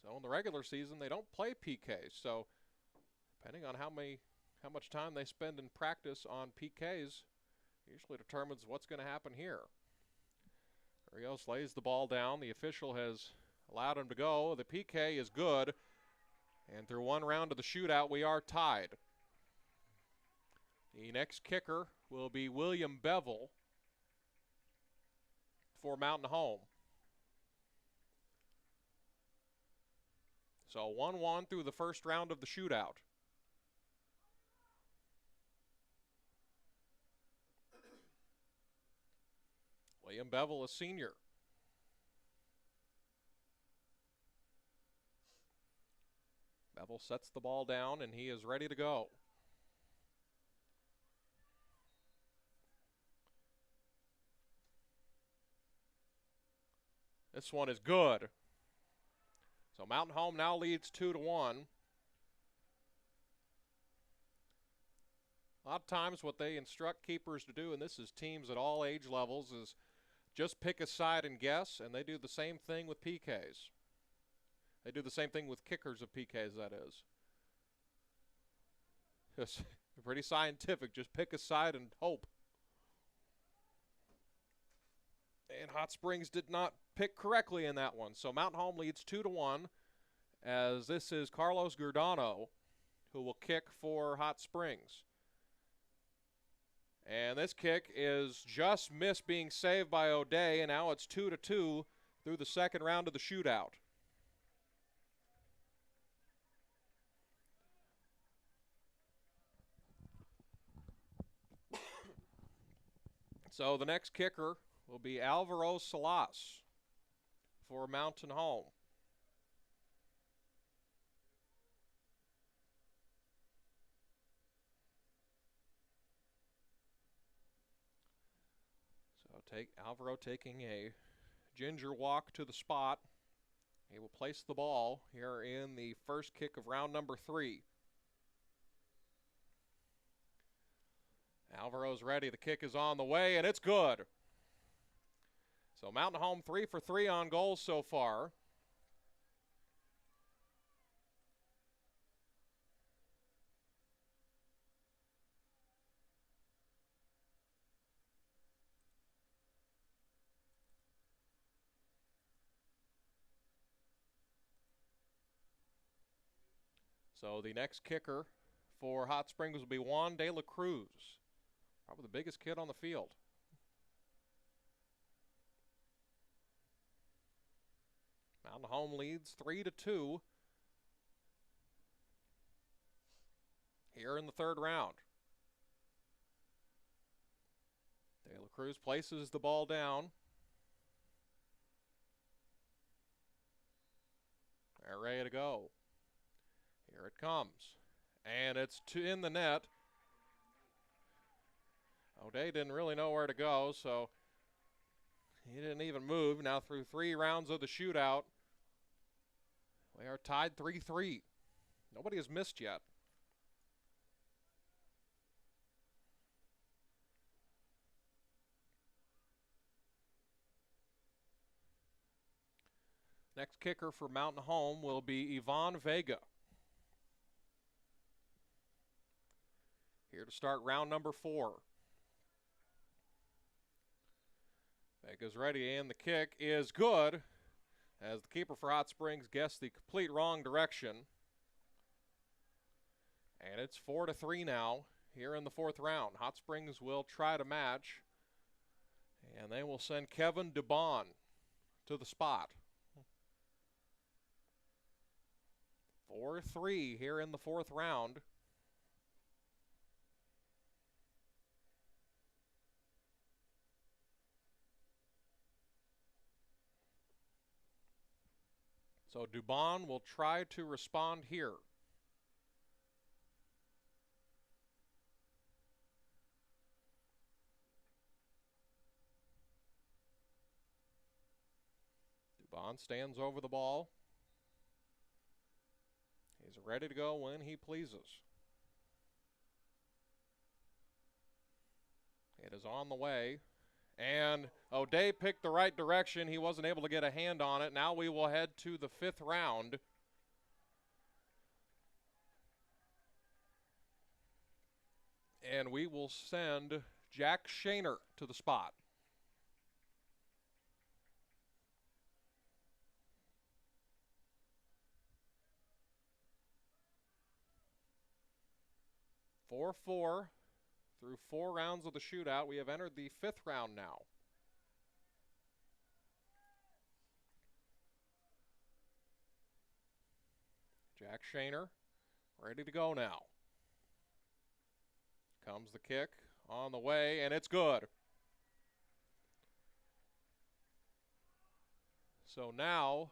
So in the regular season, they don't play PKs. So depending on how much time they spend in practice on PKs, usually determines what's going to happen here. Rios lays the ball down. The official has allowed him to go. The PK is good. And through one round of the shootout, we are tied. The next kicker will be William Bevel for Mountain Home. So 1-1 through the first round of the shootout. William Bevel, a senior. Bevel sets the ball down, and he is ready to go. This one is good. So Mountain Home now leads 2-1. A lot of times what they instruct keepers to do, and this is teams at all age levels, is just pick a side and guess, and they do the same thing with PKs. They do the same thing with kickers of PKs, that is. It's pretty scientific. Just pick a side and hope. And Hot Springs did not pick correctly in that one. So Mountain Home leads 2-1, as this is Carlos Giordano who will kick for Hot Springs. And this kick is just missed being saved by O'Day, and now it's 2-2 through the second round of the shootout. So the next kicker will be Alvaro Salas for Mountain Home. So Alvaro taking a ginger walk to the spot. He will place the ball here in the first kick of round number 3. Alvaro's ready. The kick is on the way, and it's good. So Mountain Home 3 for 3 on goals so far. So the next kicker for Hot Springs will be Juan de la Cruz. Probably the biggest kid on the field. Mountain Home leads 3-2 here in the third round. De La Cruz places the ball down. They're ready to go. Here it comes. And it's in the net. O'Day didn't really know where to go, so he didn't even move. Now through 3 rounds of the shootout, we are tied 3-3. Nobody has missed yet. Next kicker for Mountain Home will be Ivan Vega. Here to start round number 4. Vega's ready, and the kick is good, as the keeper for Hot Springs guessed the complete wrong direction. And it's 4-3 now here in the fourth round. Hot Springs will try to match, and they will send Kevin Dubon to the spot. 4-3 here in the fourth round. So Dubon will try to respond here. Dubon stands over the ball. He's ready to go when he pleases. It is on the way. And O'Day picked the right direction. He wasn't able to get a hand on it. Now we will head to the fifth round. And we will send Jack Shaner to the spot. Four through 4 rounds of the shootout. We have entered the fifth round now. Jack Shaner ready to go now. Comes the kick on the way, and it's good. So now,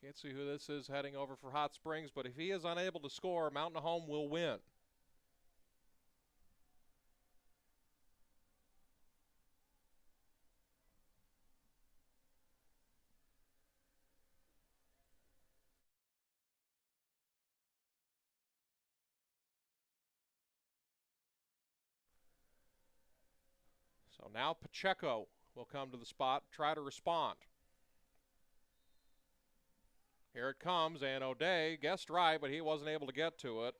can't see who this is heading over for Hot Springs, but if he is unable to score, Mountain Home will win. So now Pacheco will come to the spot, try to respond. Here it comes, and O'Day guessed right, but he wasn't able to get to it.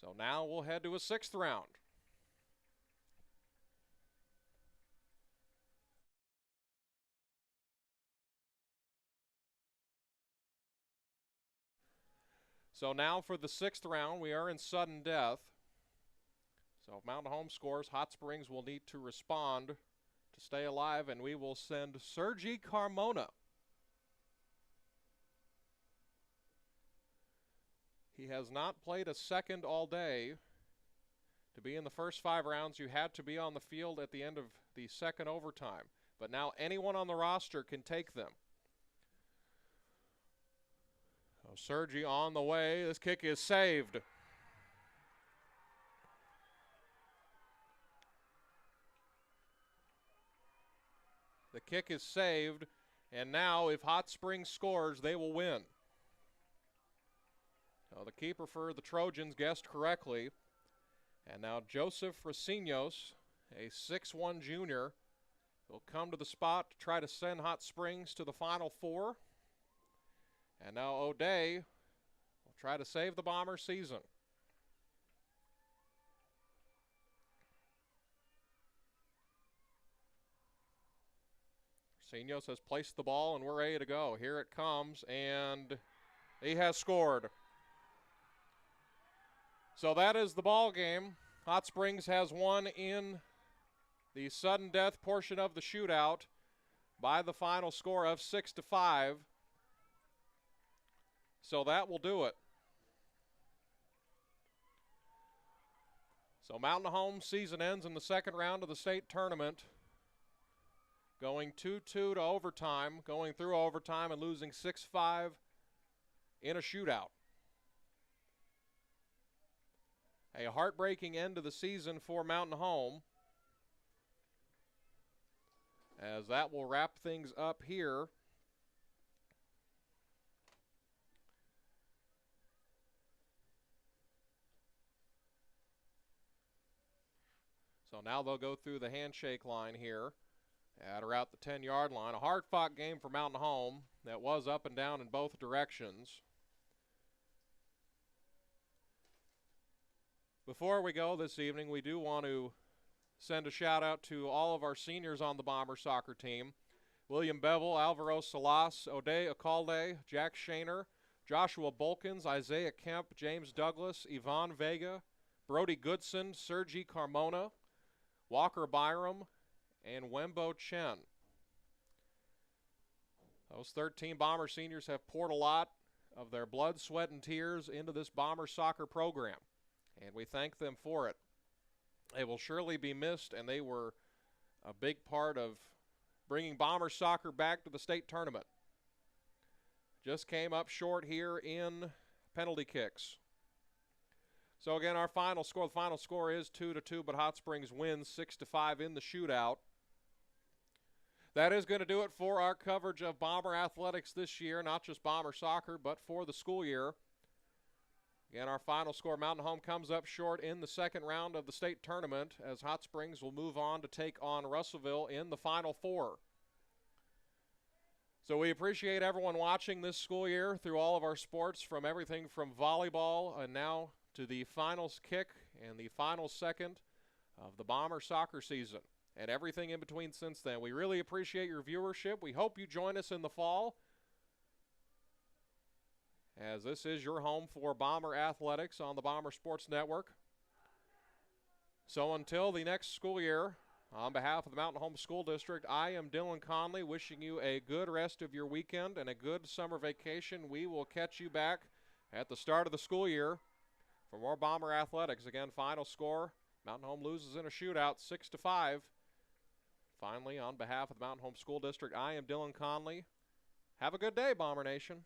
So now we'll head to a 6th round. So now for the 6th round, we are in sudden death. So if Mountain Home scores, Hot Springs will need to respond to stay alive, and we will send Sergi Carmona. He has not played a second all day. To be in the first 5 rounds, you had to be on the field at the end of the second overtime. But now anyone on the roster can take them. So Sergi on the way. This kick is saved. The kick is saved, and now if Hot Springs scores, they will win. So the keeper for the Trojans guessed correctly. And now Joseph Racinios, a 6'1 junior, will come to the spot to try to send Hot Springs to the Final Four. And now O'Day will try to save the Bomber season. Racinios has placed the ball, and we're ready to go. Here it comes, and he has scored. So that is the ball game. Hot Springs has won in the sudden death portion of the shootout by the final score of 6-5. So that will do it. So Mountain Home season ends in the second round of the state tournament, going 2-2 to overtime, going through overtime and losing 6-5 in a shootout. A heartbreaking end to the season for Mountain Home, as that will wrap things up here. So now they'll go through the handshake line here at around the 10-yard line. A hard-fought game for Mountain Home that was up and down in both directions. Before we go this evening, we do want to send a shout out to all of our seniors on the Bomber soccer team. William Bevel, Alvaro Salas, O'Day Acalde, Jack Shaner, Joshua Bolkins, Isaiah Kemp, James Douglas, Yvonne Vega, Brody Goodson, Sergi Carmona, Walker Byram, and Wembo Chen. Those 13 Bomber seniors have poured a lot of their blood, sweat, and tears into this Bomber soccer program, and we thank them for it. They will surely be missed, and they were a big part of bringing Bomber soccer back to the state tournament. Just came up short here in penalty kicks. So again, our final score, the final score is 2-2, but Hot Springs wins 6-5 in the shootout. That is going to do it for our coverage of Bomber athletics this year, not just Bomber soccer, but for the school year. Again, our final score, Mountain Home comes up short in the second round of the state tournament, as Hot Springs will move on to take on Russellville in the Final Four. So we appreciate everyone watching this school year through all of our sports, from everything from volleyball and now to the finals kick and the final second of the Bomber soccer season, and everything in between since then. We really appreciate your viewership. We hope you join us in the fall, as this is your home for Bomber athletics on the Bomber Sports Network. So until the next school year, on behalf of the Mountain Home School District, I am Dylan Conley, wishing you a good rest of your weekend and a good summer vacation. We will catch you back at the start of the school year for more Bomber athletics. Again, final score, Mountain Home loses in a shootout 6-5. Finally, on behalf of the Mountain Home School District, I am Dylan Conley. Have a good day, Bomber Nation.